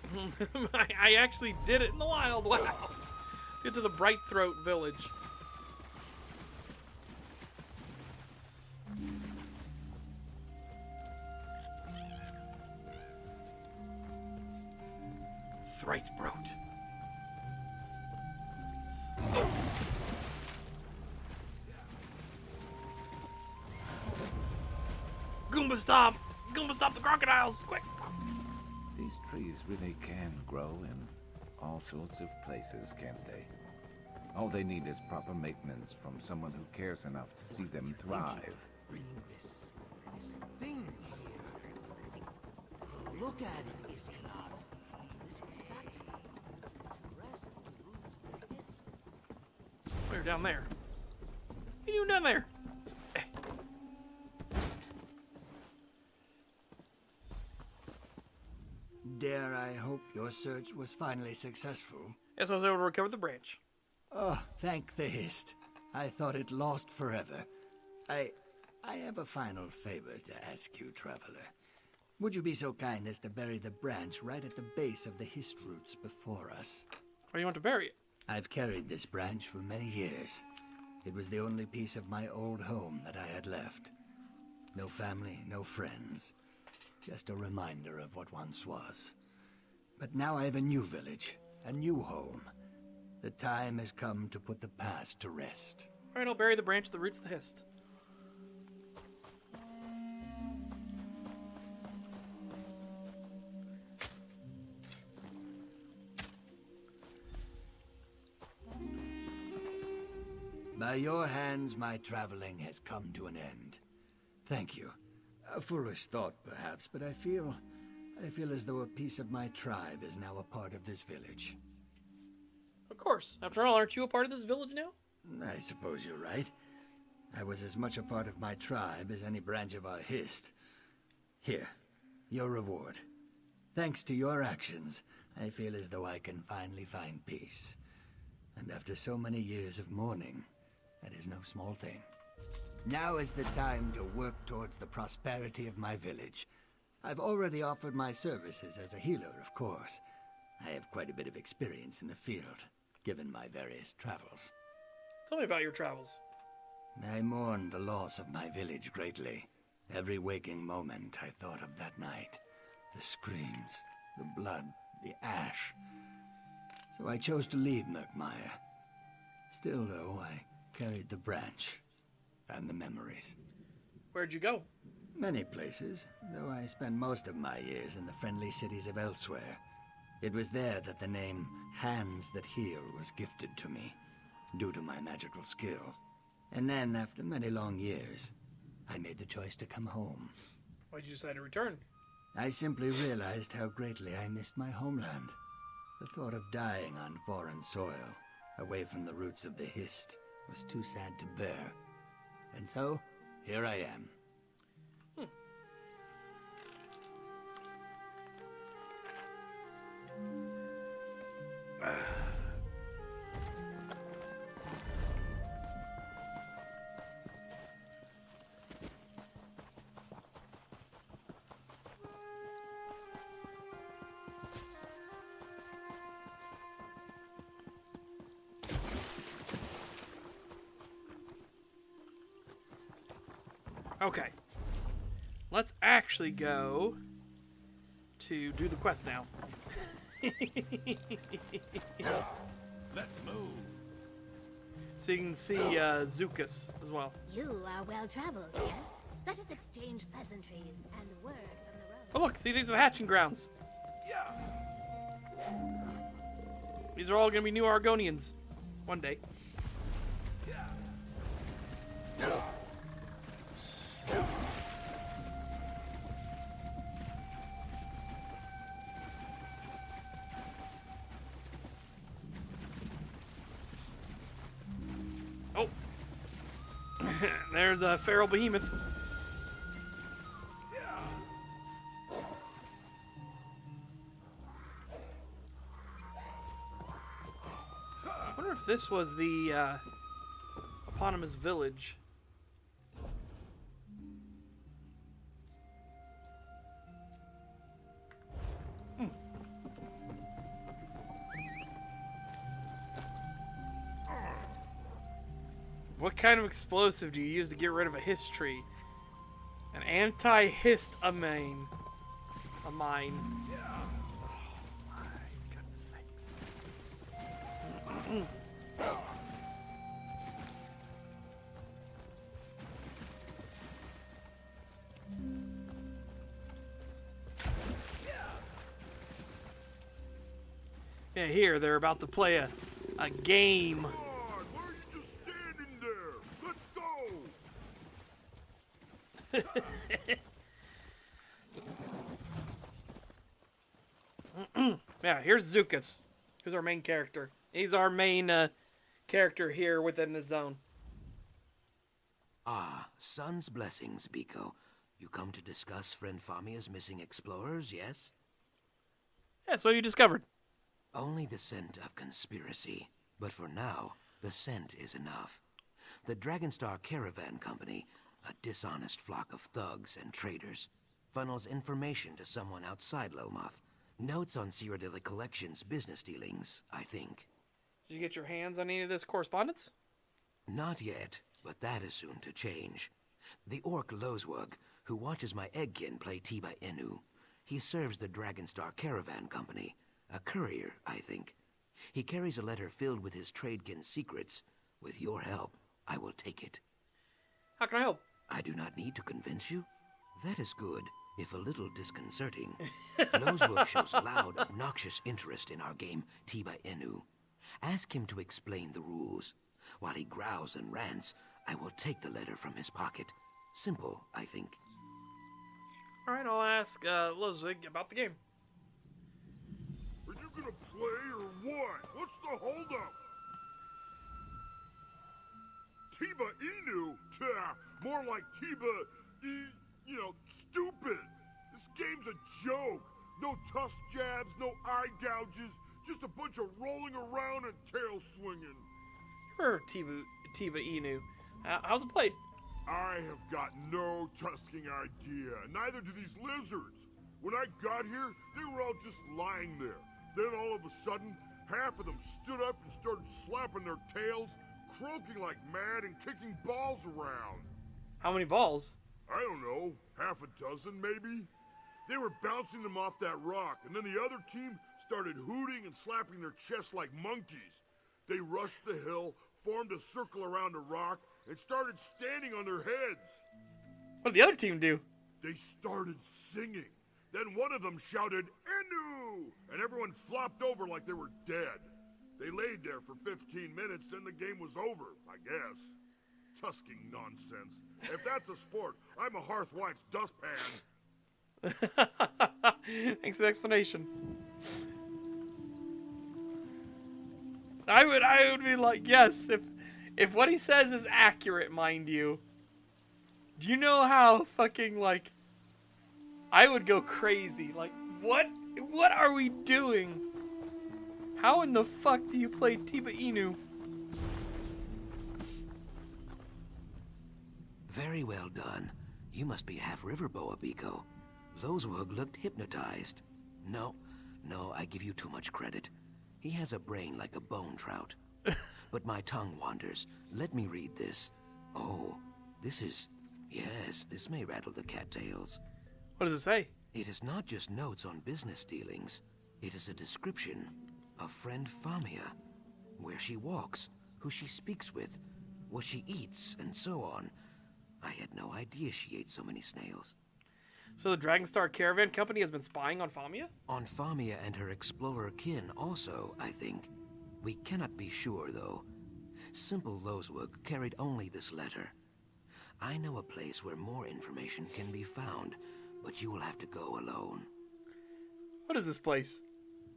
I actually did it in the wild. Wow. Let's get to the Bright Throat village. Thrite, bro. Oh. Goomba stomp! Goomba stomp the crocodiles! Quick! These trees really can grow in all sorts of places, can't they? All they need is proper maintenance from someone who cares enough to see them thrive. Bringing this thing here. Look at it, Iskanath. This was Saxon. To rest the roots of the hist. We're down there. What are you doing down there? Dare I hope your search was finally successful? Yes, I was able to recover the branch. Oh, thank the Hist. I thought it lost forever. I have a final favor to ask you, traveler. Would you be so kind as to bury the branch right at the base of the Hist roots before us? Where do you want to bury it? I've carried this branch for many years. It was the only piece of my old home that I had left. No family, no friends. Just a reminder of what once was. But now I have a new village, a new home. The time has come to put the past to rest. Alright, I'll bury the branch at the roots of the Hist. By your hands, my traveling has come to an end. Thank you. A foolish thought, perhaps, but I feel as though a piece of my tribe is now a part of this village. Of course. After all, aren't you a part of this village now? I suppose you're right. I was as much a part of my tribe as any branch of our Hist. Here, your reward. Thanks to your actions, I feel as though I can finally find peace. And after so many years of mourning, that is no small thing. Now is the time to work towards the prosperity of my village. I've already offered my services as a healer, of course. I have quite a bit of experience in the field, given my various travels. Tell me about your travels. I mourned the loss of my village greatly. Every waking moment I thought of that night. The screams, the blood, the ash. So I chose to leave Merkmire. Still, though, I carried the branch and the memories. Where'd you go? Many places, though I spent most of my years in the friendly cities of elsewhere. It was there that the name Hands That Heal was gifted to me, due to my magical skill. And then, after many long years, I made the choice to come home. Why'd you decide to return? I simply realized how greatly I missed my homeland. The thought of dying on foreign soil, away from the roots of the Hist, was too sad to bear. And so, here I am. Okay. Let's actually go to do the quest now. Let's move. So you can see Zukas as well. You are well traveled, yes? Let us exchange pleasantries and a word from the road. Oh look, see, these are the hatching grounds. Yeah. These are all going to be new Argonians one day. Oh, there's a feral behemoth. I wonder if this was the eponymous village. What kind of explosive do you use to get rid of a hist tree? An anti-hist amine. A mine. Oh my goodness sakes. Yeah, here, they're about to play a game. Come on, why are you just standing there? Let's go! Yeah, here's Zukas. Who's our main character. He's our main character here within the zone. Ah, Sun's blessings, Biko. You come to discuss friend Famia's missing explorers, yes? Yeah, so you discovered. Only the scent of conspiracy. But for now, the scent is enough. The Dragonstar Caravan Company, a dishonest flock of thugs and traitors, funnels information to someone outside Lilmoth. Notes on Cyrodiilic Collection's business dealings, I think. Did you get your hands on any of this correspondence? Not yet, but that is soon to change. The orc Lozwug, who watches my eggkin play Tiba Inu, he serves the Dragonstar Caravan Company. A courier, I think. He carries a letter filled with his tradekin's secrets. With your help, I will take it. How can I help? I do not need to convince you. That is good, if a little disconcerting. Lozwug shows loud, obnoxious interest in our game, Tiba Inu. Ask him to explain the rules. While he growls and rants, I will take the letter from his pocket. Simple, I think. Alright, I'll ask Lozwig about the game. Are you gonna play or what? What's the holdup? Tiba Inu? More like stupid. This game's a joke. No tusk jabs, no eye gouges, just a bunch of rolling around and tail swinging. Sure, Tiba Inu. How's it played? I have got no tusking idea. Neither do these lizards. When I got here, they were all just lying there. Then all of a sudden, half of them stood up and started slapping their tails, croaking like mad and kicking balls around. How many balls? I don't know, half a dozen maybe? They were bouncing them off that rock, and then the other team started hooting and slapping their chests like monkeys. They rushed the hill, formed a circle around a rock, and started standing on their heads. What did the other team do? They started singing. Then one of them shouted, "Enu!" and everyone flopped over like they were dead. They laid there for 15 minutes, then the game was over, I guess. Tusking nonsense. If that's a sport, I'm a hearthwife's dustpan. Thanks for the explanation. I would be like, yes, if what he says is accurate, mind you. Do you know how fucking, like, I would go crazy. Like, what are we doing? How in the fuck do you play Tiba Inu? Very well done. You must be half Riverboa, Biko. Lozwug looked hypnotized. No, I give you too much credit. He has a brain like a bone trout. But my tongue wanders. Let me read this. Oh, yes, this may rattle the cattails. What does it say? It is not just notes on business dealings. It is a description of friend Famia. Where she walks, who she speaks with, what she eats, and so on. I had no idea she ate so many snails. So the Dragonstar Caravan Company has been spying on Famia? On Famia and her explorer kin also, I think. We cannot be sure, though. Simple Lozwug carried only this letter. I know a place where more information can be found, but you will have to go alone. What is this place?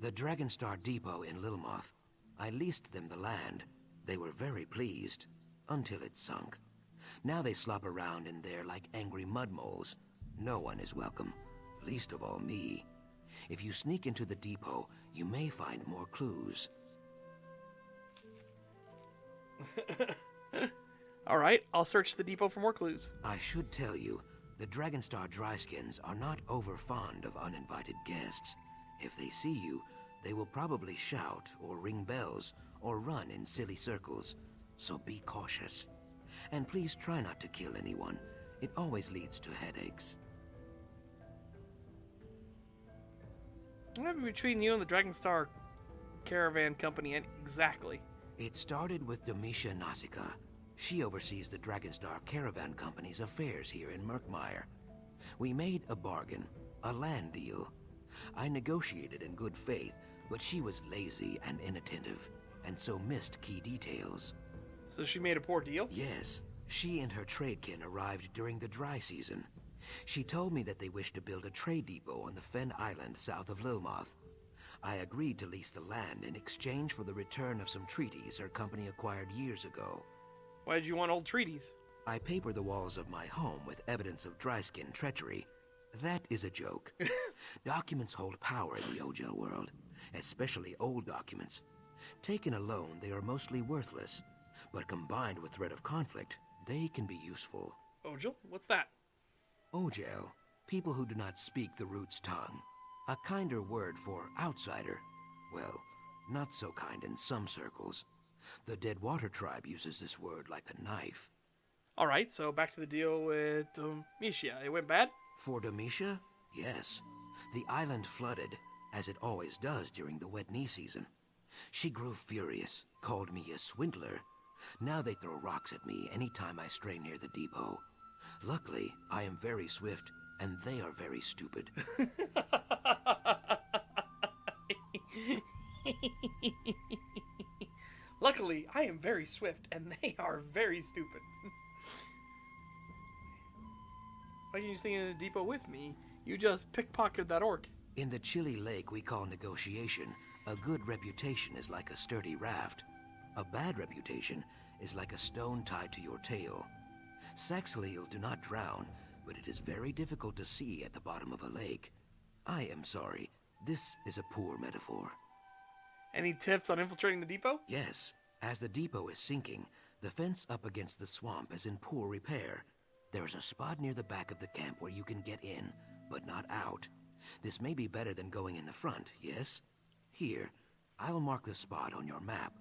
The Dragonstar Depot in Lilmoth. I leased them the land. They were very pleased, until it sunk. Now they slop around in there like angry mudmoles. No one is welcome, least of all me. If you sneak into the depot, you may find more clues. Alright, I'll search the depot for more clues. I should tell you, the Dragonstar Dryskins are not over fond of uninvited guests. If they see you, they will probably shout or ring bells or run in silly circles, so be cautious. And please try not to kill anyone. It always leads to headaches. What happened between you and the Dragonstar Caravan Company exactly? It started with Domitia Nausicaa. She oversees the Dragonstar Caravan Company's affairs here in Murkmire. We made a bargain, a land deal. I negotiated in good faith, but she was lazy and inattentive, and so missed key details. So she made a poor deal? Yes. She and her tradekin arrived during the dry season. She told me that they wished to build a trade depot on the Fen Island south of Lilmoth. I agreed to lease the land in exchange for the return of some treaties her company acquired years ago. Why did you want old treaties? I papered the walls of my home with evidence of dryskin treachery. That is a joke. Documents hold power in the Ojel world, especially old documents. Taken alone, they are mostly worthless, but combined with threat of conflict, they can be useful. Ojel? What's that? Ojel, people who do not speak the root's tongue. A kinder word for outsider. Well, not so kind in some circles. The Deadwater tribe uses this word like a knife. Alright, so back to the deal with Misha. It went bad? For Domitia? Yes. The island flooded, as it always does during the wet knee season. She grew furious, called me a swindler. Now they throw rocks at me anytime I stray near the depot. Luckily, I am very swift, and they are very stupid. Luckily, I am very swift, and they are very stupid. Why didn't you stay in the depot with me? You just pickpocketed that orc. In the chilly lake we call negotiation, a good reputation is like a sturdy raft. A bad reputation is like a stone tied to your tail. Saxhleel do not drown, but it is very difficult to see at the bottom of a lake. I am sorry. This is a poor metaphor. Any tips on infiltrating the depot? Yes. As the depot is sinking, the fence up against the swamp is in poor repair. There is a spot near the back of the camp where you can get in, but not out. This may be better than going in the front, yes? Here, I'll mark the spot on your map.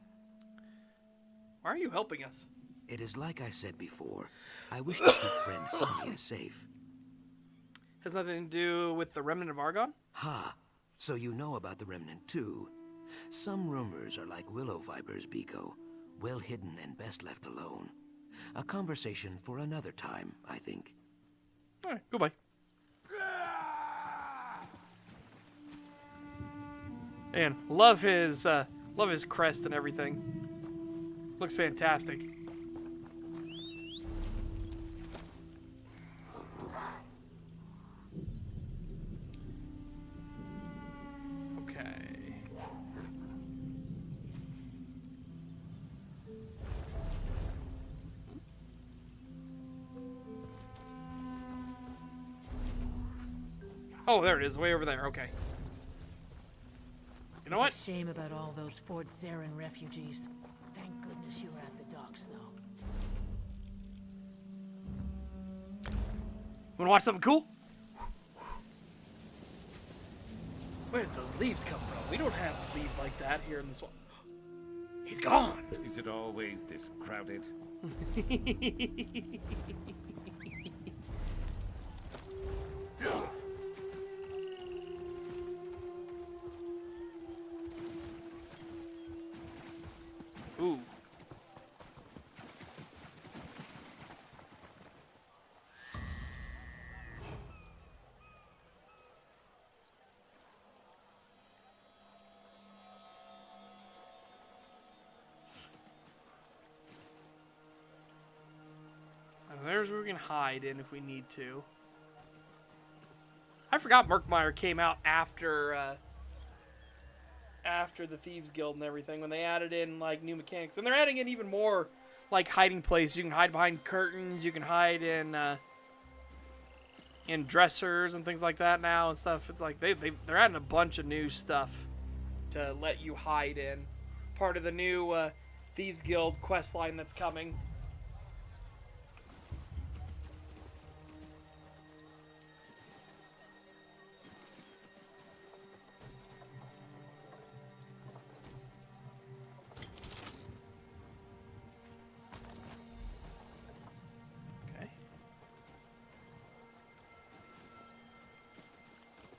Why are you helping us? It is like I said before. I wish to keep friend Phineas safe. Has nothing to do with the Remnant of Argon? Ha! So you know about the Remnant too. Some rumors are like willow fibers, Biko. Well hidden and best left alone. A conversation for another time, I think. Alright, goodbye. And love his crest and everything. Looks fantastic. Okay. Oh, there it is, way over there. Okay. You know what? It's a shame about all those Fort Zarin refugees. Thank goodness you were at the docks, though. Wanna watch something cool? Where did those leaves come from? We don't have leaves like that here in the swamp. He's gone! Is it always this crowded? Ooh. And there's where we can hide in if we need to. I forgot Murkmire came out after the Thieves Guild and everything, when they added in like new mechanics, and they're adding in even more like hiding places. You can hide behind curtains, you can hide in dressers and things like that now and stuff. It's like they're adding a bunch of new stuff to let you hide in. Part of the new Thieves Guild quest line that's coming.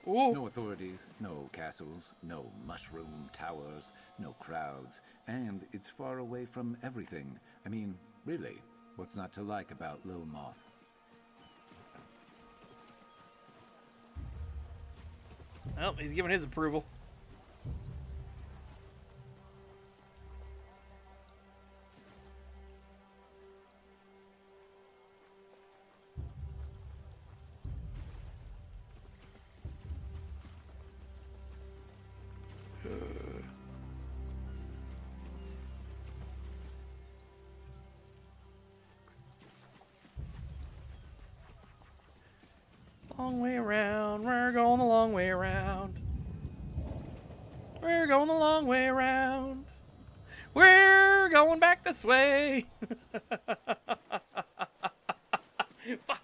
Ooh. No authorities, no castles, no mushroom towers, no crowds, and it's far away from everything. I mean, really, what's not to like about Lilmoth? Well, he's giving his approval. long way around. We're going the long way around. We're going the long way around. We're going back this way. Fuck.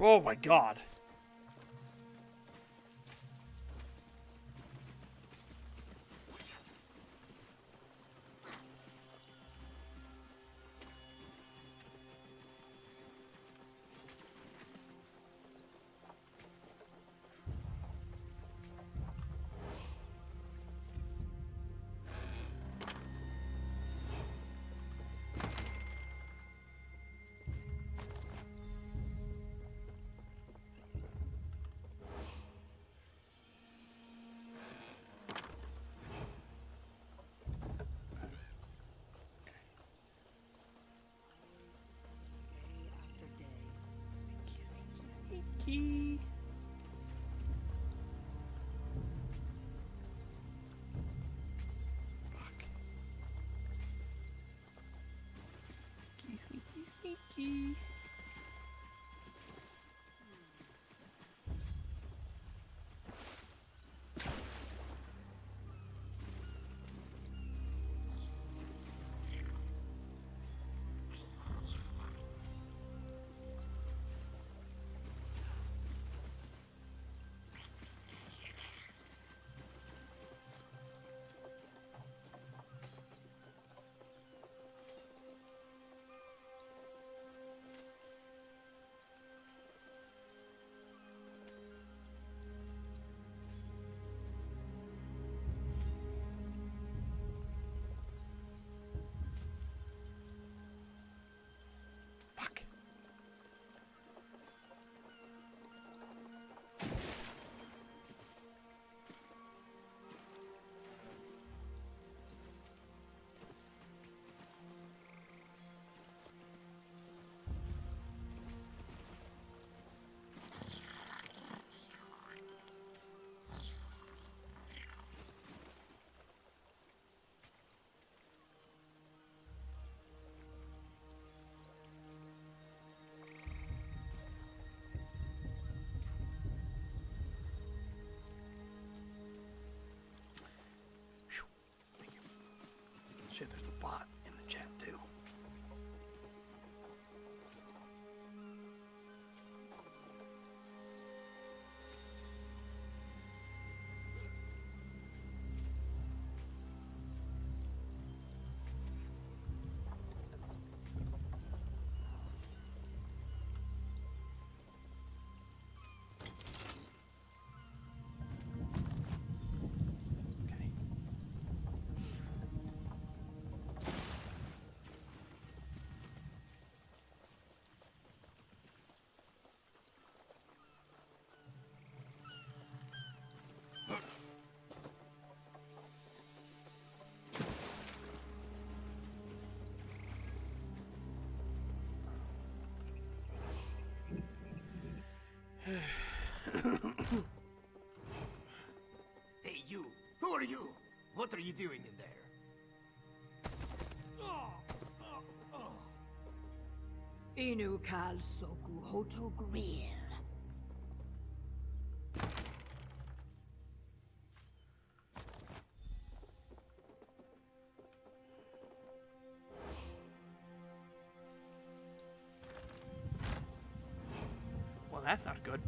Oh my god. Sneaky. Fuck. Sneaky. Shit, there's a bot in the chat too. Hey, you! Who are you? What are you doing in there? Inu kal soku hoto grill. Well, that's not good.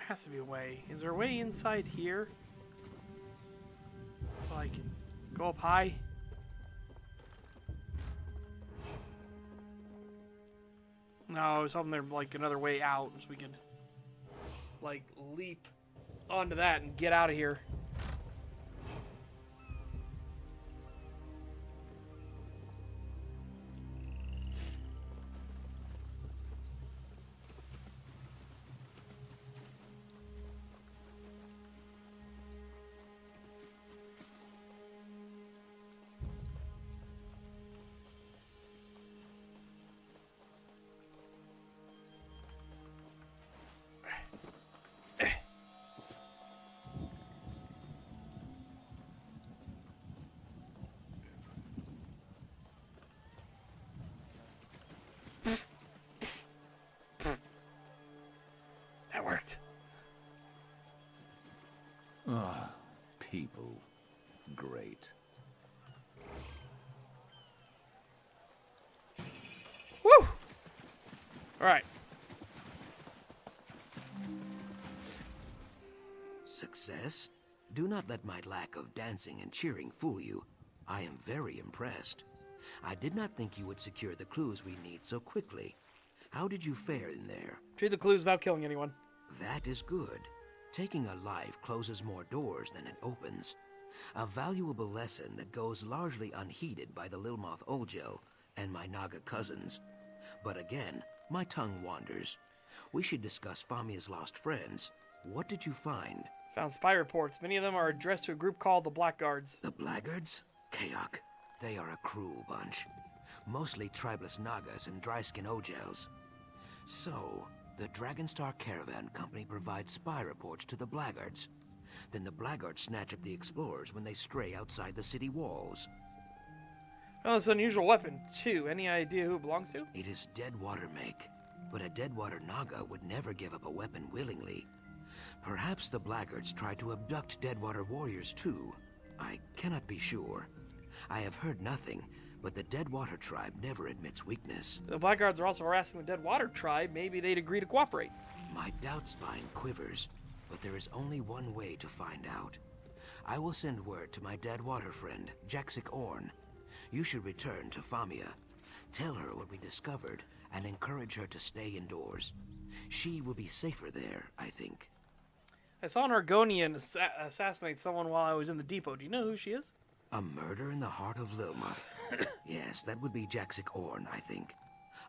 has to be a way. Is there a way inside here? Like, go up high? No, I was hoping there'd like another way out so we could like leap onto that and get out of here. That worked. Ah, people. Great. Woo! Alright. Success? Do not let my lack of dancing and cheering fool you. I am very impressed. I did not think you would secure the clues we need so quickly. How did you fare in there? Treat the clues without killing anyone. That is good. Taking a life closes more doors than it opens. A valuable lesson that goes largely unheeded by the Lilmoth Olgel and my Naga cousins. But again, my tongue wanders. We should discuss Famia's lost friends. What did you find? Found spy reports. Many of them are addressed to a group called the Blackguards. The Blackguards? Kayak. They are a cruel bunch. Mostly tribeless Nagas and dry-skin Ogels. So, the Dragonstar Caravan Company provides spy reports to the Blackguards. Then the Blackguards snatch up the explorers when they stray outside the city walls. Found this unusual weapon, too. Any idea who it belongs to? It is Deadwater make, but a Deadwater Naga would never give up a weapon willingly. Perhaps the Blackguards tried to abduct Deadwater warriors, too. I cannot be sure. I have heard nothing, but the Deadwater tribe never admits weakness. The Blackguards are also harassing the Deadwater tribe. Maybe they'd agree to cooperate. My doubt spine quivers, but there is only one way to find out. I will send word to my Deadwater friend, Jaxic Orn. You should return to Famia. Tell her what we discovered, and encourage her to stay indoors. She will be safer there, I think. I saw an Argonian assassinate someone while I was in the depot. Do you know who she is? A murder in the heart of Lilmoth. Yes, that would be Jaxic Orn, I think.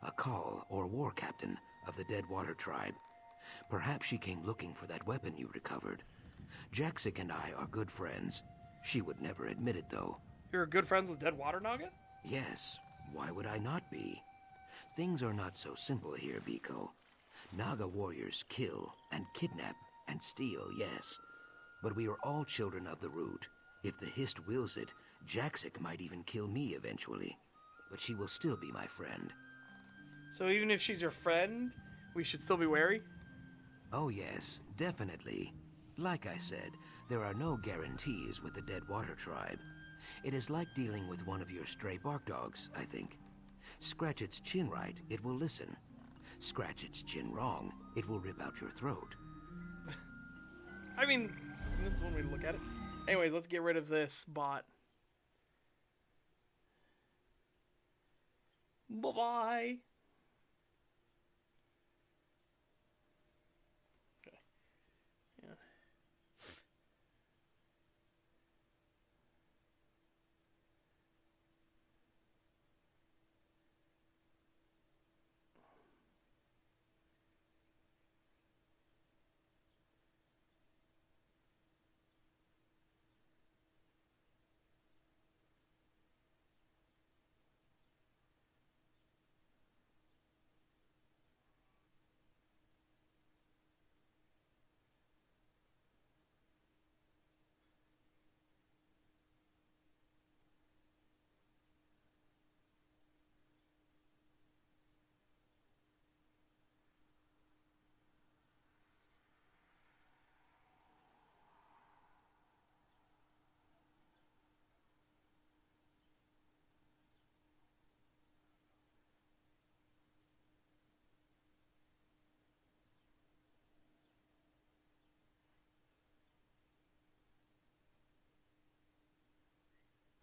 A call or war captain of the Deadwater tribe. Perhaps she came looking for that weapon you recovered. Jaxic and I are good friends. She would never admit it, though. You're good friends with Deadwater Naga? Yes, why would I not be? Things are not so simple here, Biko. Naga warriors kill and kidnap and steal, yes. But we are all children of the root. If the Hist wills it, Jaxic might even kill me eventually. But she will still be my friend. So even if she's your friend, we should still be wary? Oh yes, definitely. Like I said, there are no guarantees with the Deadwater tribe. It is like dealing with one of your stray bark dogs, I think. Scratch its chin right, it will listen. Scratch its chin wrong, it will rip out your throat. I mean, that's one way to look at it. Anyways, let's get rid of this bot. Bye-bye. Okay. Yeah.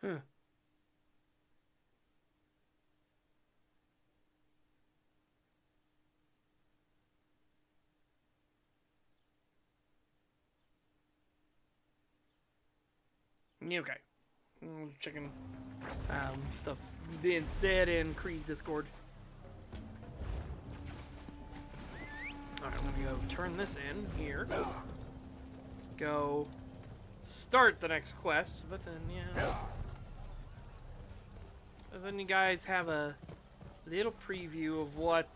Huh. Okay. Checking stuff being said in Creed Discord. Alright, I'm gonna go turn this in here. Go start the next quest, but then, yeah. Does any guys have a little preview of what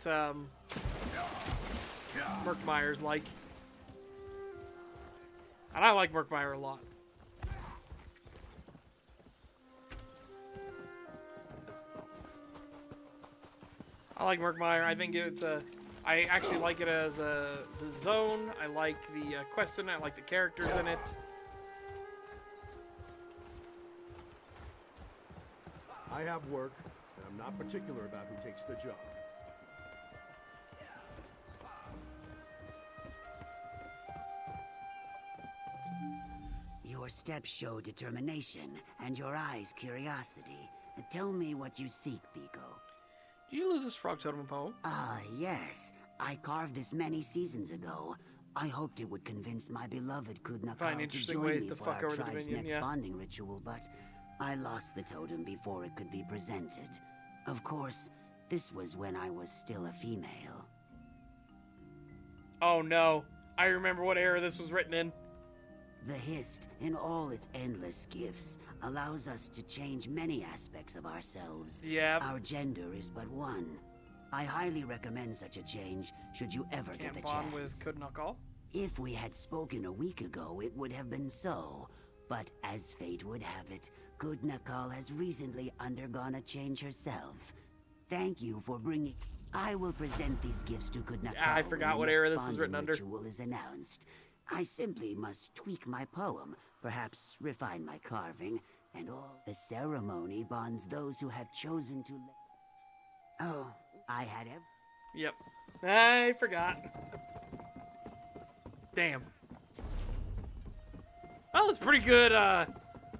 Murkmire's like? And I like Murkmire a lot. I like Murkmire. I think it's a... I actually like it as a zone. I like the quests in it. I like the characters in it. I have work, and I'm not particular about who takes the job. Your steps show determination, and your eyes curiosity. Tell me what you seek, Biko. Did you lose this frog totem poem? Yes. I carved this many seasons ago. I hoped it would convince my beloved Kudnakal to join me for our tribe's next bonding ritual, but I lost the totem before it could be presented. Of course, this was when I was still a female. Oh no. I remember what era this was written in. The Hist, in all its endless gifts, allows us to change many aspects of ourselves. Yeah. Our gender is but one. I highly recommend such a change, should you ever get the chance. With Kudnakal? If we had spoken a week ago, it would have been so. But as fate would have it, Kudnakal has recently undergone a change herself. Thank you for bringing... I will present these gifts to Kudnakal. Yeah, I forgot what era this was written under. Ritual is announced. I simply must tweak my poem, perhaps refine my carving, and all. The ceremony bonds those who have chosen to... Oh, I had Yep. I forgot. Damn. Well, it's pretty good,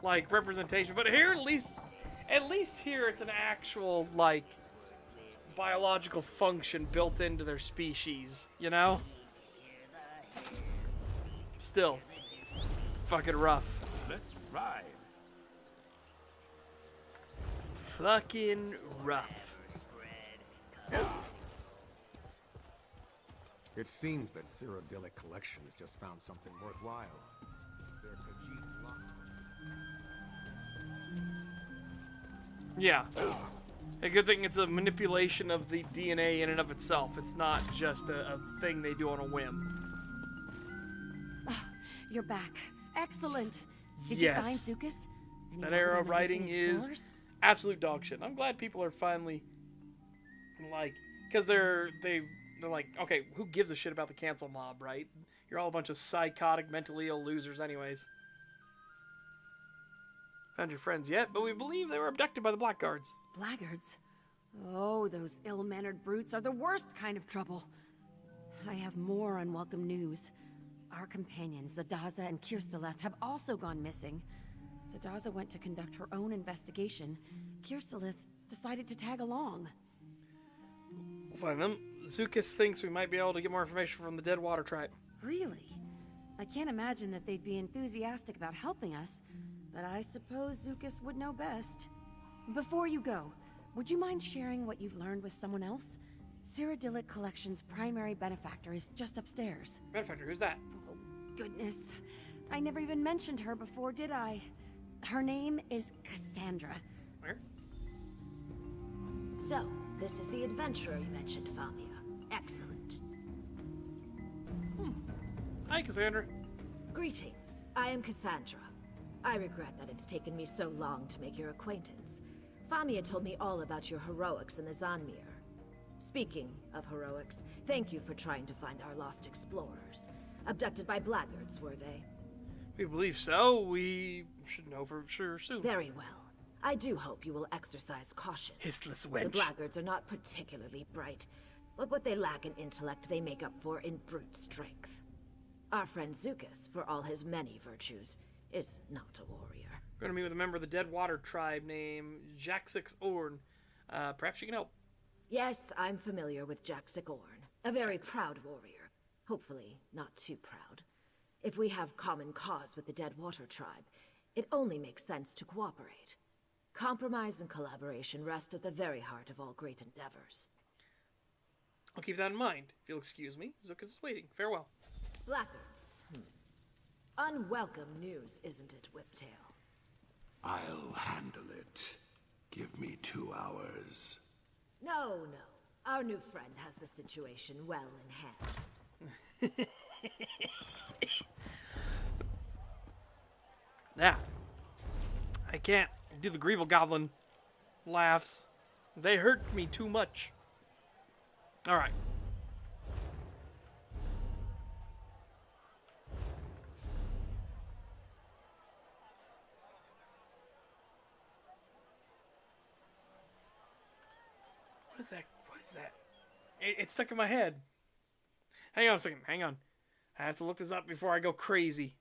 like, representation. But here, at least here, it's an actual, like, biological function built into their species, you know? Still, fucking rough. Let's ride. Fucking rough. It seems that Cyrodiilic Collections just found something worthwhile. Their Khajiit lock. Yeah. A good thing it's a manipulation of the DNA in and of itself. It's not just a thing they do on a whim. You're back. Excellent. Did Yes. you find Zukas? Any That word era on of the writing missing is explorers? absolute dog shit. I'm glad people are finally, like, because they're like, okay, who gives a shit about the cancel mob, right? You're all a bunch of psychotic, mentally ill losers anyways. Found your friends yet, but we believe they were abducted by the Blackguards. Blackguards? Oh, those ill-mannered brutes are the worst kind of trouble. I have more unwelcome news. Our companions, Zadaza and Kirsteleth, have also gone missing. Zadaza went to conduct her own investigation. Kirsteleth decided to tag along. We'll find them. Zukas thinks we might be able to get more information from the Deadwater tribe. Really? I can't imagine that they'd be enthusiastic about helping us, but I suppose Zukas would know best. Before you go, would you mind sharing what you've learned with someone else? Cyrodiilic Collection's primary benefactor is just upstairs. Benefactor, who's that? Oh, goodness. I never even mentioned her before, did I? Her name is Cassandra. Where? So, this is the adventurer you mentioned, Famia. Excellent. Hi, Cassandra. Greetings. I am Cassandra. I regret that it's taken me so long to make your acquaintance. Famia told me all about your heroics in the Zanmir. Speaking of heroics, thank you for trying to find our lost explorers. Abducted by blackguards, were they? We believe so. We should know for sure soon. Very well. I do hope you will exercise caution. Histless wench. The blackguards are not particularly bright, but what they lack in intellect they make up for in brute strength. Our friend Zukas, for all his many virtues, is not a warrior. We're going to meet with a member of the Deadwater tribe named Jaxix Orn. Perhaps you can help. Yes, I'm familiar with Jaxix Orn. A very proud warrior. Hopefully, not too proud. If we have common cause with the Deadwater tribe, it only makes sense to cooperate. Compromise and collaboration rest at the very heart of all great endeavors. I'll keep that in mind. If you'll excuse me, Zuka's is waiting. Farewell. Blackguards. Unwelcome news, isn't it, Whiptail? I'll handle it. Give me 2 hours. No. Our new friend has the situation well in hand. Yeah. I can't do the Grievel Goblin laughs. They hurt me too much. Alright. What is that? What is that? It's stuck in my head. Hang on a second. Hang on. I have to look this up before I go crazy.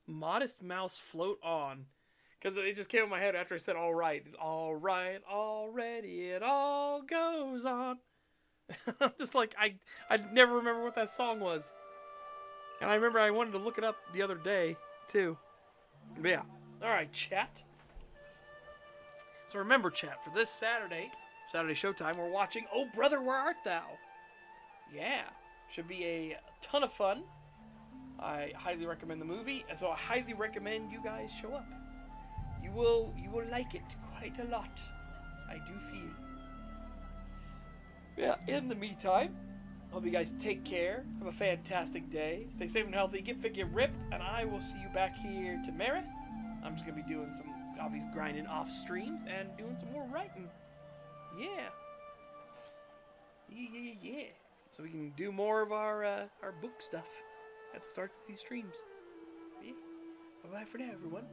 Modest mouse float on. Because it just came in my head after I said all right. All right, already it all goes on. I'm just like, I never remember what that song was. And I remember I wanted to look it up the other day, too. But yeah. Alright, chat. So remember, chat, for this Saturday Showtime, we're watching Oh Brother, Where Art Thou? Yeah. Should be a ton of fun. I highly recommend the movie, and so I highly recommend you guys show up. You will like it quite a lot. I do feel. Yeah, in the meantime, hope you guys take care. Have a fantastic day. Stay safe and healthy. Get fit, get ripped, and I will see you back here tomorrow. I'm just going to be doing some, obviously, grinding off streams and doing some more writing. Yeah. Yeah. So we can do more of our book stuff at the starts of these streams. Yeah. Bye-bye for now, everyone.